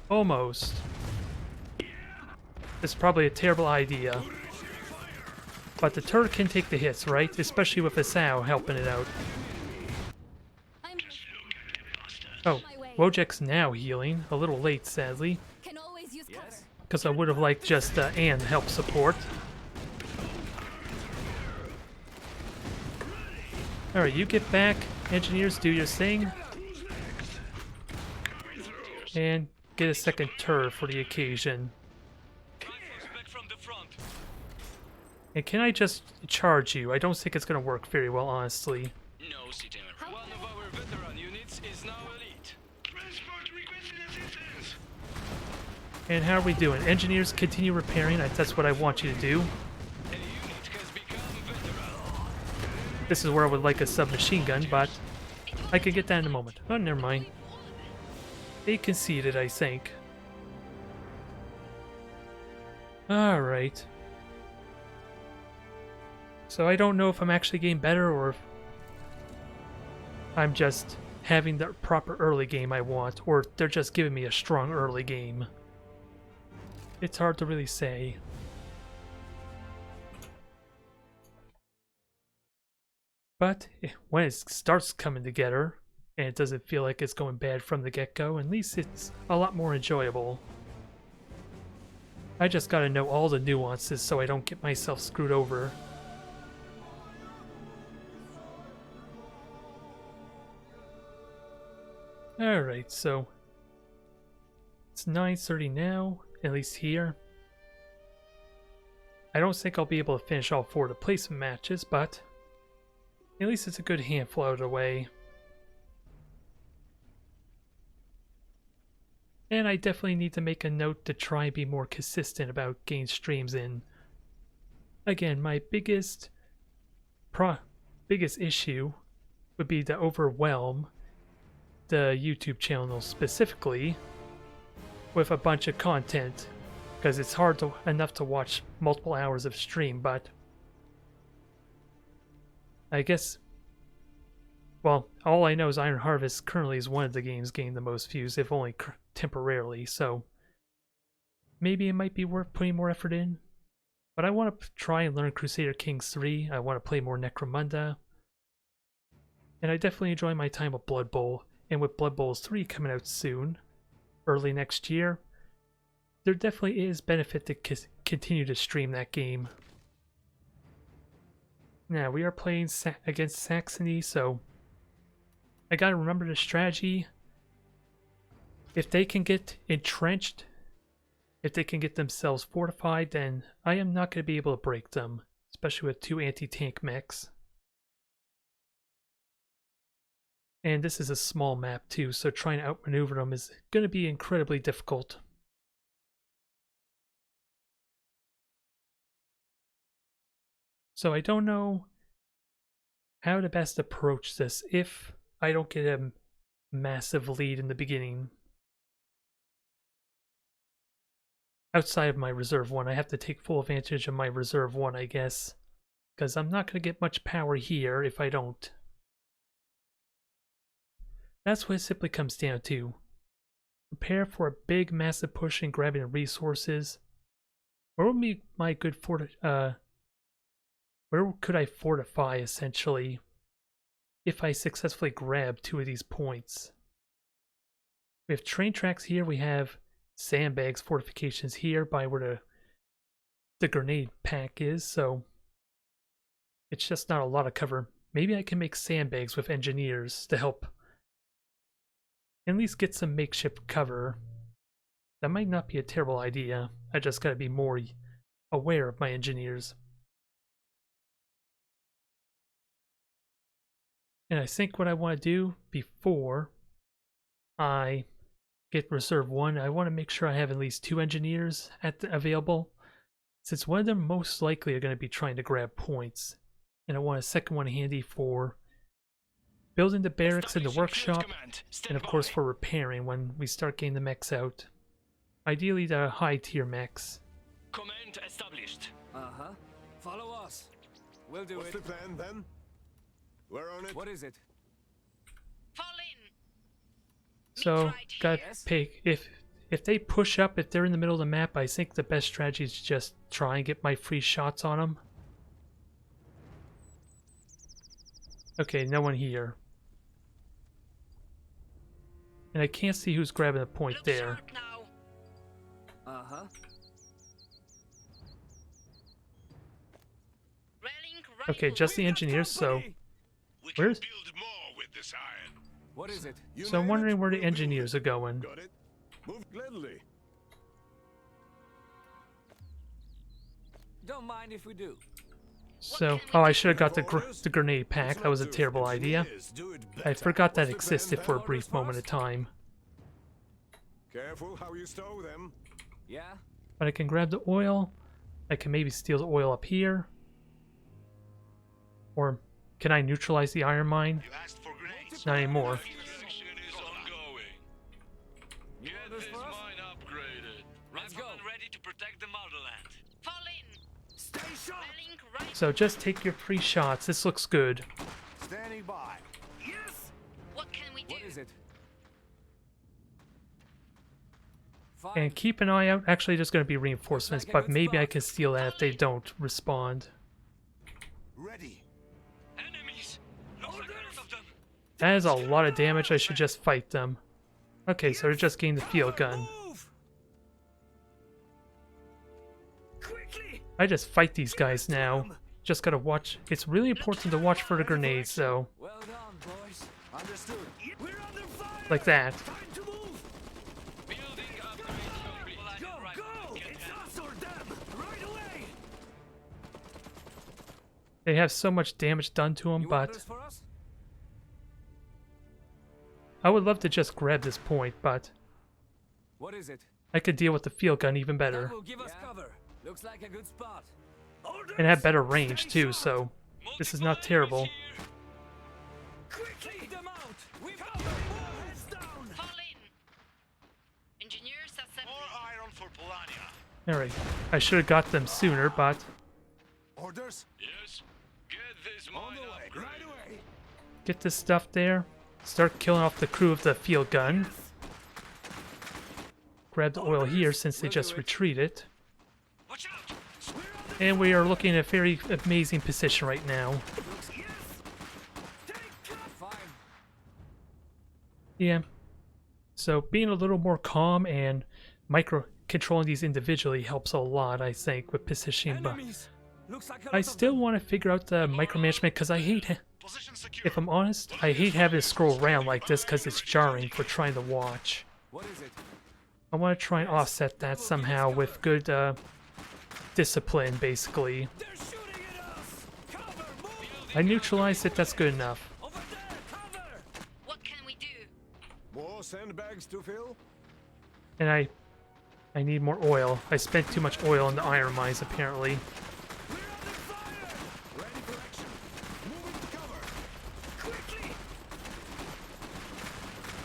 Almost. It's probably a terrible idea. But the turret can take the hits, right? Especially with Asao helping it out. I'm Oh, Wojciech's now healing. A little late, sadly. can always use cover. Because I would have liked just Anne to help support. Alright, you get back. Engineers, do your thing. And get a second turret for the occasion. Back from the front. And can I just charge you? I don't think it's going to work very well, honestly. No, Citizen. One of our veteran units is now elite. Transport requesting assistance. And how are we doing? Engineers, continue repairing. That's what I want you to do. A unit has become veteran. This is where I would like a submachine gun, but I could get that in a moment. Oh, never mind. They conceded, I think. Alright. So I don't know if I'm actually getting better or if I'm just having the proper early game I want, or they're just giving me a strong early game. It's hard to really say. But when it starts coming together, and it doesn't feel like it's going bad from the get-go, at least it's a lot more enjoyable. I just gotta know all the nuances so I don't get myself screwed over. Alright, so it's 9:30 now, at least here. I don't think I'll be able to finish all 4 of the placement matches, but at least it's a good handful out of the way. And I definitely need to make a note to try and be more consistent about getting streams in. Again, my biggest issue would be to overwhelm the YouTube channel specifically with a bunch of content, because it's hard enough to watch multiple hours of stream, but I guess, well, all I know is Iron Harvest currently is one of the games getting the most views, if only temporarily, so maybe it might be worth putting more effort in. But I want to try and learn Crusader Kings 3, I want to play more Necromunda, and I definitely enjoy my time with Blood Bowl, and with Blood Bowl 3 coming out soon, early next year, there definitely is benefit to continue to stream that game. Now, we are playing against Saxony, so I gotta remember the strategy. If they can get entrenched, if they can get themselves fortified, then I am not going to be able to break them. especially with 2 anti-tank mechs. And this is a small map too, so trying to outmaneuver them is going to be incredibly difficult. So I don't know how to best approach this if I don't get a massive lead in the beginning. Outside of my reserve one, I have to take full advantage of my reserve one, I guess, because I'm not going to get much power here if I don't. That's what it simply comes down to. Prepare for a big, massive push in grabbing resources. Where would be my good where could I fortify, essentially, if I successfully grab 2 of these points? We have train tracks here, we have sandbags, fortifications here by where the grenade pack is, so it's just not a lot of cover. Maybe I can make sandbags with engineers to help at least get some makeshift cover. That might not be a terrible idea. I just gotta be more aware of my engineers. And I think what I want to do before I get reserve 1, I want to make sure I have at least 2 engineers available, since one of them most likely are going to be trying to grab points. And I want a second one handy for building the barracks and the workshop, and of course for repairing when we start getting the mechs out. Ideally the high tier mechs. Command established. Uh-huh. Follow us. We'll do What's it. the plan then? We're on it. What is it? Fall in. So right gotta here. pick, if they push up, if they're in the middle of the map, I think the best strategy is just try and get my free shots on them. Okay, no one here. And I can't see who's grabbing the point Look there. sharp now. Uh-huh. Rallying Okay, rifle. just the engineers, so We can Where's- build more with this iron. What is it? You so I'm name wondering it, where the we'll do engineers it. are going. Got it. Move gladly. Don't mind if we do. So, oh, I should have got the grenade pack. That was a terrible idea. Engineers do it I better. forgot that What's the plan existed then? for a brief moment of time. Careful how you stow them. Yeah? But I can grab the oil. I can maybe steal the oil up here. Or can I neutralize the iron mine? You asked for grenades. Not anymore. Extraction is ongoing. Get orders this for us? mine upgraded. Let's go. Riflemen ready to protect the motherland. Fall in. Stay sharp. Rallying rifle. So just take your free shots. This looks good. Standing by. Yes. What can we do? What is it? Fine. And keep an eye out. Actually, there's going to be reinforcements, Looks like a but good maybe I spot. can steal that if they don't respond. Ready. Enemies. Looks like a lot of them. That is a lot of damage. I should just fight them. Okay, so they're just getting the field gun. Move. Quickly. I just fight these guys now. Just gotta watch. It's really important to watch for the grenades, though. Well done, boys. Understood. We're under fire. Like that. Time to move. Building upgrade complete. Go. It's us or them. Right away. They have so much damage done to them, You but orders for us? I would love to just grab this point, but What is it? I could deal with the field gun even better. That will give us cover. Looks like a good spot. And have better range too, so this is not terrible. Quickly. Take them out. We've got them. Heads down. Fall in. Engineers assembly. More iron for Polania. Alright, I should have got them sooner, but Orders. Yes. Get this On mine the way. upgraded. Right away. get this stuff there. Start killing off the crew of the field gun. Grab the oil here since they just retreated. Watch out. And we are looking at a very amazing position right now. Fine. Yeah. So being a little more calm and controlling these individually helps a lot, I think, with positioning. But Enemies. Looks like a lot I of still them. want to figure out the micromanagement because I hate, Position secure. if I'm honest, I hate having to scroll around like this because it's jarring for trying to watch. What is it? I want to try and offset that somehow with good discipline, basically. They're shooting at I neutralized it, that's good enough. Over there! Cover! What can we do? More sandbags to fill? And I need more oil. I spent too much oil on the iron mines, apparently. We're under fire! Ready for action. Moving to cover. Quickly!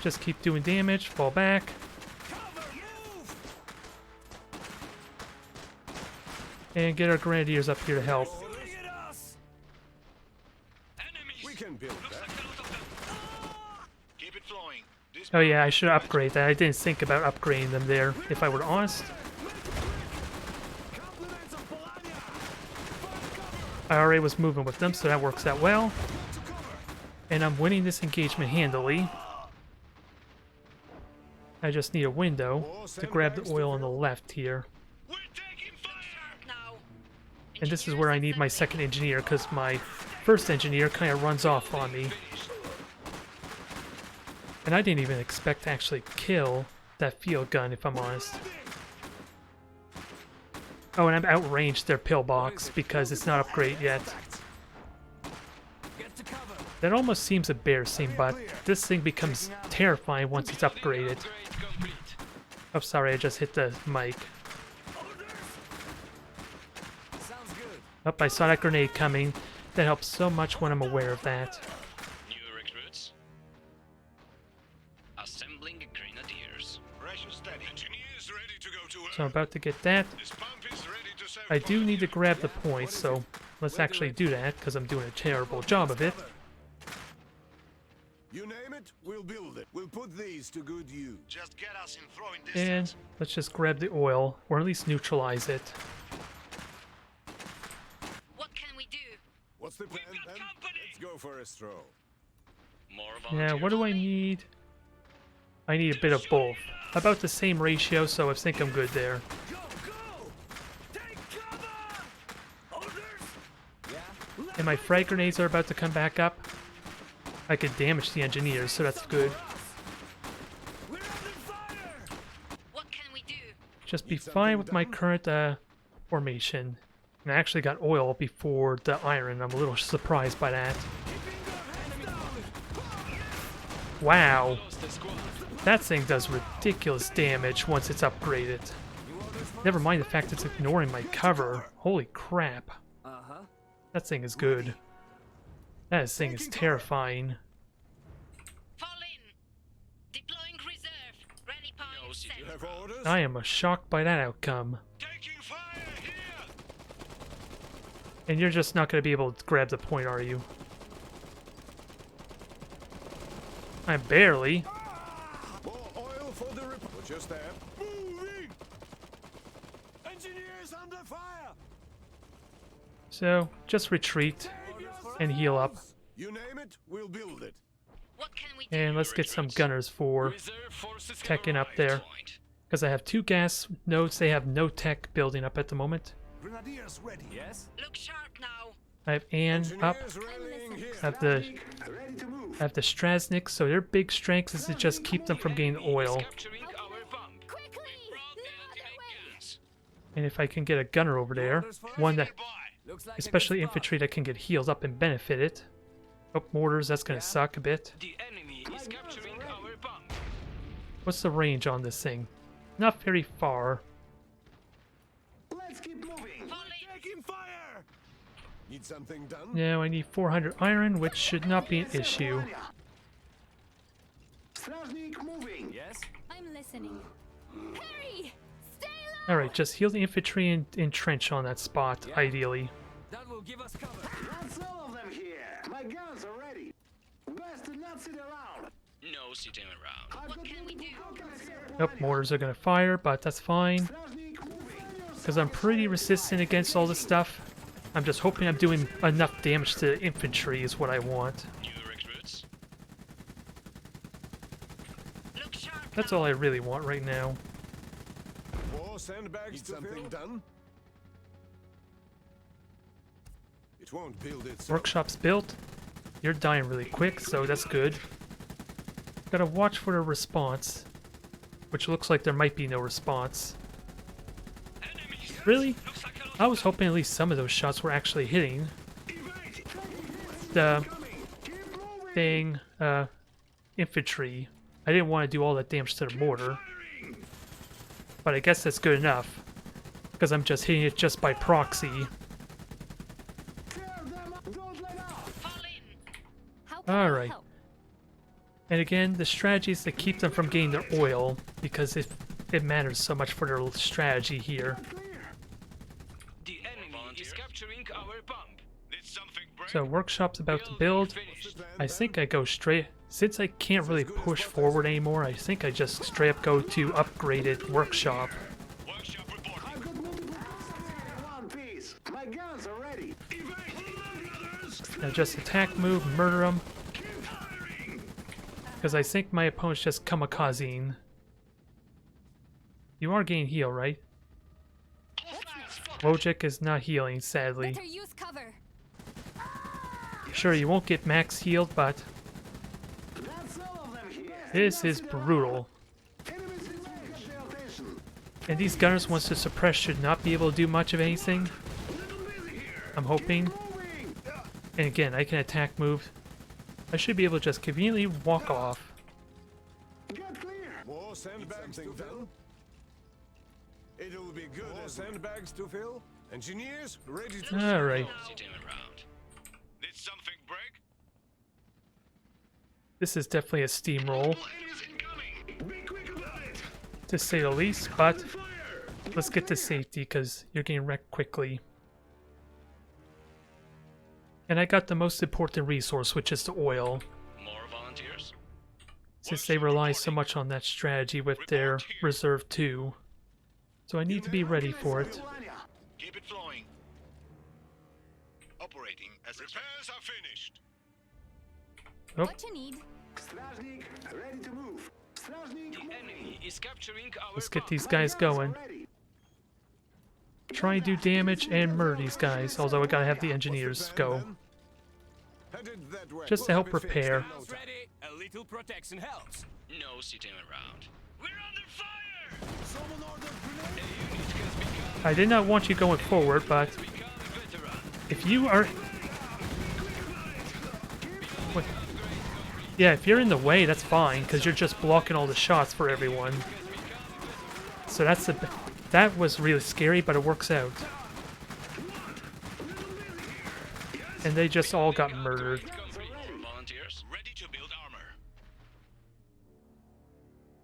Just keep doing damage, fall back. Cover! Move! And get our grenadiers up here to help. Shooting at us! Enemies! We can build Looks that. like a lot of them. Keep it flowing. This Oh yeah, I should upgrade that. I didn't think about upgrading them there, if I were honest. Compliments of Polania! I already was moving with them, so that works out well. To cover! And I'm winning this engagement handily. I just need a window to grab the oil on the left here. We're taking fire! Now. And this is where I need my second engineer, because my first engineer kind of runs off on me. And I didn't even expect to actually kill that field gun, if I'm honest. Oh, and I've outranged their pillbox because it's not upgraded yet. Get to cover! That almost seems embarrassing, but this thing becomes terrifying once it's upgraded. Upgrade complete. Oh, sorry, I just hit the mic. Sounds good. Oh, I saw that grenade coming. That helps so much when I'm aware of that. New recruits. Assembling grenadiers. Ration steady. Engineers ready to go to work. So I'm about to get that. This pump is ready to serve. I do need to grab the points, so let's actually do that, because I'm doing a terrible job of it. You name it, we'll build it. We'll put these to good use. Just get us in throwing And distance. let's just grab the oil, or at least neutralize it. What can we do? What's the plan got then? company! Let's go for a stroll. More Yeah, volunteers. what do I need? I need a bit of both. About the same ratio, so I think I'm good there. Go, go! Take cover! Orders! Yeah? And my frag grenades are about to come back up. I could damage the engineers, so that's good. We're under fire! What can we do? Just be fine with my current formation. And I actually got oil before the iron. I'm a little surprised by that. Wow, Lost the squad. that thing does ridiculous damage once it's upgraded. Never mind the fact it's ignoring my cover. Holy crap. Uh-huh. That thing is good. That thing is terrifying. Fall in. Deploying reserve. Rally point Yosi, set. You have orders? I am shocked by that outcome. Taking fire here! And you're just not going to be able to grab the point, are you? I barely. More oil for the What's your step? Moving! Engineers under fire! So, just retreat and heal up. You name it, we'll build it. What can we do? And let's get some gunners for Reserve forces have teching up arrived. there. Point. Because I have 2 gas nodes, they have no tech building up at the moment. Grenadiers ready. Yes? Look sharp now. I have Ann up. Engineers rallying here. I have the Strasnik, so their big strength is to just keep them from getting oil. Capturing our bump. Quickly! Brought The the other ultimate way! gas. And if I can get a gunner over there, one that, Bye. Looks like especially a good spot. infantry that can get healed up and benefit it. Oh, mortars, that's gonna suck a bit. The enemy is capturing our bump. What's the range on this thing? Not very far. Let's keep moving. Fall in. Taking fire! Need something done? Now I need 400 iron, which should not be an issue. Yes? I'm listening. Harry! Stay low! Alright, just heal the infantry and entrench on that spot, ideally. That will give us cover. That's all of them here. My guns are ready. Best to not sit around. No sitting around. What can we do? Nope, mortars are gonna fire, but that's fine. Because I'm pretty resistant against all this stuff. I'm just hoping I'm doing enough damage to the infantry is what I want. New recruits. Look sharp That's now. all I really want right now. More sandbags Need something done? It won't build itself. Workshop's built. You're dying really quick, so that's good. Gotta watch for a response. Which looks like there might be no response. Enemies. Really? Looks like a lot I was hoping at least some of those shots were actually hitting. the thing, infantry. I didn't want to do all that damage to the mortar. But I guess that's good enough. Because I'm just hitting it just by proxy. Fall in. How can I Alright. help? And again, the strategy is to keep them from getting their oil. Because it matters so much for their strategy here. The enemy is capturing our pump. Did something break? So workshop's about to build. Finished. I think I go straight, since I can't really push forward anymore, I think I just straight up go to upgraded workshop. Workshop reporting. I've got multiple in one piece. My guns are ready. Now just attack, move, murder them. Because I think my opponent's just kamikazing. You are getting heal, right? Wojciech is not healing, sadly. Better use cover. Sure, you won't get max healed, but That's all of them here. this is brutal. Enemies in focus their attention. And these gunners, once they're suppressed, should not be able to do much of anything. I'm hoping. Moving. And again, I can attack, move. I should be able to just conveniently walk off. Get clear. More sandbags to fill? It'll be good. More sandbags to fill? Engineers ready to... Alright. Did something break? This is definitely a steamroll, Enemies incoming! Be quick about it! to say the least, but Fire! let's get to safety because you're getting wrecked quickly. And I got the most important resource, which is the oil. More volunteers? Since they rely so much on that strategy with their reserve 2. So I need to be ready for it. Keep it flowing. Operating as repairs are finished. Oh, What you need? Strajnik, ready to move. Strajnik, The enemy is capturing our let's get pump. these guys going. ready. Try and do damage and murder these guys, although I gotta have the engineers go. Headed that way. Just to help We'll have it fixed repair. in no House time. ready. A little protection helps. No sitting around. We're under fire! Someone ordered grenade? A unit has become, I did not want you going forward, but become veteran. if you are... What? Yeah, if you're in the way, that's fine, because you're just blocking all the shots for everyone. So that's the... That was really scary, but it works out. And they just all got murdered. Volunteers ready to build armor.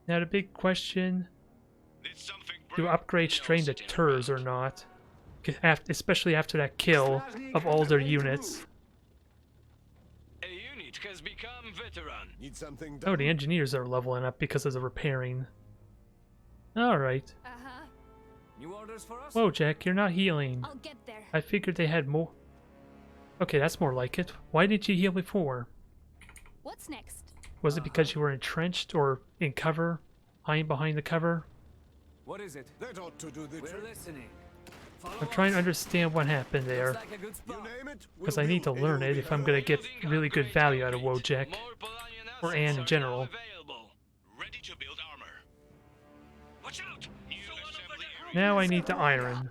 Now the big question, Did something do break? upgrades strain the Turs or not? Especially after that kill of all their units. A unit has become veteran. Need something Oh, done? the engineers are leveling up because of the repairing. Alright. Uh-huh. New orders for us? Whoa, Jack, you're not healing. I'll get there. I figured they had more. Okay, that's more like it. Why didn't you heal before? What's next? Was it because you were entrenched or in cover? Hiding behind the cover? What is it? That ought to do the We're trick. listening. Follow I'm trying to us. understand what happened there. Looks like a good You spot. name it, Because we'll I need to build. learn It'll it be if I'm done. gonna get really good value out of Wojciech. More Polonian Or assets Anne in are general. now available. Ready to build armor. Watch out! New Someone over assembly there. area. Now I need the iron.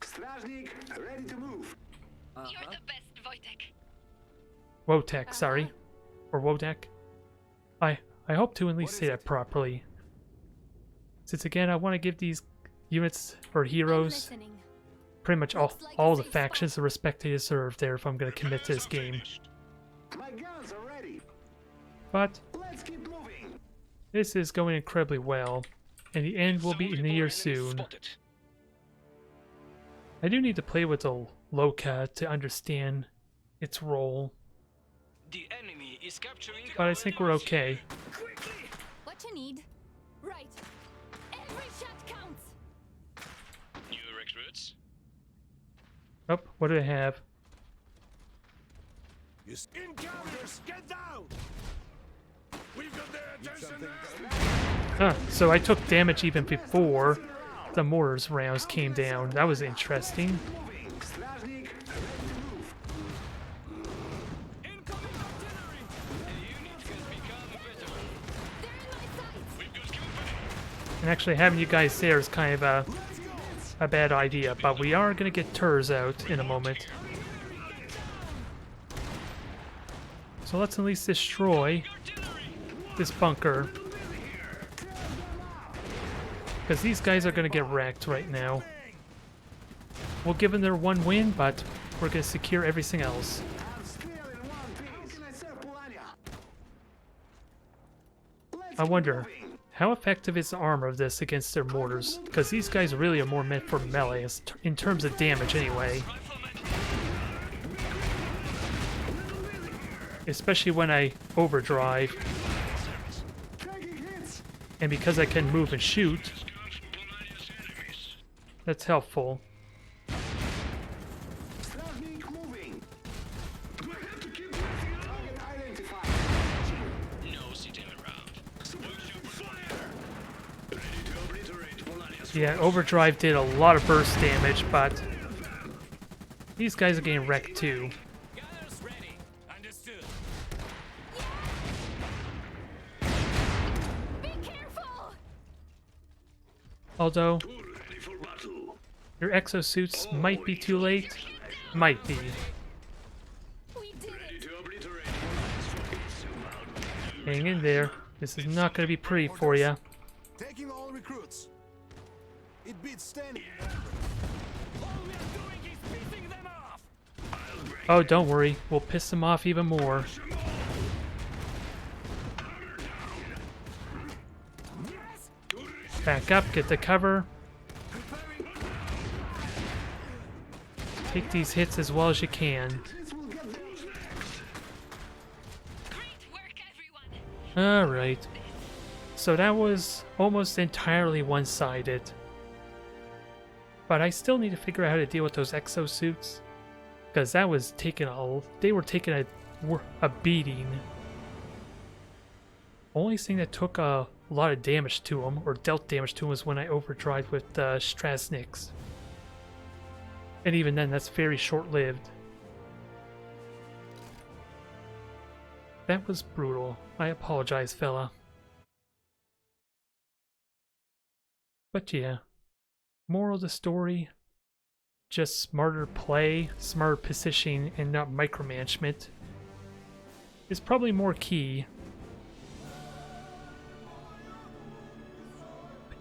Strajnik, ready to move. You're the best, Wojtek. Wotek, sorry. Or Wodek. I hope to at least What say is that it? properly. Since again, I want to give these units or I'm heroes listening. pretty much Looks like all a the safe factions the respect they deserve there if I'm going to commit to this game. Finished. My guns are ready. But Let's keep moving. this is going incredibly well, and the end will be near soon. Spotted. I do need to play with the Loka to understand its role, The enemy is capturing but I our think we're north. okay. What you need? Right. Every shot counts. New recruits. Oh, what do I have? You encounters, get down! We've got their Need attention something now! done? So I took damage even before the mortar's rounds came down. That was interesting. Moving. Strajnik, ready to move. Incoming artillery! A unit has become veteran. They're in my sights. We've got company. And actually having you guys there is kind of a bad idea, but we are going to get Turs out in a moment. So let's at least destroy this bunker. Because these guys are going to get wrecked right now. We'll give them their one win, but we're going to secure everything else. I'm still in one piece. How can I serve Polania? Let's I keep wonder, moving. how effective is the armor of this against their mortars? Because these guys really are more meant for melee, in terms of damage anyway. Especially when I overdrive. Taking hits. And because I can move and shoot, that's helpful. Stratnik moving. Do I have to keep pressing on? Target identified. No sitting around. Fire! Ready to obliterate Polania's Yeah, overdrive did a lot of burst damage, but these guys are getting wrecked too. Gunners ready. Understood. Be careful! Although We're ready for battle. your exosuits might be too late. Might be. We did Ready it! to obliterate Polania's forces. Hang in there. This is not going to be pretty for you. Taking all recruits. It beats standing. All we are doing is pissing them off. Oh, don't worry. We'll piss them off even more. Back up, get the cover. Take these hits as well as you can. This will get them. Great work, everyone. Alright. So that was almost entirely one-sided. But I still need to figure out how to deal with those exosuits. Because that was taking they were taking a beating. Only thing that took a lot of damage to them, or dealt damage to them, was when I overdrive with Strasniks. And even then, that's very short-lived. That was brutal. I apologize, fella. But yeah, moral of the story, just smarter play, smarter positioning, and not micromanagement is probably more key.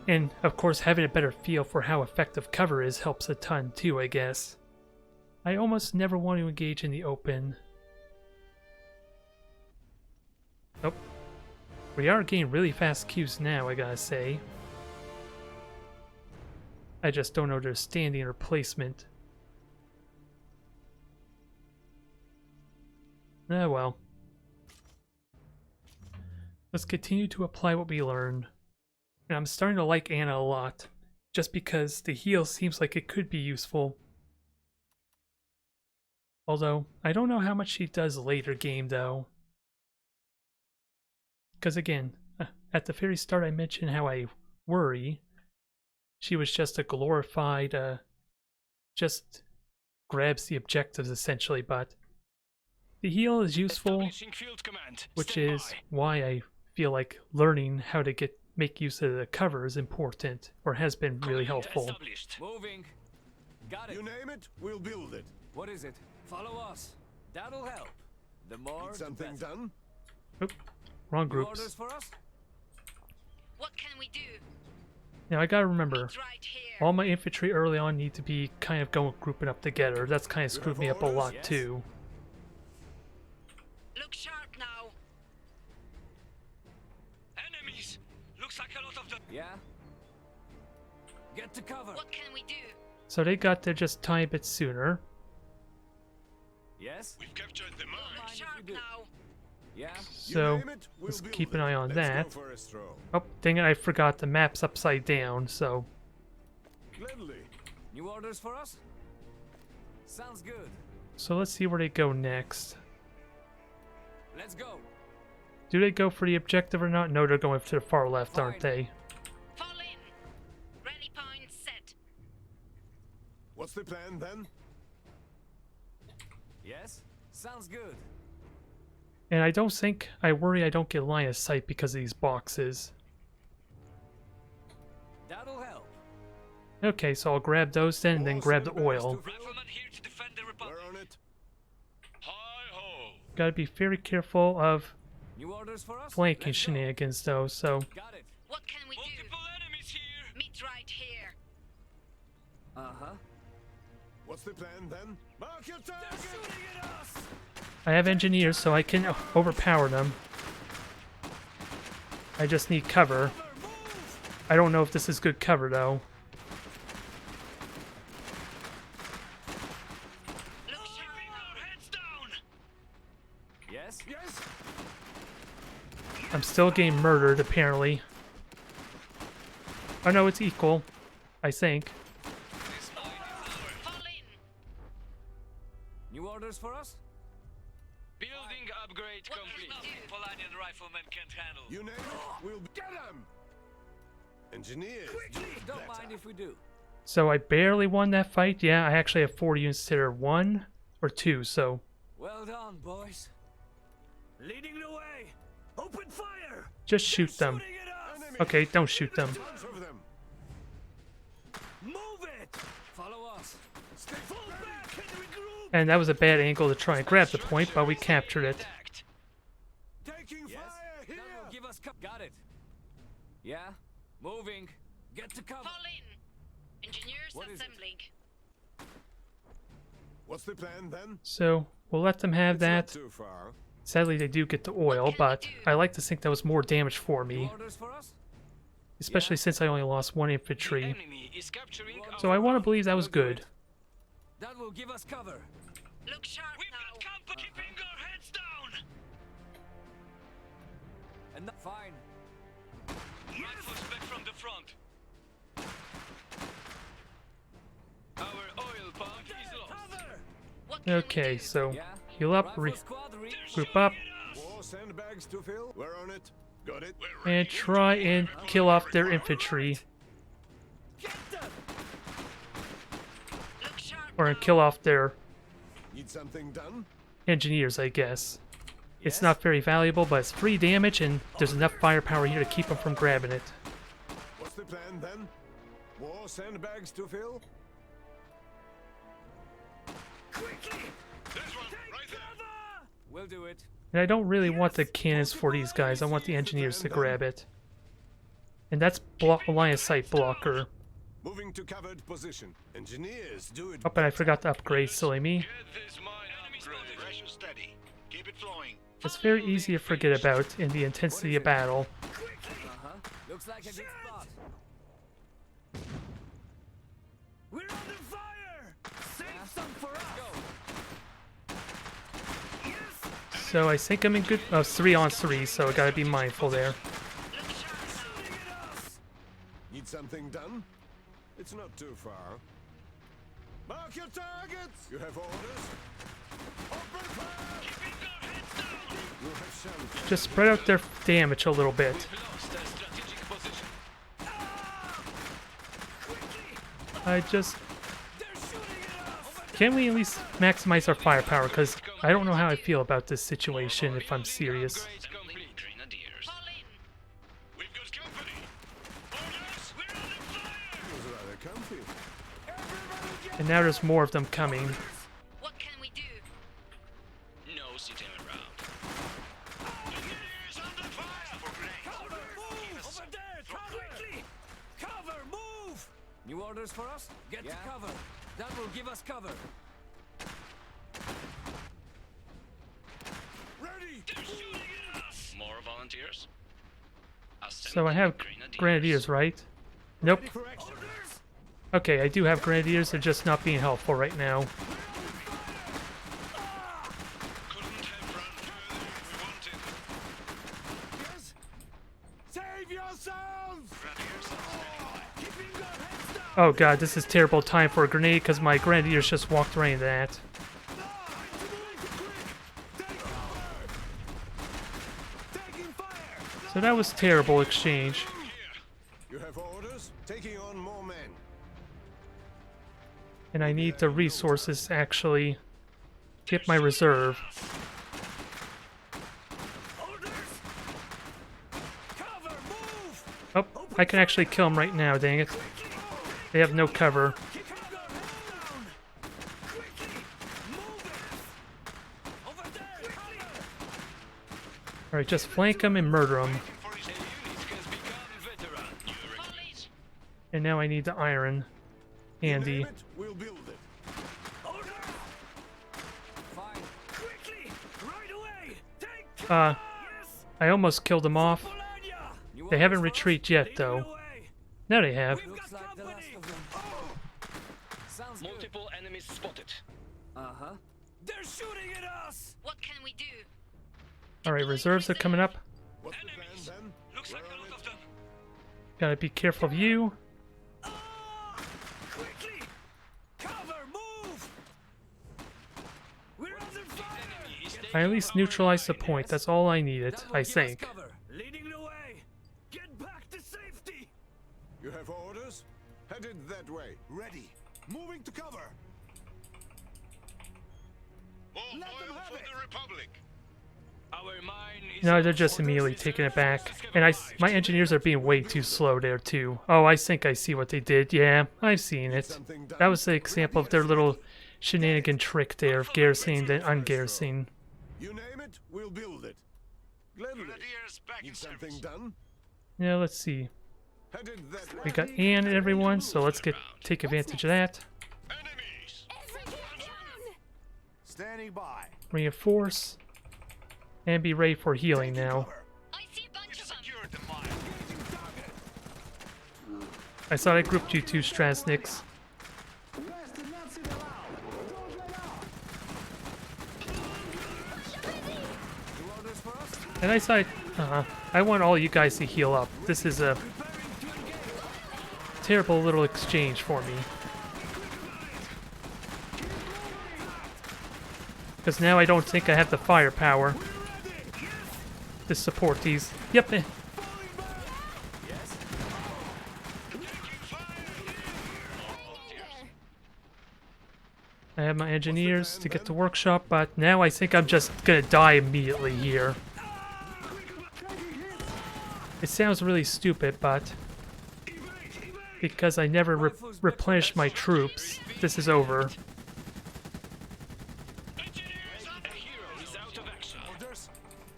And of course, having a better feel for how effective cover is helps a ton too, I guess. I almost never want to engage in the open. Nope. We are getting really fast queues now, I gotta say. I just don't know their standing or placement. Ah well. Let's continue to apply what we learned. And I'm starting to like Anna a lot, just because the heal seems like it could be useful. Although, I don't know how much she does later game though. Because again, at the very start I mentioned how I worry. She was just a glorified, just grabs the objectives essentially, but the heal is useful, Establishing field command. which Stand is by. why I feel like learning how to make use of the cover is important, or has been really helpful. Established. Moving. Got it. You name it, we'll build it. What is it? Follow us. That'll help. The more, Need the something better. done? Oop, wrong New orders groups. for us? What can we do? Now I gotta remember, It's right here. all my infantry early on need to be kind of grouping up together. That's kind of You screwed have me up a orders? lot Yes. too. Look sharp now. Enemies. Looks like a lot of them. Yeah? Get to cover. What can we do? So they got there just a tiny bit sooner. Yes? We've captured the mine. Look Mind if sharp you do. now. Yeah? You So name it, we'll let's build keep an it. eye on Let's that. Go for a stroll. Oh, dang it, I forgot the map's upside down, so Gladly. New orders for us? Sounds good. let's see where they go next. Let's go. Do they go for the objective or not? No, they're going to the far left, aren't they? Fall in. Rally point set. What's the plan then? Yes? Sounds good. And I worry I don't get line of sight because of these boxes. That'll help. Okay, so I'll grab those then, and then All grab the sandbags oil. to fill? Rifleman here to defend the Republic. We're on it. Hi ho! Gotta be very careful of New orders for us? flanking Let's go. shenanigans, though, so... Got it. What can we do? Multiple enemies here. Meet right here. Uh-huh. What's the plan then? Mark your target! Shooting at us. I have engineers, so I can overpower them. I just need cover. I don't know if this is good cover, though. Look sharp Keeping now. our heads down. Yes? Yes! I'm still getting murdered, apparently. Oh no, it's equal. I think. Fall in. New orders for us? Building upgrade What can complete. we do? Polanian riflemen can't handle. You name it, we'll get them! Engineers! Don't mind if we do. So I barely won that fight. Yeah, I actually have 4 units instead of 1 or 2, so... Well done, boys. Leading the way. Open fire. Just shoot them. Shooting at us. Enemy! Okay, don't shoot them. Tons of them! Move it. Follow us. Stay Fall back and regroup. And that was a bad angle to try and grab the point, but we captured it. Intact. Taking Yes? fire here! That will give us Got it. Yeah? Moving. Get to cover. Fall in. Engineers What is it? assembling. What's the plan then? So, we'll let them have It's not that. too far. Sadly, they do get the oil, but I like to think that was more damage for New me. orders for us? Especially since I only lost 1 The infantry. enemy is capturing So I want to believe that was good. That will give us cover. Look sharp We've now. got company. Keeping our heads down. And fine. Rifles back from the front. Our oil pump is lost. What can we Okay, do? so Yeah? heal up, Rifle squad group up, More sandbags to fill? We're on it. Got it? and try and kill off their infantry. Get them. Look sharp Or now. kill off their Need something done? engineers, I guess. It's not very valuable, but it's free damage, and there's enough firepower here to keep them from grabbing it. What's the plan then? More sandbags to fill? Quickly. There's one, right there. We'll do it. And I don't really want the cannons for these guys, I want the engineers to grab it. And that's line of sight blocker. Moving to covered position. Engineers do it. Oh, but I forgot to upgrade, silly me. Get this mine upgraded. Pressure steady. Keep it flowing. It's very easy to forget about in the intensity of battle. Uh-huh. Looks like a good spot. We're under fire. Save some for us. Yes. So I think I'm in good... Oh, 3 on 3, so I gotta be mindful there. Look sharp now. Shooting at us. Need something done? It's not too far. Mark your targets! You have orders? Open fire! Keeping our heads down. You have shelter. Just spread out their damage a little bit. Lost a strategic position. Quickly. I just... They're shooting at us. Can we at least maximize our firepower? Because I don't know how I feel about this situation, if I'm serious. Upgrade complete. Grenadiers. Fall in. We've got company. Orders? We're under fire. Feels rather comfy. Everybody get And now there's more of them coming. What can we do? no sitting around. Engineers under fire for grenades. Cover, move! Over there, cover! Quickly! Cover, move! New orders for us? Get to cover. That will give us cover. Ready! They're shooting at us! More volunteers? So I have grenadiers, right? Nope. Orders? Okay, I do have grenadiers, they're just not being helpful right now. Couldn't have run further if we wanted. Yes? Save yourselves! Grenadiers on standby. Keeping our heads down! Oh god, this is terrible time for a grenade because my grenadiers just walked right into that. Taking fire! So that was terrible exchange. You have orders? Taking on more men. And I need the resources to actually get my reserve. Orders? Cover, move! Oh, I can actually kill them right now, dang it. They have no cover. Keeping our heads down! Quickly! Move it! Over there! Cover! Alright, just flank them and murder them. For his Unit has become veteran. new recruits. And now I need to iron Andy. Name it, we'll build it. Order! Fine. Quickly! Right away! Take Uh, Yes! I almost killed them off. Polania! New They haven't orders for us? retreated yet, Leading though. the way. Now they have. We've Looks got like the last company! of them. Sounds good. Multiple enemies spotted. Uh-huh. They're shooting at us! What can we do? Alright, reserves are coming up. What's the plan then? Looks like a lot of them. Gotta be careful of you. Ah! Quickly! Cover! Move! We're under fire! I at least neutralized the point. That's all I needed, That will I give us think. cover. Leading the way! Get back to safety! You have orders? Headed that way. Ready. Moving to cover. More Let them oil have for it. the Republic. Our mine is No, they're just immediately taking it back. And my engineers are being way too slow there too. Oh, I think I see what they did. Yeah, I've seen it. That was the example of their little shenanigan trick there of garrisoning and ungarrisoning. You name it, we'll build it. Gladly. Grenadiers back in Need something service. done? Yeah, let's see. Headed that way. We got Ann and everyone, so let's take advantage of that. Enemies. Standing by. Reinforce. And be ready for healing now. I see a bunch of them. Secured the mine. I thought I grouped you two Strasniks. West and Nazi allowed. Don't let out. New orders for us? And I thought, I want all you guys to heal up. This is a terrible little exchange for me. Because now I don't think I have the firepower to support these. Yep. I have my engineers to get to workshop, but now I think I'm just gonna die immediately here. It sounds really stupid, but because I never replenish my troops, this is over. A hero is out of action. Orders?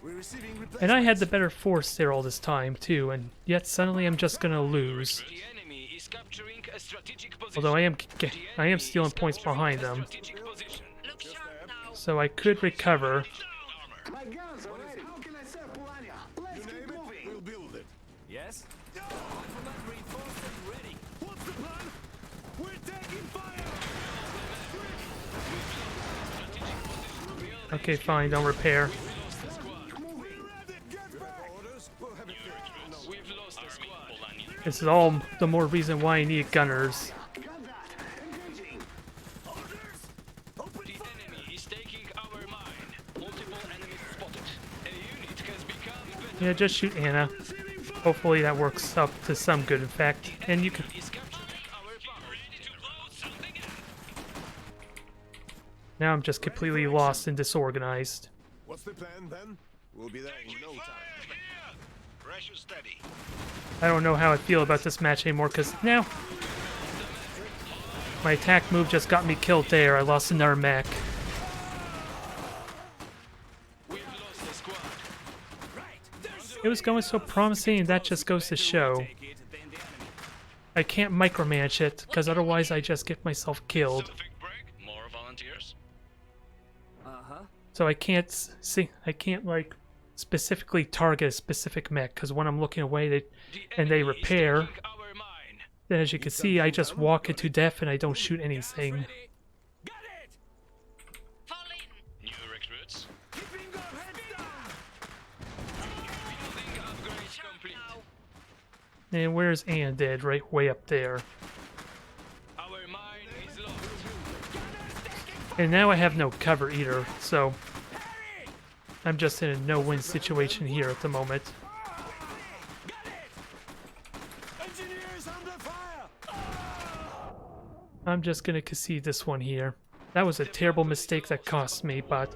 We're receiving replacements. And I had the better force there all this time too, and yet suddenly I'm just gonna lose. The enemy is capturing a strategic position. Although I am The enemy stealing is points capturing behind a them, strategic position. Look sharp now. so I could recover. My guns are ready. How can I serve Polania? Let's You keep name it, moving. we'll build it. Yes? Riflemen reinforced and ready. What's the plan? We're taking fire! Okay, fine, don't repair. We're ready! Get back! Orders? We'll have it fixed. No. We've lost a squad. This is all the more reason why I need gunners. Got that. Engaging. The enemy is taking our mine. Multiple enemies spotted. A unit has become better. Yeah, just shoot Anna. Hopefully that works up to some good effect. And you can. Is capturing our bomb. Ready to blow something up. Now I'm just completely lost and disorganized. What's the plan then? We'll be there in Taking no fire time. here. Pressure steady. I don't know how I feel about this match anymore because now my attack move just got me killed there. I lost another mech. We've lost a squad. It was going so promising, and that just goes to show Take it, then the enemy. I can't micromanage it because otherwise I just get myself killed. Something break. More volunteers. Uh-huh. So I can't I can't like specifically target a specific mech because when I'm looking away, The and they enemy is repair. taking our mine. then as you can see, I just walk it to death and I don't shoot anything. Ready? Got it! Fall in. New recruits. Keeping our heads down! Building upgrade Sharp complete. now. And where's Ann dead? Right way up there. Our mine is lost. And now I have no cover either, so I'm just in a no-win situation here at the moment. Engineers under fire! I'm just gonna concede this one here. That was a terrible mistake that cost me, but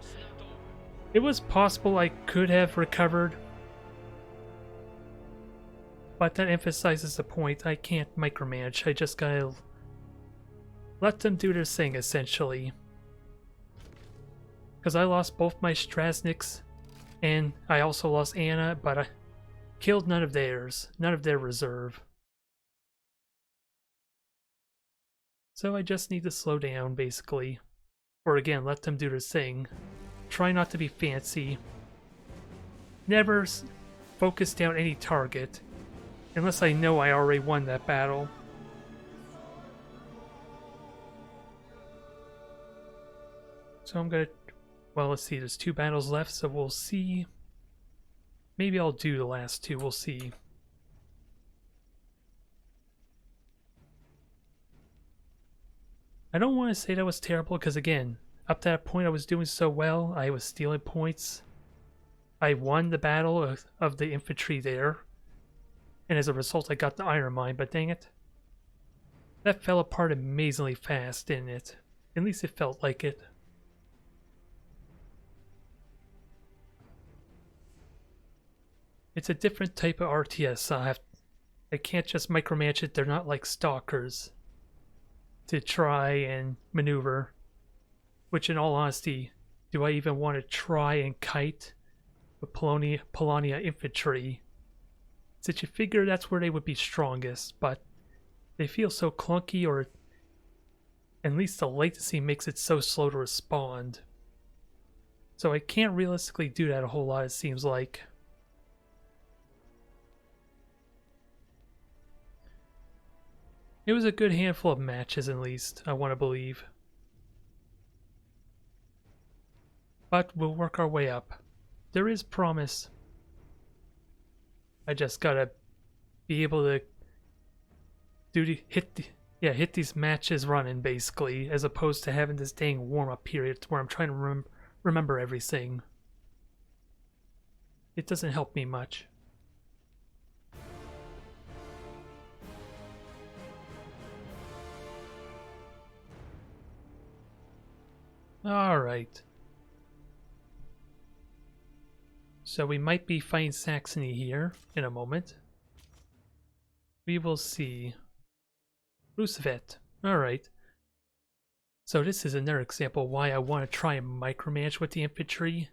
it was possible I could have recovered. But that emphasizes the point, I can't micromanage, I just gotta let them do their thing, essentially. Because I lost both my Strasniks And I also lost Anna, but I killed none of theirs, none of their reserve. So I just need to slow down, basically. Or again, let them do their thing. Try not to be fancy. Never focus down any target, unless I know I already won that battle. So I'm gonna... Well, let's see, there's 2 battles left, so we'll see. Maybe I'll do the last 2, we'll see. I don't want to say that was terrible, because again, up to that point I was doing so well, I was stealing points. I won the battle of the infantry there, and as a result I got the iron mine, but dang it. That fell apart amazingly fast, didn't it? At least it felt like it. It's a different type of RTS. I can't just micromanage it. They're not like stalkers to try and maneuver. Which, in all honesty, do I even want to try and kite with Polania infantry? Since you figure that's where they would be strongest, but they feel so clunky, or at least the latency makes it so slow to respond. So I can't realistically do that a whole lot, it seems like. It was a good handful of matches, at least, I want to believe. But we'll work our way up. There is promise. I just gotta be able to hit these matches running, basically, as opposed to having this dang warm-up period where I'm trying to remember everything. It doesn't help me much. Alright. So we might be fighting Saxony here in a moment. We will see. Roosevelt. Alright. So this is another example why I want to try and micromanage with the infantry.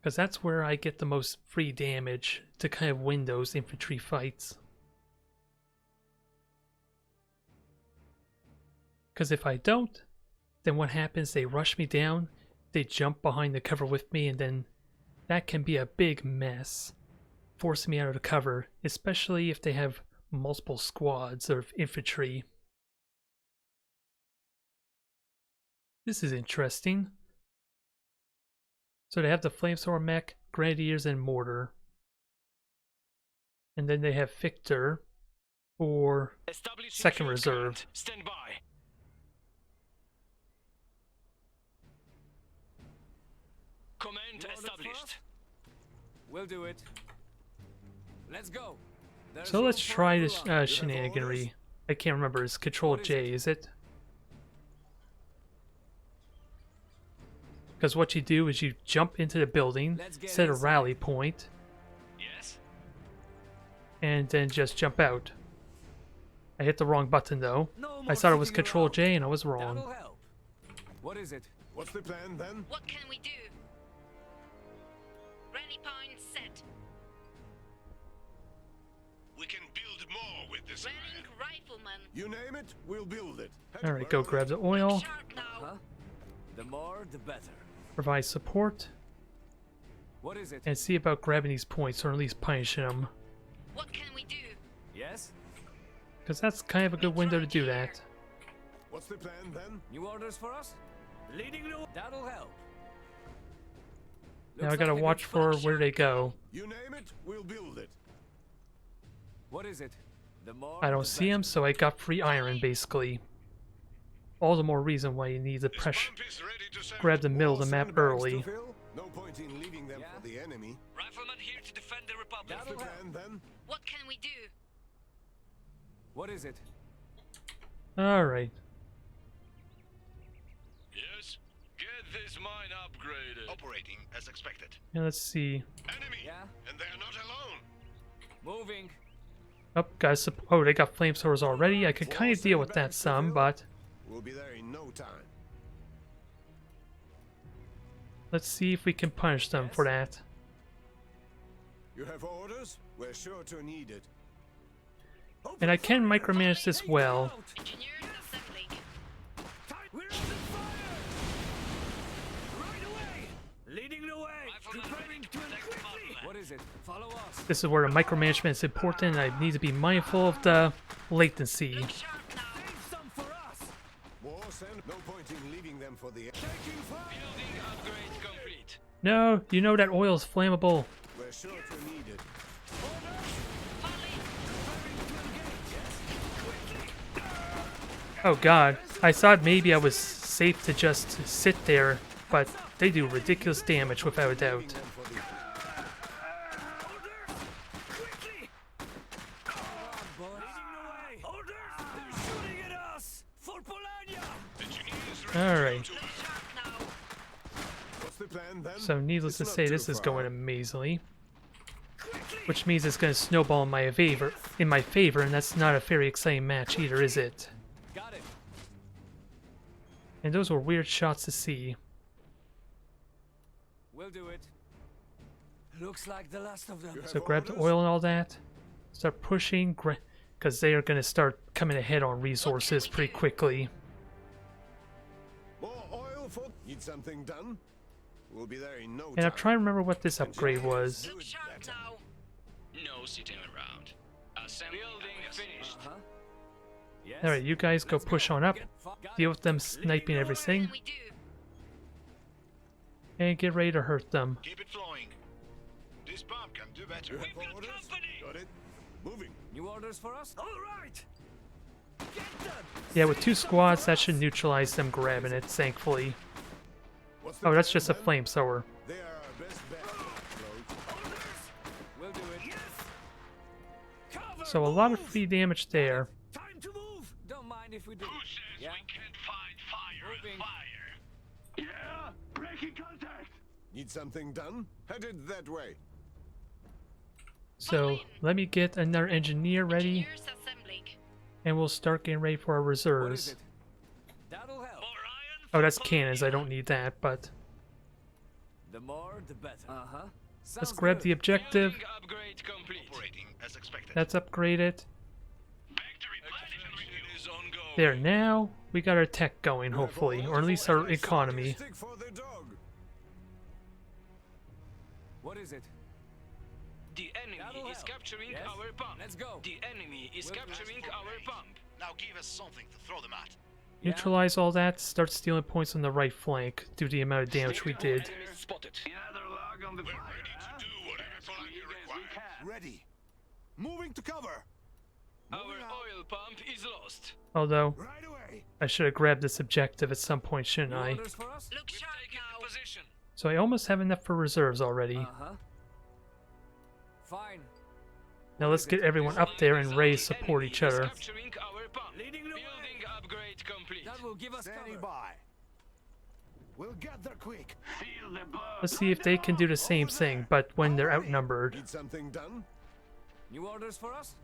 Because that's where I get the most free damage to kind of win those infantry fights. Because if I don't, then what happens, they rush me down, they jump behind the cover with me, and then that can be a big mess, forcing me out of the cover, especially if they have multiple squads of infantry. This is interesting. So they have the Flamethrower mech, Grenadiers, and Mortar. And then they have Victor for second reserve. Stand by. Command established. We'll do it. Let's go. So let's try this shenaniganry. I can't remember. It's Control J, is it? Because what you do is you jump into the building, set a rally point, Yes. and then just jump out. I hit the wrong button though. I thought it was Control J and I was wrong. That'll help. What is it? What's the plan then? What can we do? Rally point set. We can build more with this Rallying iron. rifleman. You name it, we'll build it. Alright, go grab the oil, Sharp now. Huh? The more, the better. provide support, What is it? and see about grabbing these points, or at least punishing them. What can we do? Yes? Because that's kind of a good window to do that. What's the plan then? New orders for us? Leading the... That'll help. Now I Looks gotta like a watch good for flash. where they go. You name it, we'll build it. What is it? The more, I don't the see better. them, so I got free iron, basically. All the more reason why you need to This press, pump is ready to send. grab the middle of the More map sandbags to early. fill? No point in leaving them Yeah. for the enemy. Rifleman here to defend the Republic. What's the That'll help. plan then? What can we do? What is it? Alright. Yes. Get this mine upgraded. Operating as expected. Now let's see. Enemy. Yeah? And they are not alone. Moving. Oh, guys, oh, they got flamethrowers already. I could kind of deal with that some, but We'll be there in no time. Let's see if we can punish them for that. You have orders? We're sure to need it. And I can micromanage this well. Engineers assembling. We're under fire! Right away! Leading the way! Preparing to quickly! What is it? Follow us. This is where the micromanagement is important, and I need to be mindful of the latency. Look sharp now. Save some for us! War send? No point in leaving them for the... Taking fire! Building upgrade complete. No, you know that oil is flammable. We're sure to need it. Oh god, I thought maybe I was safe to just sit there, but they do ridiculous damage without a doubt. Leaving them for the... Quickly! Leading the way! Orders! They're shooting at us! For Polania! Alright, Look sharp now. What's the plan then? so needless to It's not say, too this is far. going amazingly. Quickly! Which means it's going to snowball in my favor, and that's not a very exciting match either, is it? Got it. And those were weird shots to see. We'll do it. Looks like the last of them. You have So grab the orders? oil and all that. Start pushing, because they are going to start coming ahead on resources pretty quickly. More oil for... Need something done? We'll be there in no time. And I'm trying to remember what this upgrade was. Look sharp now. No sitting around. Assembly building finished. Huh? Yes. Alright, you guys go push on up, Got deal with them sniping What everything, can we do? and get ready to hurt them. Keep it flowing. This pump can do better. You have orders? Got it. Moving. New orders for us? All right! Get them! Yeah, with 2 squads, that should neutralize them grabbing it, thankfully. What's the Oh, that's plan just a then? flamethrower. They are our best bet. Rogue. We'll do it. Yes! Cover! So a lot of move! free damage there. Time to move! Don't mind if we do. Who says Yeah? we can't fight fire Moving. and fire? Yeah, breaking contact. Need something done? Headed that way. So let me get another engineer ready, Engineers assembling. and we'll start getting ready for our What is reserves. it? That'll help. Orion, Oh, that's cannons, I don't need that, but The more, the better. Uh-huh. let's grab the objective. building upgrade complete. Operating as expected. That's upgraded. Factory replenishment is ongoing. There, now we got our tech going, You have hopefully, or at orders? least our Let's economy. Stick for the dog. What is it? The enemy That'll is help. capturing Yes? our pump. Let's go. The enemy is We'll capturing ask for our aid. pump. Now give us something to throw them at. Yeah? Neutralize all that, start stealing points on the right flank due to the amount of damage we did. Enemy spotted. Another log on the fire. Ready to do whatever fire you require. Ready. Moving to cover. Our oil pump is lost. Although, Right away. I should have grabbed this objective at some point, shouldn't New I? orders for us? Look sharp Taking now. the position. So I almost have enough for reserves already. Uh-huh. Fine. Now let's get everyone up there and ready to support each other. Capturing our pump. Leading the way. Building upgrade complete. That will give us Standing cover. by. We'll get there quick. Feel the blood. Let's see if they can do the same thing, but when they're outnumbered. Need something done? New orders for us?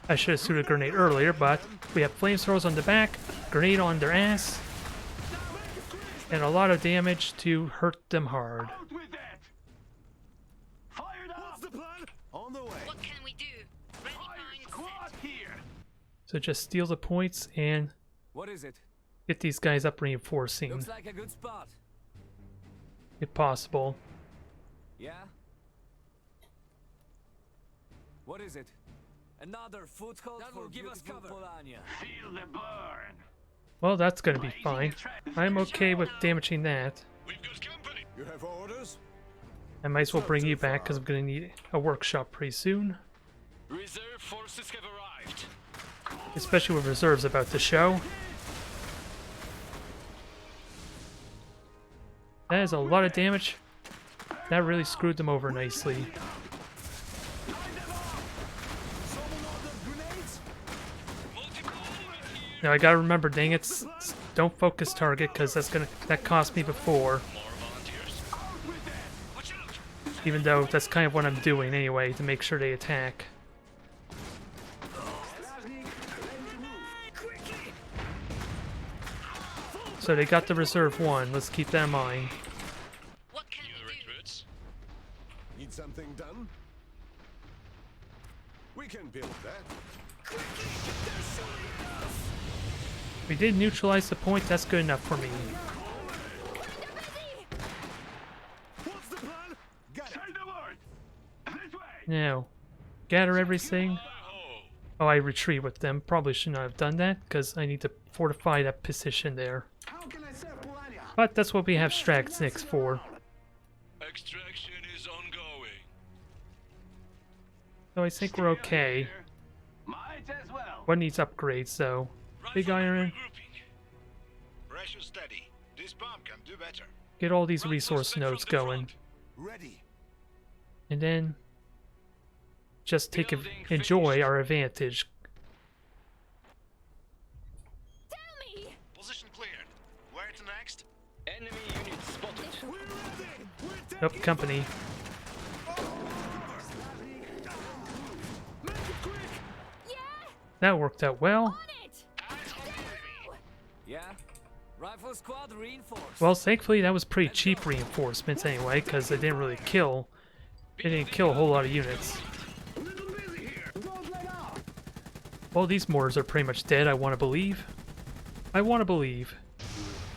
I should have threw a grenade earlier, but we have flamethrowers on the back, grenade on their ass, and a lot of damage to hurt them hard. Out with that. Fired up. What's the plan? On the way. What can we do? Ready Fire point squad set. here. So just steal the points and What is it? get these guys up reinforcing, Looks like a good spot. if possible. Yeah? What is it? Another foothold that will give us cover. Polania. Feel the burn. Well, that's gonna be fine. I'm okay with damaging that. We've got company. You have orders? I might as well bring you back because I'm gonna need a workshop pretty soon. Reserve forces have arrived. Especially with reserves about to show. That is a lot of damage. That really screwed them over nicely. Now I gotta remember, dang it, don't focus target because that cost me before. More volunteers. Watch out. Even though that's kind of what I'm doing anyway to make sure they attack. So they got the reserve one. Let's keep that in mind. What can New we do? recruits. Need something done? We can build that. We did neutralize the point. That's good enough for me. What's the plan? Got it. Send alert! This way! Now, gather everything. Oh, I retreat with them. Probably should not have done that because I need to fortify that position there. How can I serve Polania? But that's what we have Straxniks for. Extraction is ongoing. So I think we're okay. Might as well. What needs upgrades though? Big iron. Pressure steady. This bomb can do better. Get all these resource nodes going. Ready. And then just enjoy our advantage. Tell me! Position cleared. Where to next? Enemy unit spotted. We're ready. We're Nope, company. Make it quick. Yeah! That worked out well. On it! Yeah? Rifle squad reinforced. Well, thankfully that was pretty cheap reinforcements anyway, because they didn't really kill. They didn't kill a whole lot of units. Little busy here. Don't let up! Well, these mortars are pretty much dead, I want to believe. I want to believe.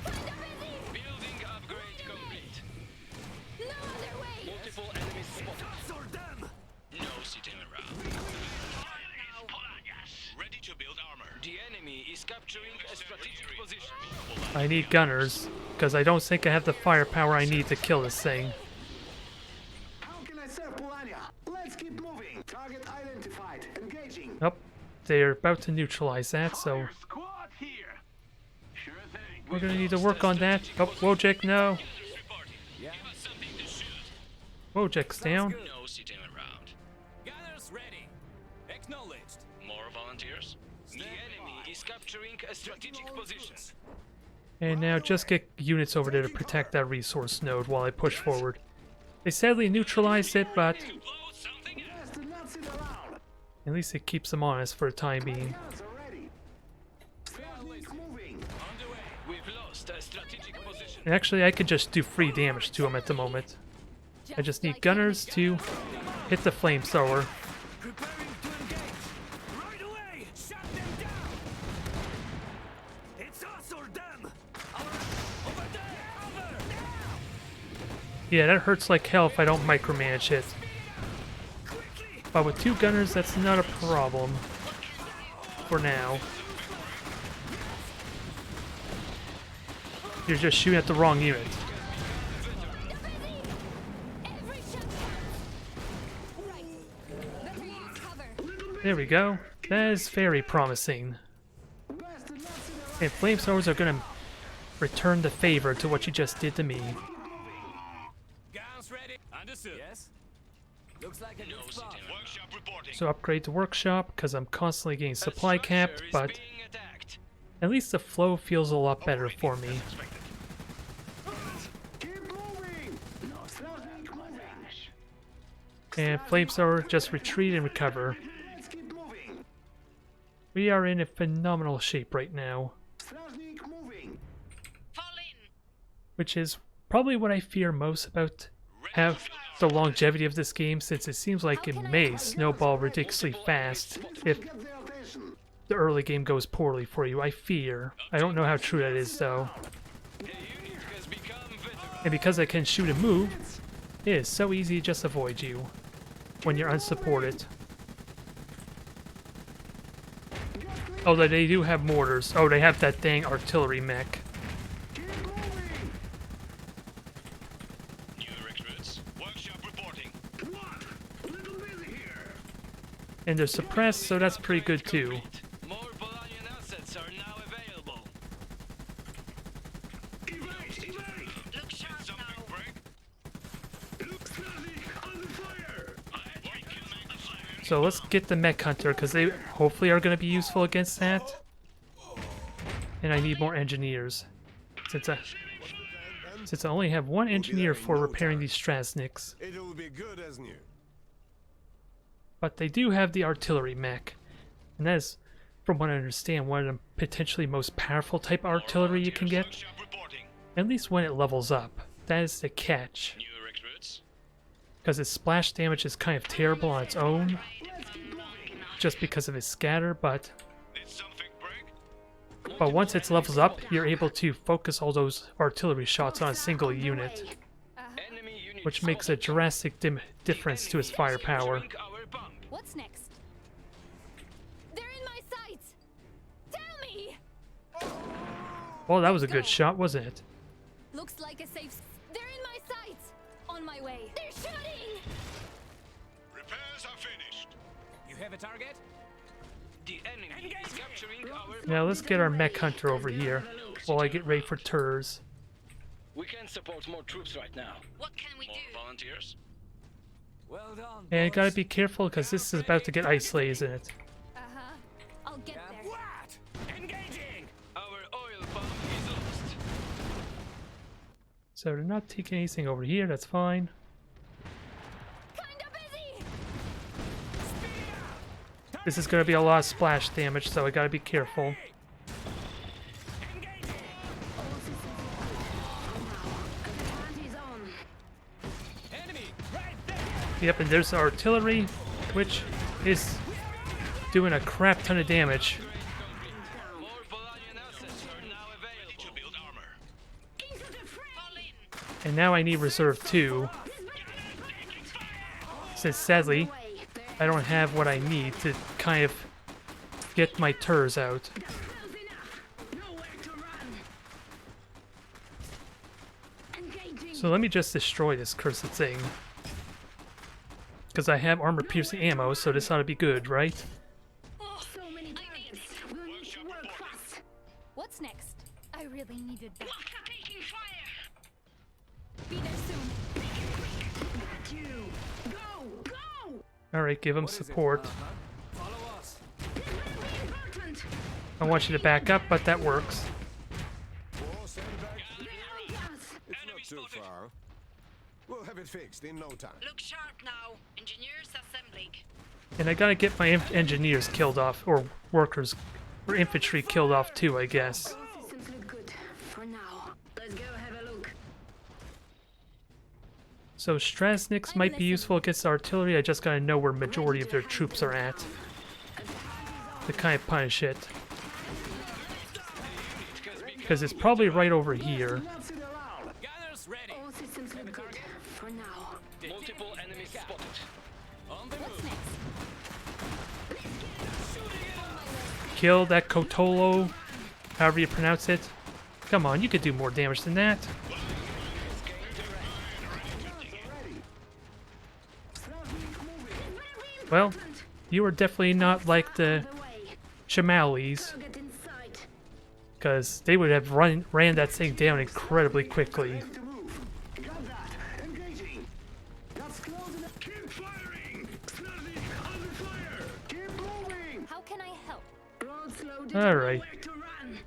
Building upgrade complete. No other way! Multiple enemies spotted. No sitting around. Ready to build armor. The enemy is capturing a strategic position. I need gunners, because I don't think I have the firepower I need to kill this thing. How can I serve Polania? Let's keep moving. Target identified. Engaging. Nope, they're about to neutralize that, so Fire squad here. Sure thing. we're gonna need to work on that. Oh, Wojek, no. Yeah? Give us something to shoot. Wojek's down. good. No sitting around. Gunners ready. Acknowledged. More volunteers? The enemy is capturing a strategic position. And now just get units over there to protect that resource node while I push forward. They sadly neutralized it, but Blow something up. Best to not sit around. at least it keeps them honest for the time being. Guns are ready. Strasnik moving. Underway. We've lost a strategic position. And actually, I could just do free damage to them at the moment. I just need gunners to hit the flamethrower. Preparing to engage. Right away. Shut them down. It's us or them. Over there. Cover. Now. Yeah, that hurts like hell if I don't micromanage it. Quickly. But with two gunners, that's not a problem. For now. You're just shooting at the wrong unit. Every shot counts! Right. Better use cover. There we go. That is very promising. Best to not sit around. And flamethrowers are gonna return the favor to what you just did to me. Guns ready. Understood. Yes? Looks like a No good spot. sitting. Workshop reporting. So upgrade the workshop, because I'm constantly getting supply capped, but Being attacked. at least the flow feels a lot better for me. Keep moving. No, Strasnik moving. And flamethrower, just retreat and recover. Let's keep moving. We are in a phenomenal shape right now, Strasnik moving. Fall in. which is probably what I fear most about the longevity of this game, since it seems like it may snowball ridiculously fast if Get their attention. the early game goes poorly for you. I fear. I don't know how true that is though. The unit has become veteran. And because I can shoot and move, it is so easy to just avoid you when you're unsupported. Oh, they do have mortars. Oh, they have that dang artillery mech. Keep moving. New recruits. Workshop reporting. What? Little busy here. And they're suppressed, so that's pretty good too. More Polanian assets are now available. Evade! Evade! Look sharp Something now. break. Look, Strasnik, under fire! We can make the fire. So let's get the mech hunter, because they hopefully are going to be useful against that. And I need more engineers, since I only have one engineer for repairing these Strasniks. It'll be good as new. But they do have the artillery mech, and that is, from what I understand, one of the potentially most powerful type of artillery you can get. Workshop At least when it levels up. That is the catch. New recruits. Because its splash damage is kind of terrible on its own. Just because of its scatter, but Did something break? once it levels up, you're able to focus all those artillery shots on a single unit, Enemy unit which makes a spotted. drastic difference to its firepower. Capturing our bomb. What's next? They're in my sights! Tell me! Well, that was a good shot, wasn't it? Looks like a safe. They're in my sights! On my way. They're shooting! Repairs are finished. You have a target? The enemy is capturing our Now let's get our mech hunter over here while I get ready for TERS. We can support more troops right now. What can we More do? volunteers. Well done. And gotta boss. be careful because this is about to get ice lays in it. Uh-huh. I'll get there. What? Engaging! Our oil pump is lost. So they're not taking anything over here, that's fine. Kinda busy! This is gonna be a lot of splash damage, so I gotta be careful. Enemy! Right there! Yep, and there's the artillery, which is doing a crap ton of damage. More Polanian assets are now Ready to available. build armor. Fall in. And now I need reserve 2. Since sadly, I don't have what I need to kind of get my TERS out. So let me just destroy this cursed thing. Because I have armor-piercing ammo, so this ought to be good, right? What's next? I really needed that. Taking fire. Be there soon. Alright, give him What is it? support. Follow us. I want you to back up, but that works. War sandbag. It's Enemy not too spotted. far. We'll have it fixed in no time. Look sharp now. Engineers assembling. And I gotta get my engineers killed off, or workers, or infantry killed off too, I guess. Systems look good for now. Let's go have a look. So Strasniks might be useful against artillery, I just gotta know where majority of their troops are at. To kind of punish it. Because it's probably right over here. Gunners ready. All systems look good for now. Multiple enemies spotted. On the What's move. next? Kill that Kotolo, however you pronounce it. Come on, you could do more damage than that. Well, you are definitely not like the Chamalis, Target in sight. because they would have ran that thing down incredibly quickly. To move. Got that. Engaging. That's close enough. Keep firing! Snazzy, under fire! Keep moving. How can I help? Roads loaded. Alright. Nowhere to run.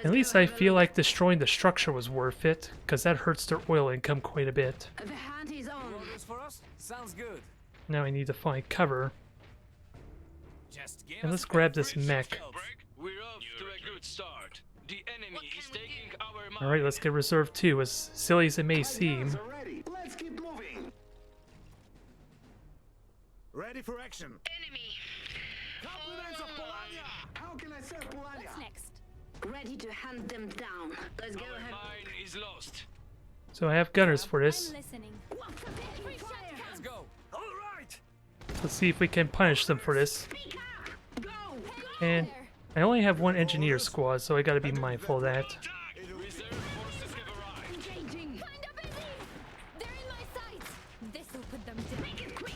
At least I feel like destroying the structure was worth it, because that hurts their oil income quite a bit. The hand is on. Orders for us? Sounds good. Now I need to find cover. Just give And us let's a grab bit. this mech. Break. We're off to a good start. The enemy What is can we taking do? our mine. Alright, let's get reserve 2, as silly as it may seem. Guns are ready. Let's keep moving. Ready for action. Enemy. Compliments of Polania. How can I serve Polania? What's next? Ready to hunt them down. Let's go Our have. mine is lost. So I have gunners for this. I'm listening. Free fire. Let's go. All right. Let's see if we can punish them for this. Go. And I only have one engineer squad, so I gotta be mindful of that. Reserve forces have arrived. Engaging. Kinda busy! They're in my sights! This'll put them down. Make it quick.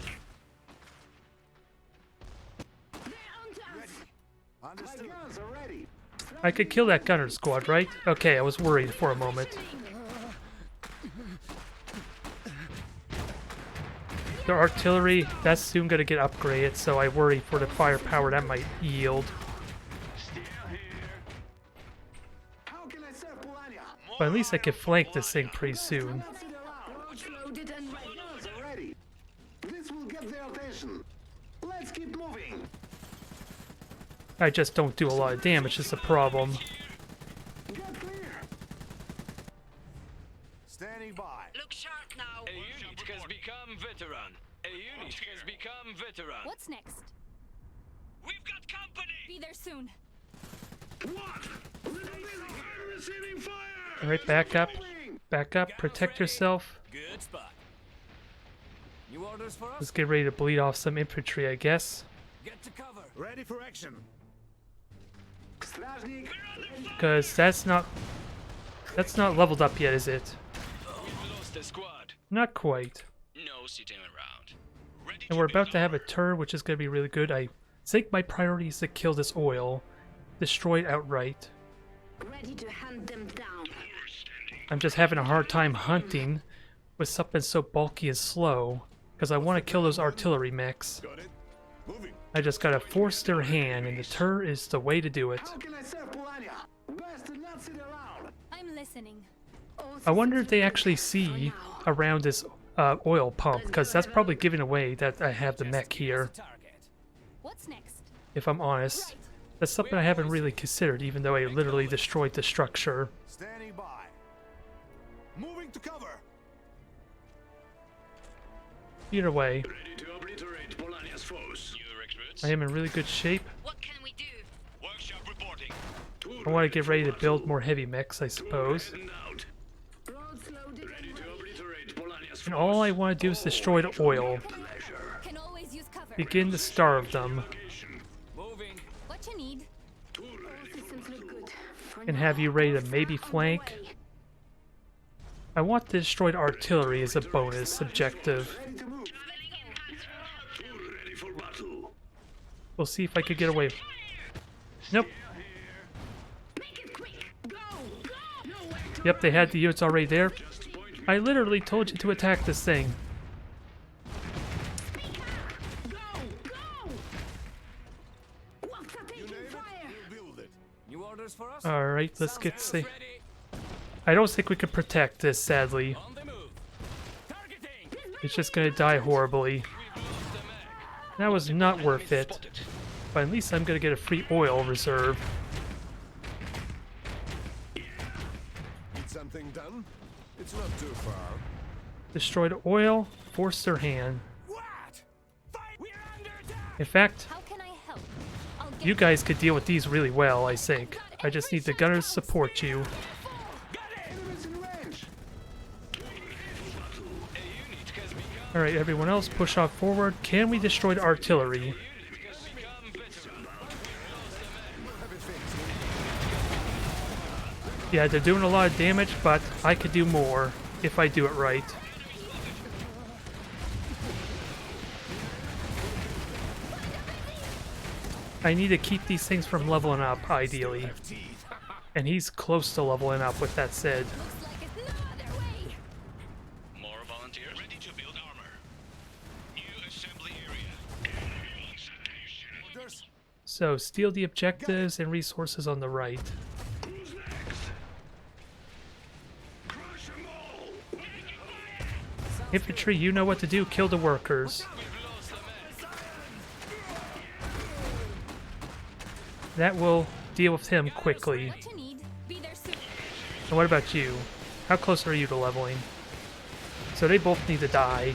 They're onto us. My guns are ready. I could kill that gunner squad, right? Okay, I was worried for a moment. The artillery, that's soon gonna get upgraded, so I worry for the firepower that might yield. How can I serve Polania? But at least I can flank this thing pretty soon. Let's sit around. Roads loaded and ready. Guns are ready. This will get their attention. Let's keep moving. I just don't do a lot of damage is the problem. Get clear. Standing by. Look sharp now. A unit has become veteran. A unit has become veteran. What's next? We've got company! Be there soon. What? I'm receiving fire! Alright, back up. Back up. Protect yourself. Good spot. New orders for us? Let's get ready to bleed off some infantry, I guess. Get to cover. Ready for action. Stражник. Because that's not leveled up yet, is it? We've lost a squad. Not quite. No sitting around. Ready And we're about to have a turn, which is going to be really good. I think my priority is to kill this oil. Destroy it outright. Ready to hunt them down. I'm just having a hard time hunting with something so bulky and slow. Because I want to kill those artillery mechs. Got it. Moving. I just gotta force their hand, and the turret is the way to do it. How can I serve Polania? Best to not sit around. I'm listening. I wonder if they actually see around this oil pump, because that's probably giving away that I have the mech here. What's next? If I'm honest, that's something I haven't really considered, even though I literally destroyed the structure. Standing by. Moving to cover. Either way, Ready to obliterate Polania's foes. New recruits. I am in really good shape. What can we do? Workshop reporting. I want to get ready to build more heavy mechs, I suppose. Heading out. Roads loaded Ready to obliterate Polania's And all I want to do is destroy the oil. pleasure. Can always use cover. Begin to starve them. Location. Moving. What you need? Tool ready for systems look good. For And have you ready to maybe now, on the flank. way. I want to destroy the artillery as a bonus objective. Ready to move. tool ready for battle. We'll see if I could get away. Nope. Make it quick. Go. Go. Nowhere to Yep, they had the units already there. Just point me. I literally told you to attack this thing. speak up. Go. Go. What's that taking fire? We'll build it. New orders for us? Alright, let's Sounds get good. see. Ready. I don't think we can protect this, sadly. On the move. Targeting. It's just gonna die horribly. We've lost the mech. That was not worth it. Spotted. But at least I'm gonna get a free oil reserve. Need something done? It's not too far. Destroy the oil, force their hand. What? Fight. We're under attack. In fact, How can I help? I'll get you guys could deal with these really well, I think. I just need the gunners to support you. Enemies in range. A unit has become Alright, everyone else, push off forward. Can we destroy the artillery? unit has become veteran. Yeah, they're doing a lot of damage, but I could do more if I do it right. I need to keep these things from leveling up, ideally. And he's close to leveling up, with that said. looks like it's no other way. More volunteers. Ready to build armor. New assembly area. Orders. So, steal the objectives and resources on the right. Who's next? Crush them all. Infantry, you know what to do. Kill the workers. We've lost the mech. That will deal with him quickly. What you need? Be there soon. And what about you? How close are you to leveling? So they both need to die.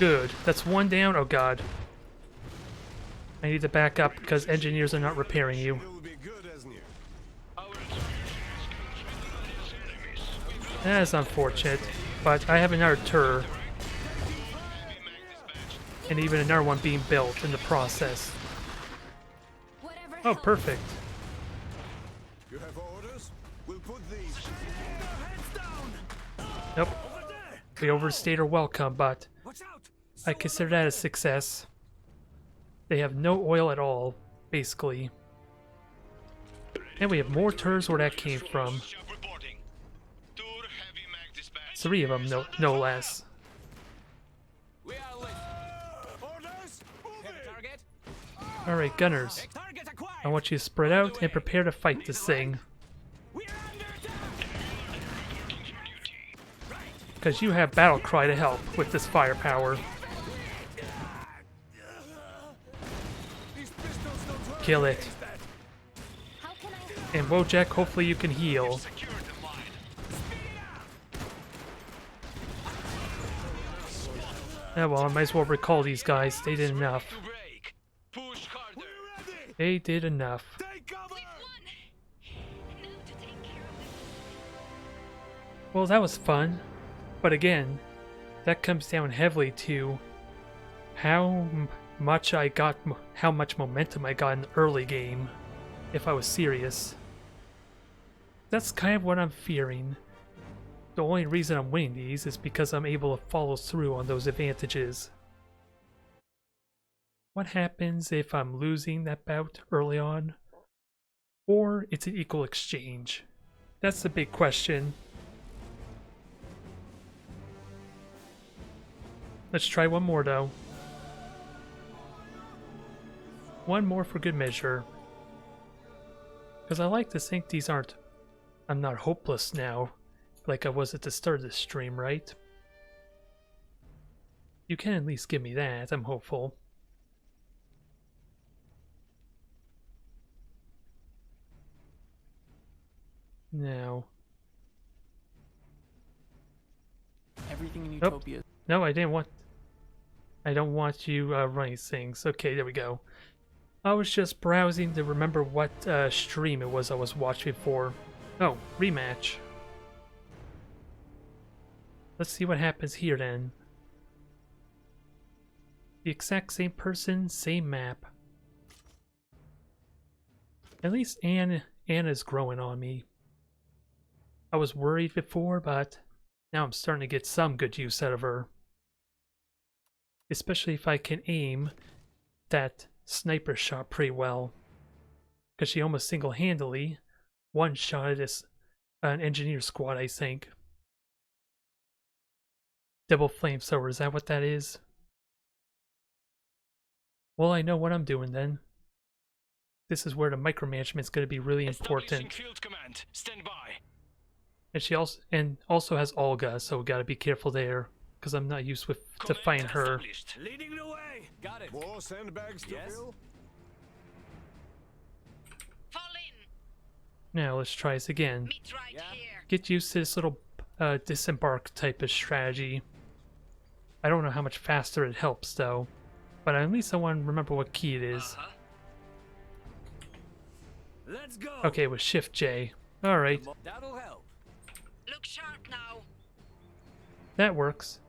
Good. That's one down. Oh god. I need to back up because engineers are not repairing you. Will be good as new. That is unfortunate. But I have another turret. And even another one being built in the process. Whatever. Oh, helps. perfect. You have orders? We'll put these. Nope. We overstayed our welcome, but Watch out. I consider that a success. They have no oil at all, basically. And we have more turrets where that came from. Workshop reporting. Tur heavy mag dispatch. 3 of them, no less. We are lit. Orders. Hit target. Alright, gunners. Target acquired. I want you to spread out and prepare to fight this thing. We're under attack. Because you have battle cry to help with this firepower. Kill it. How can I help? And Wojak, hopefully you can heal. Secure the line. Yeah, well, I might as well recall these guys. They did enough. To break. Push harder. They did enough. Take cover! Now to take care of them. Well, that was fun. But again, that comes down heavily to how much momentum I got in the early game, if I was serious. That's kind of what I'm fearing. The only reason I'm winning these is because I'm able to follow through on those advantages. What happens if I'm losing that bout early on? Or it's an equal exchange? That's the big question. Let's try one more though. One more for good measure. Because I like to think these aren't... I'm not hopeless now, like I was at the start of the stream, right? You can at least give me that, I'm hopeful. Now... Everything in Nope. Utopia. No, I didn't want... I don't want you running things. Okay, there we go. I was just browsing to remember what stream it was I was watching for. Oh, rematch. Let's see what happens here then. The exact same person, same map. At least Anna's growing on me. I was worried before, but now I'm starting to get some good use out of her. Especially if I can aim that sniper shot pretty well. Because she almost single-handedly one-shotted an engineer squad, I think. Double flamethrower, is that what that is? Well, I know what I'm doing then. This is where the micromanagement's going to be really important. Field command. Stand by. And she also has Olga, so we got to be careful there. Because I'm not used to fighting her. Leading the way. Got it. More sandbags to Yes. fill? Fall in. Now let's try this again. Meet right Yeah. here. Get used to this little disembark type of strategy. I don't know how much faster it helps though. But at least I want to remember what key it is. Let's go. Okay, with Shift J. Alright, That'll help. Look sharp now. that works.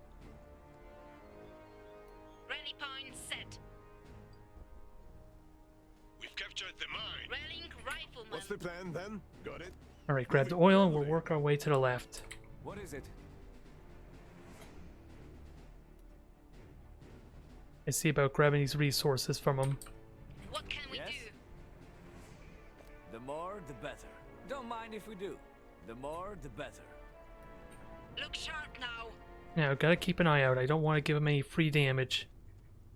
Rally point set. We've captured the mine. Rallying rifleman. What's the plan then? Got it? Alright, grab the oil and we'll work our way to the left. What is it? And see about grabbing these resources from them. What can we Yes? do? The more, the better. Don't mind if we do. The more, the better. Look sharp now. Now, gotta keep an eye out. I don't want to give them any free damage.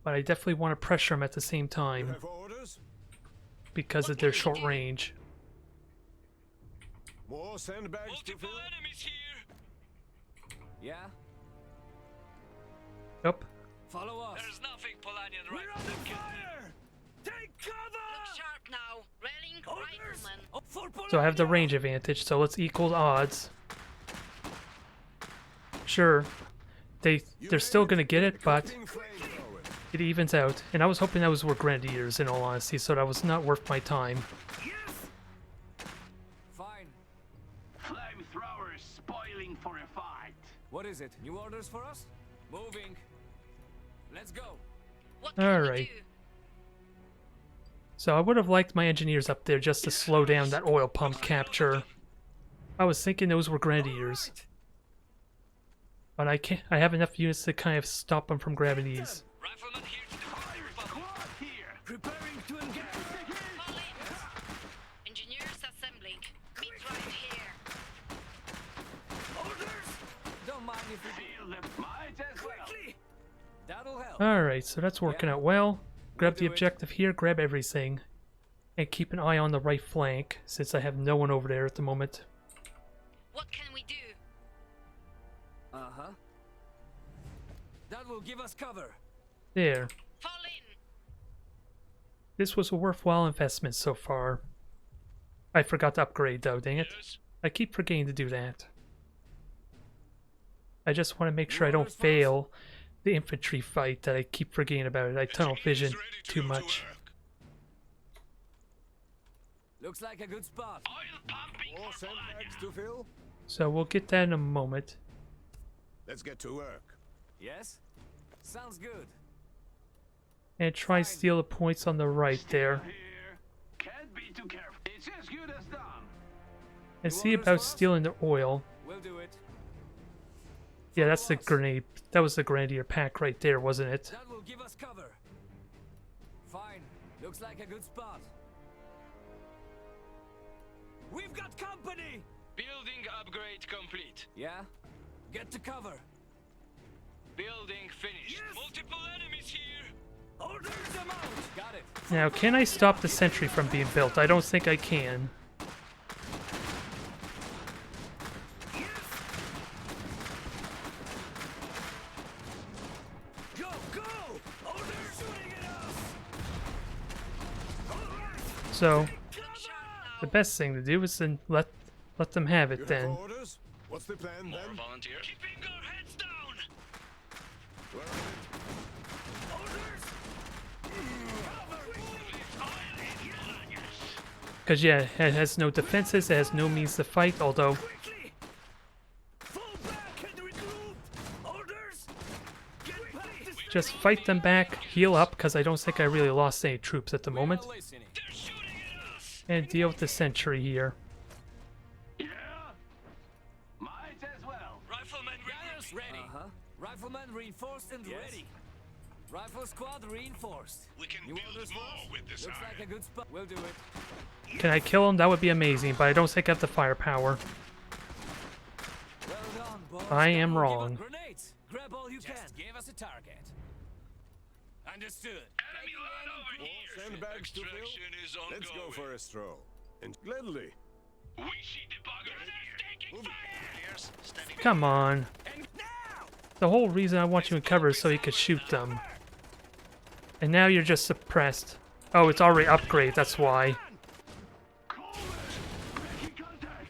But I definitely want to pressure them at the same You time. have orders? Because of their short range. More sandbags to fill? enemies here. Yeah? Yup. Follow us. There's nothing Polanian right now that can do. Take cover! Look sharp now. Rallying rifleman. Oh, for So I have the range advantage, so let's equal the odds. Sure, they're still gonna get it, but King flamethrower. it evens out. And I was hoping those were Grenadiers in all honesty, so that was not worth my time. Fine. Flamethrower spoiling for a fight. What is it? New orders for us? Moving. Let's go. What can All we right. do? So I would have liked my engineers up there just to slow down that oil pump capture. I was thinking those were Grenadiers. But I can't. I have enough units to kind of stop them from grabbing these. Rifleman here to the Squad here. Preparing to engage. Fall in. Engineers assembling. Meet right here. Don't mind if we Feel the might as well. That'll help. Alright, so that's working out well. Grab the do it. objective here, grab everything. And keep an eye on the right flank, since I have no one over there at the moment. What can we do? Uh-huh. That will give us cover. There. Fall in. This was a worthwhile investment so far. I forgot to upgrade though, dang it. Yes. I keep forgetting to do that. I just want to make sure I don't Orders for us? fail the infantry fight that I keep forgetting about it. I tunnel vision Ready to too go to much. work. Looks like a good spot. Oil pumping More for sandbags Polania. to fill? So we'll get that in a moment. Let's get to work. Yes? Sounds good. And try steal the points on the right there. Here. Can't be too careful. It's as good as done. And see about stealing the oil. We'll do it. Yeah, that's the grenade. That was the grenadier pack right there, wasn't it? That will give us cover. Fine. Looks like a good spot. We've got company! Building upgrade complete. Yeah? Get to cover. Building finished. Multiple enemies here. Order them out! Got it. Now, can I stop the sentry from being built? I don't think I can. Go, go! Order shooting at us! So, the best thing to do is to let them have You it have then. orders? What's the plan More then? volunteers. Keeping our heads down. Well, Because, yeah, it has no defenses, it has no means to fight, although Quickly! Fall back and regroup! Orders! Get back to just fight them back, heal up, because I don't think I really lost any troops at the moment, listening. They're shooting at us. and deal with the sentry here. Yeah. Might as well. Riflemen Gunners ready. ready. Uh-huh. Riflemen reinforced and ready. Rifle squad reinforced. We can New build orders for more us? with this Looks iron. like a good spot. We'll do it. Can I kill him? That would be amazing, but I don't think I have the firepower. Well done, boys. I am Now give wrong. up Grenades. Grab all you can. Give us a target. Understood. Enemy line over here. sandbags to fill? Extraction is ongoing. Let's go for a stroll. And gladly. We see the buggers here. Taking fire. Clears. Standing Come on. And now! The whole reason I want you in cover is so you can shoot them. And now you're just suppressed. Oh, it's already upgrade, that's why.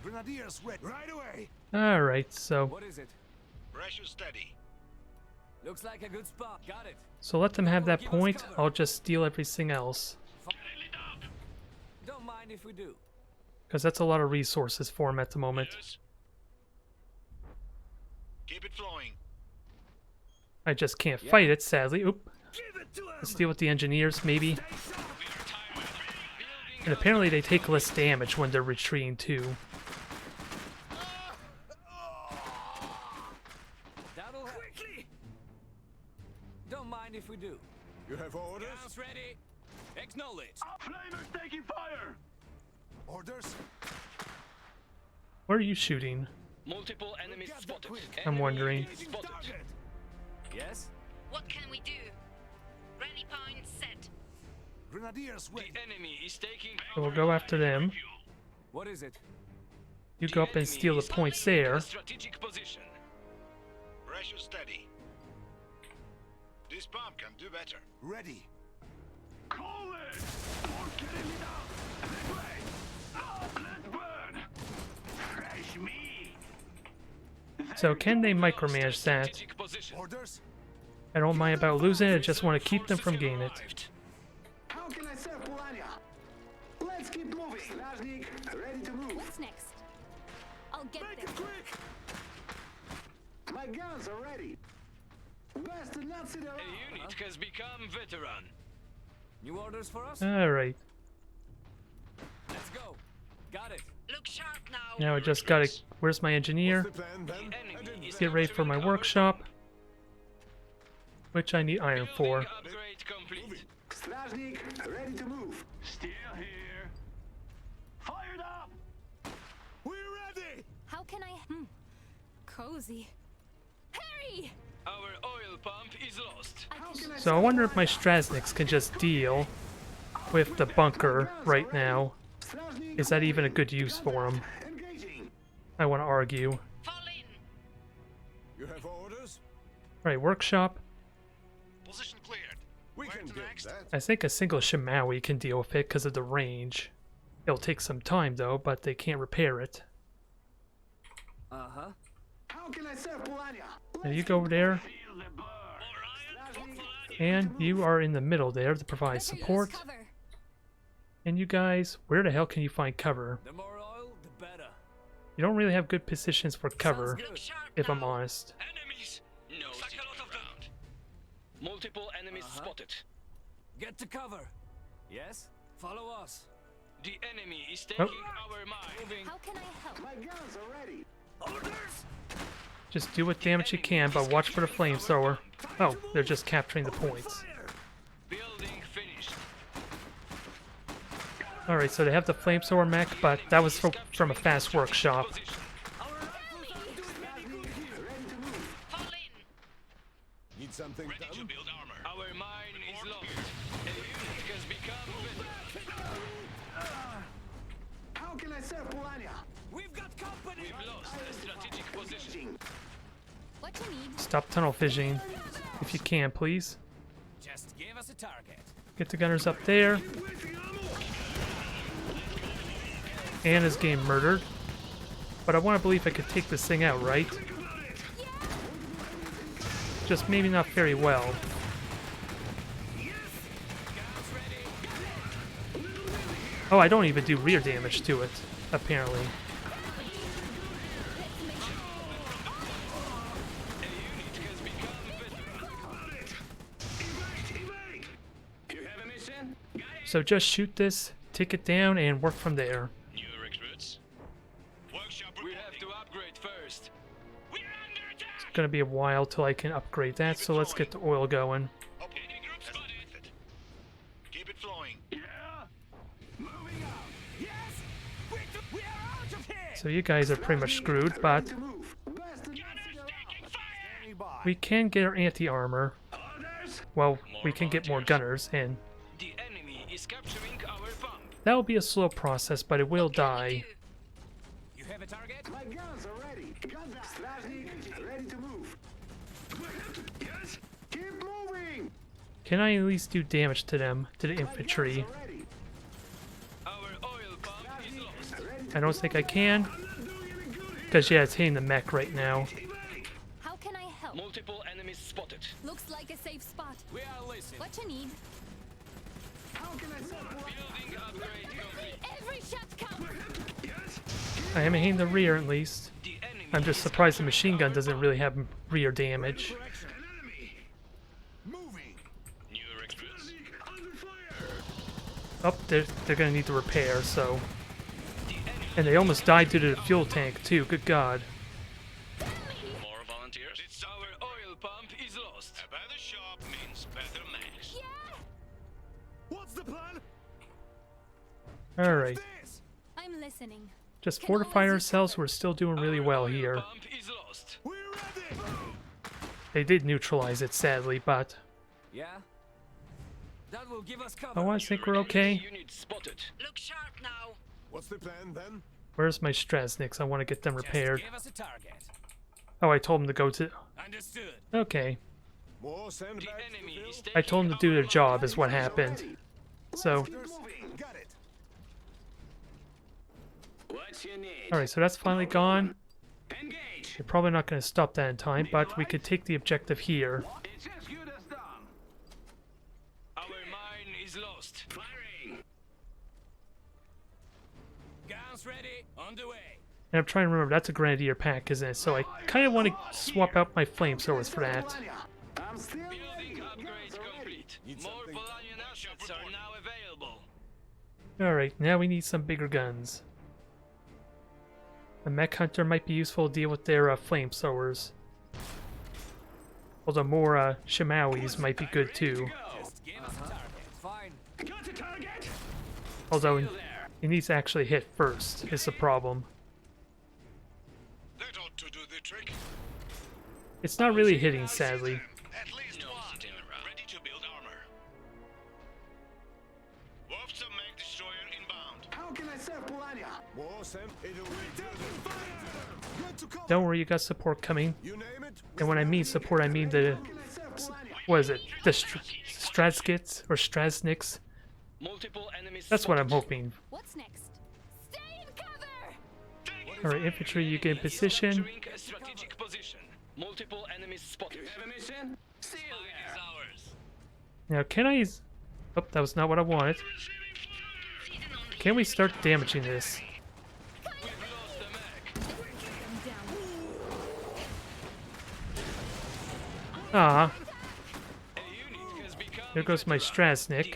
Grenadiers ready. Right away. Alright, so What is it? Pressure steady. Looks like a good spot. Got it. let them have that point. I'll just steal everything else. Don't mind if we do. Because that's a lot of resources for him at the moment. Yes. Keep it flowing. I just can't fight it, sadly. Oop. Give it to him! Let's deal with the engineers, maybe. We are tired. And apparently they take less damage when they're retreating too. That'll help. Quickly! Don't mind if we do. You have orders? Guns ready. Acknowledge. Flamers taking fire. Orders? Where are you shooting? Multiple enemies Gather spotted. quick. I'm wondering. Enemy spotted. Yes? What can we do? Rally point set. Grenadiers The ready. enemy is taking. So we'll go after them. What is it? You go up and steal the points there. Strategic position. Pressure steady. This bomb can do better. Ready. Call it. Or getting it out. This way. Let's burn. Fresh meat. So can they micromanage that? Strategic position. Orders? I don't mind about losing it, I just want to keep them from gaining it. Arrived. How can I serve Polania? Let's keep moving. Strajnik, ready to move. What's next? I'll get Make there. it quick. My guns are ready. Best to not sit around. A unit has become veteran. New orders for us? Alright. Let's go. Got it. Look sharp now. Now I just gotta... Where's my engineer? What's the plan The then? enemy is Get ready for my capturing cover. workshop. Which I need iron for. Building upgrade complete. Strajnik, ready to move. Still here. Fired up. We're ready. How can I... Cozy. Harry! Our oil pump is lost. I can... So I wonder if my Strasniks can just deal with the bunker right now. Strajnik, Is that even a good use for them? engaging. I want to argue. Fall in. You have orders? Right, workshop. Position cleared. We Where can to build next? that. I think a single Shimawi can deal with it because of the range. It'll take some time though, but they can't repair it. Uh-huh. How can I serve Polania? Now you go over there. Feel the burn. More And you are in the middle there to provide Better use support. cover. And you guys, where the hell can you find cover? The more oil, the better. You don't really have good positions for cover, Sounds Look sharp if I'm now. honest. Enemies! No Looks like a lot of them. around. Multiple enemies spotted. Get to cover. Yes? Follow us. The enemy is Oh. taking our mine. Moving. How can I help? My guns are ready. Orders! Just do what damage you can, but watch for the flamethrower. Oh, they're just capturing the points. Building finished. Alright, so they have the flamethrower mech, but that was from a fast workshop. Position. Fall in. Need something Ready to done? build armor. Our mine is lost. A unit has become better. How can I serve Polania? We've got company! We've lost a strategic position. What you need? Stop tunnel fishing, if you can, please. Just give us a target. Get the gunners up there. Anna's getting murdered. But I want to believe I could take this thing out, right? Just maybe not very well. Oh, I don't even do rear damage to it, apparently. You have a mission? Got it. So just shoot this, take it down, and work from there. New recruits. Workshop We reporting. have to upgrade first. We're under attack! It's gonna be a while till I can upgrade that, so let's get the oil going. Any group spotted. Keep it flowing. Yeah. Moving out. Yes! We are out of here! So you guys are pretty much screwed, but To move. Best to Taking fire! Standing by. we can get our anti-armor. orders. Well, we can get more gunners, and The enemy is capturing our pump. that will be a slow process, but it will die. You have a target? My guns are ready. Got that. Strajnik, ready to move. Yes. Keep moving. Can I at least do damage to them, to the My infantry? guns are ready. Our oil pump is lost. Ready I don't think I can. Because, yeah, it's hitting the mech right now. How can I help? Multiple enemies spotted. Looks like a safe spot. We are listening. What you need? How can I serve Polania? Building upgrade complete. Every shot counts. I am hitting the rear at least. The enemy I'm just is surprised the capturing machine gun our doesn't pump. really have rear damage. An enemy. Moving. New recruits. Under fire. Oh, they're gonna need to repair, so... The enemy And they almost died due to the fuel tank, too. Good God. More volunteers. It's our oil pump is lost. A better shop means better mechs. What's the plan? Alright. This. I'm listening. Just fortify ourselves. We're still doing really Our well oil here. Pump is lost. We're ready. They did neutralize it, sadly, but... Yeah? That will give us cover. I want to think we're okay. Unit spotted. Look sharp now. What's the plan then? Where's my Strasniks? I want to get them Just repaired. give us a target. Oh, I told them to go to... Understood. Okay. More The sandbags enemy to is fill? taking I told them to do their our job, pump. is what happened. So... Moving. Got it. What you need? Alright, so that's finally gone. Engage. You're probably not going to stop that in time, but we could take the objective here. It's as good as done. Our mine is lost. Firing. Guns ready. On the way. And I'm trying to remember, that's a Grenadier pack, isn't it? So I kind of want to swap out my flamethrowers for that. Polania. I'm still ready. Building upgrade Guns are ready. complete. Need More something- Polanian assets are now available. Alright, now we need some bigger guns. The Mech Hunter might be useful to deal with their flamethrowers. Although more Shimawis might be good too. Just give us a target. Fine. Got a target. Although Still there. it needs to actually hit first, is the problem. That ought to do the trick. It's not really hitting, sadly. At least one. Ready to build armor. Wolf's a mech destroyer inbound. How can I serve Polania? More sand. It'll return fire. Good to cover. Don't worry, you got support coming. You name it. And when I mean support, I mean the... How can I serve Polania? What is it? The Stratskits or Strasniks? Multiple enemies That's what I'm spotted. hoping. What's next? Stay in cover! Alright, infantry, you get in position. Capturing a strategic position. Multiple enemies spotted. You have a mission? Still there. Now, can I... Oh, that was not what I wanted. Can we start damaging this? Ah. There goes my Strasnik.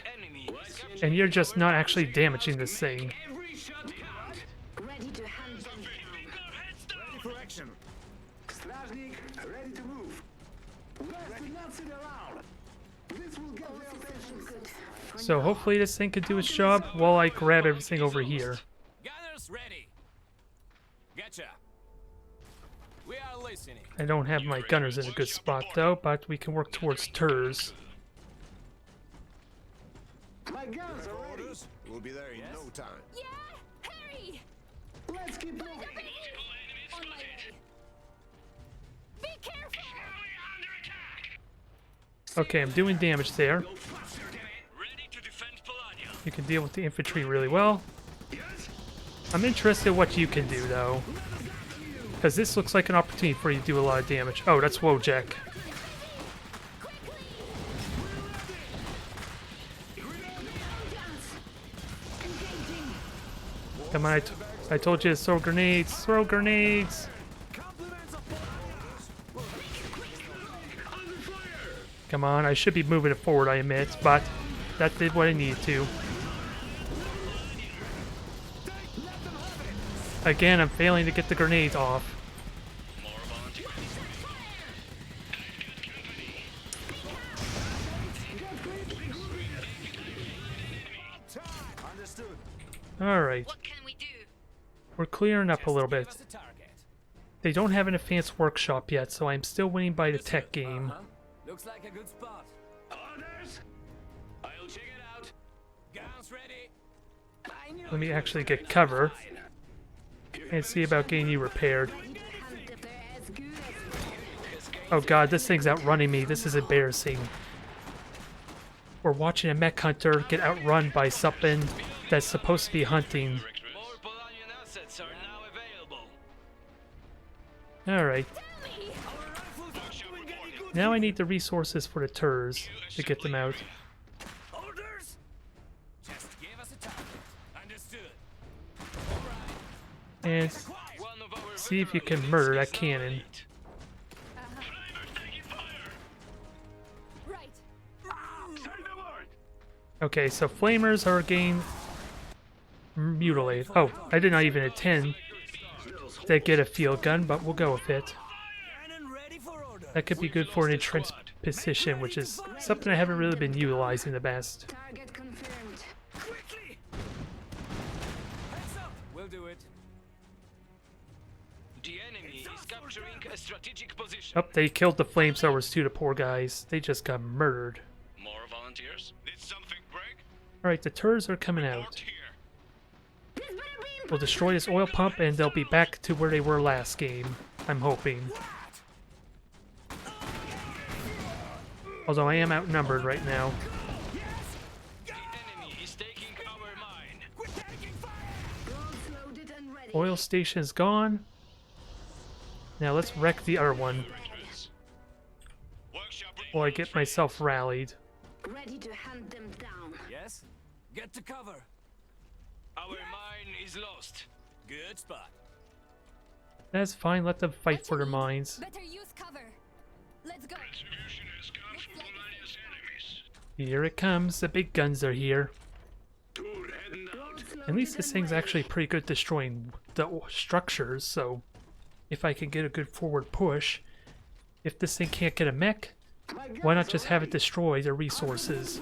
And you're just not actually damaging this thing. Every shot count. Ready to hand them down. Ready for action. Strasnik, ready to move. Let's not sit around. This will get their attention. So hopefully this thing can do its job while I grab everything over here. Gunners ready. Gotcha. We are listening. I don't have my gunners in a good spot though, but we can work towards TERS. My guns are ready. Orders? We'll be there in no time. Yeah! Hurry! Let's keep moving. On my way. Be careful! Okay, I'm doing damage there. Ready to defend Polania. You can deal with the infantry really well. I'm interested in what you can do though. Because this looks like an opportunity for you to do a lot of damage. Oh, that's Wojak. Come on, I told you to throw grenades. Throw grenades! Come on, I should be moving it forward, I admit, but that did what I needed to. Again, I'm failing to get the grenades off. Alright. What can we do? We're clearing up a little bit. Give us a target. They don't have an advanced workshop yet, so I'm still winning by the tech game. Looks like a good spot. Orders? I'll check it out. Guns ready. Let me actually get cover and see about getting you repaired. Oh god, this thing's outrunning me. This is embarrassing. We're watching a mech hunter get outrun by something that's supposed to be hunting. More Polanian assets are now available. Alright. Now I need the resources for the TERS to get them out. Orders? Just give us a target. Understood. And One of our see if you can veterans murder that is now cannon. elite. Right. Say the word. Okay, so flamers are getting mutilated. Oh, I did not even intend to get a field gun, but we'll go with it. Cannon ready for order. That could be good for an entrenched position, which is something I haven't really been utilizing the best. Target confirmed. Quickly. Heads up. We'll do it. The enemy is capturing a strategic position. Oh, they killed the flamethrowers too, the poor guys. They just got murdered. More volunteers? Did something break? Alright, the TERS are coming out. Out here. We'll destroy this oil pump and they'll be back to where they were last game. I'm hoping. Although I am outnumbered right now. The enemy is taking our mine. Drones loaded and ready. Oil station's gone. Now let's wreck the other one Workshop while I get myself rallied. Ready to hand them down. Yes. Get to cover. Our mine is lost. Good spot. That's fine, let them fight for their mines. Better use cover. Let's go. Retribution has come from Polania's enemies. Here it comes, the big guns are here. Tur heading out. At least this thing's actually pretty good destroying the structures, so if I can get a good forward push, if this thing can't get a mech, why not just have it destroy their resources?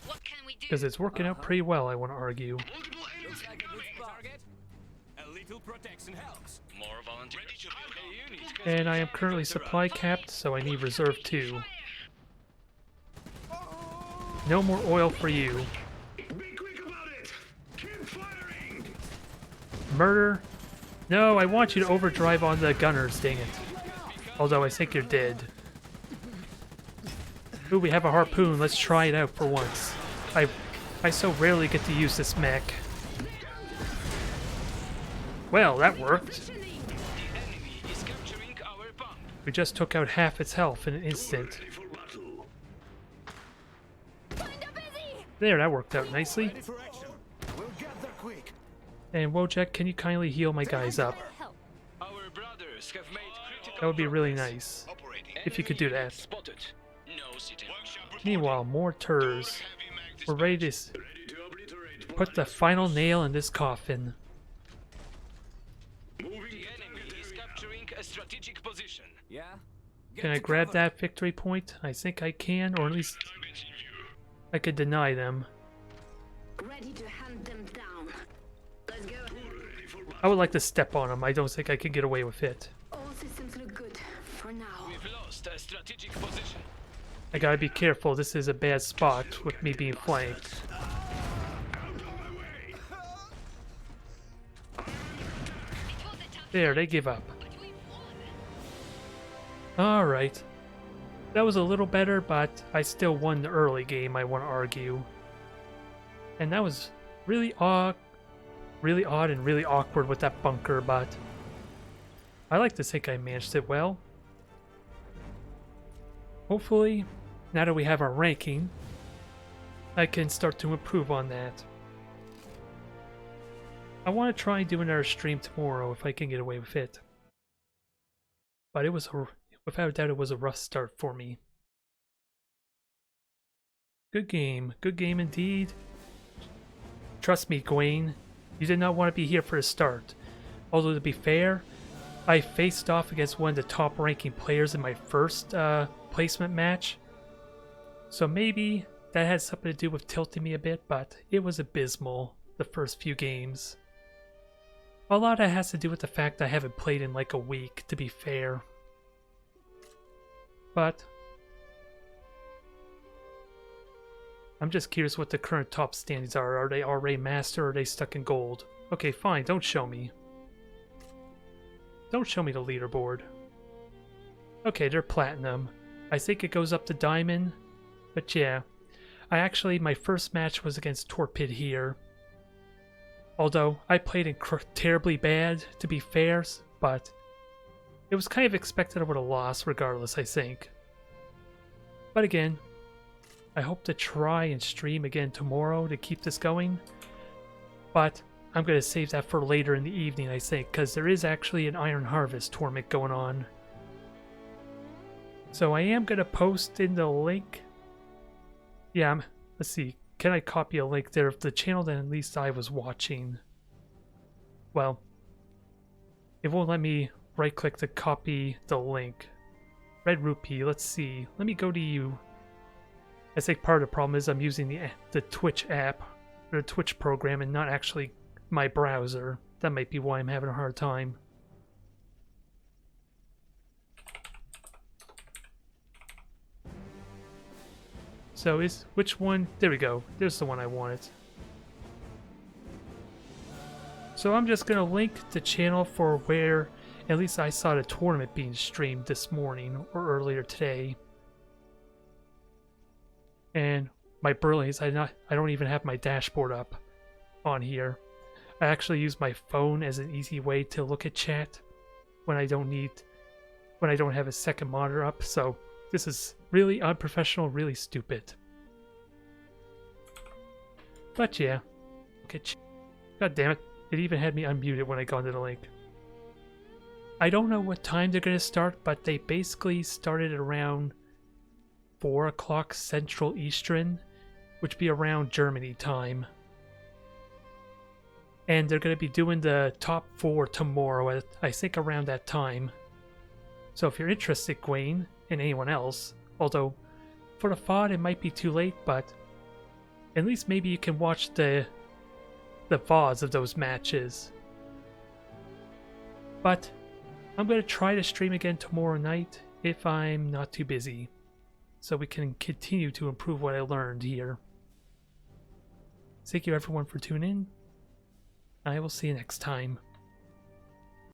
What can we do? Because it's working out pretty well, I want to argue. Multiple enemies Looks like a good incoming. target. A little protection helps. More volunteers. Ready to build A unit has And I am been currently captured. supply capped, so I need reserve 2. No more oil for you. Be quick about it. Keep firing. Murder? No, I want you to overdrive on the gunners, dang it. Although I think you're dead. Ooh, we have a harpoon. Let's try it out for once. I so rarely get to use this mech. Well, that worked. The enemy is capturing our pump. We just took out half its health in an instant. Ready for battle. There, that worked out nicely. Ready for action. We'll get there quick. And Wojak, can you kindly heal my guys up? Help. Our brothers have made critical That would be really progress. nice Operating. if you could do that. Spotted. No city. Workshop reporting. Meanwhile, more Turs. Heavy mag We're ready to Ready to obliterate. put the final nail in this coffin. Moving The enemy is capturing a strategic position. Yeah? Can I grab that victory point? I think I can, or at least targets in view. I could deny them. Ready to hunt them down. Let's go. Ready for battle. I would like to step on them. I don't think I could get away with it. All systems look good for now. We've lost a strategic position. I gotta be careful. This is a bad spot with me being flanked. There, they give up. Alright. That was a little better, but I still won the early game, I want to argue. And that was really odd and really awkward with that bunker, but I like to think I managed it well. Hopefully, now that we have our ranking, I can start to improve on that. I want to try and do another stream tomorrow if I can get away with it. But it was, without a doubt, it was a rough start for me. Good game indeed. Trust me, Gawain, you did not want to be here for the start. Although to be fair, I faced off against one of the top ranking players in my first placement match. So maybe that had something to do with tilting me a bit, but it was abysmal the first few games. A lot of that has to do with the fact I haven't played in like a week, to be fair. But I'm just curious what the current top standings are. Are they already master or are they stuck in gold? Okay, fine, don't show me. Don't show me the leaderboard. Okay, they're platinum. I think it goes up to diamond. But yeah, my first match was against Torpid here. Although I played terribly bad, to be fair, but it was kind of expected I would have lost regardless, I think. But again, I hope to try and stream again tomorrow to keep this going. But I'm going to save that for later in the evening, I think, because there is actually an Iron Harvest tournament going on. So I am going to post in the link. Yeah, let's see. Can I copy a link there of the channel that at least I was watching? Well, it won't let me right click to copy the link. Red Rupee, let's see. Let me go to you. I think part of the problem is I'm using the Twitch app, or the Twitch program, and not actually my browser. That might be why I'm having a hard time. So which one? There we go. There's the one I wanted. So I'm just gonna link the channel for where at least I saw the tournament being streamed this morning or earlier today. And my brilliance, I don't even have my dashboard up on here. I actually use my phone as an easy way to look at chat when I don't have a second monitor up. So this is really unprofessional, really stupid. But yeah, okay. God damn it! It even had me unmuted when I got into the link. I don't know what time they're gonna start, but they basically started around 4 o'clock Central Eastern, which be around Germany time. And they're going to be doing the top 4 tomorrow at, I think, around that time. So if you're interested, Gawain, and anyone else, although for the VOD it might be too late, but at least maybe you can watch the VODs of those matches. But I'm going to try to stream again tomorrow night if I'm not too busy, so we can continue to improve what I learned here. Thank you everyone for tuning in. I will see you next time.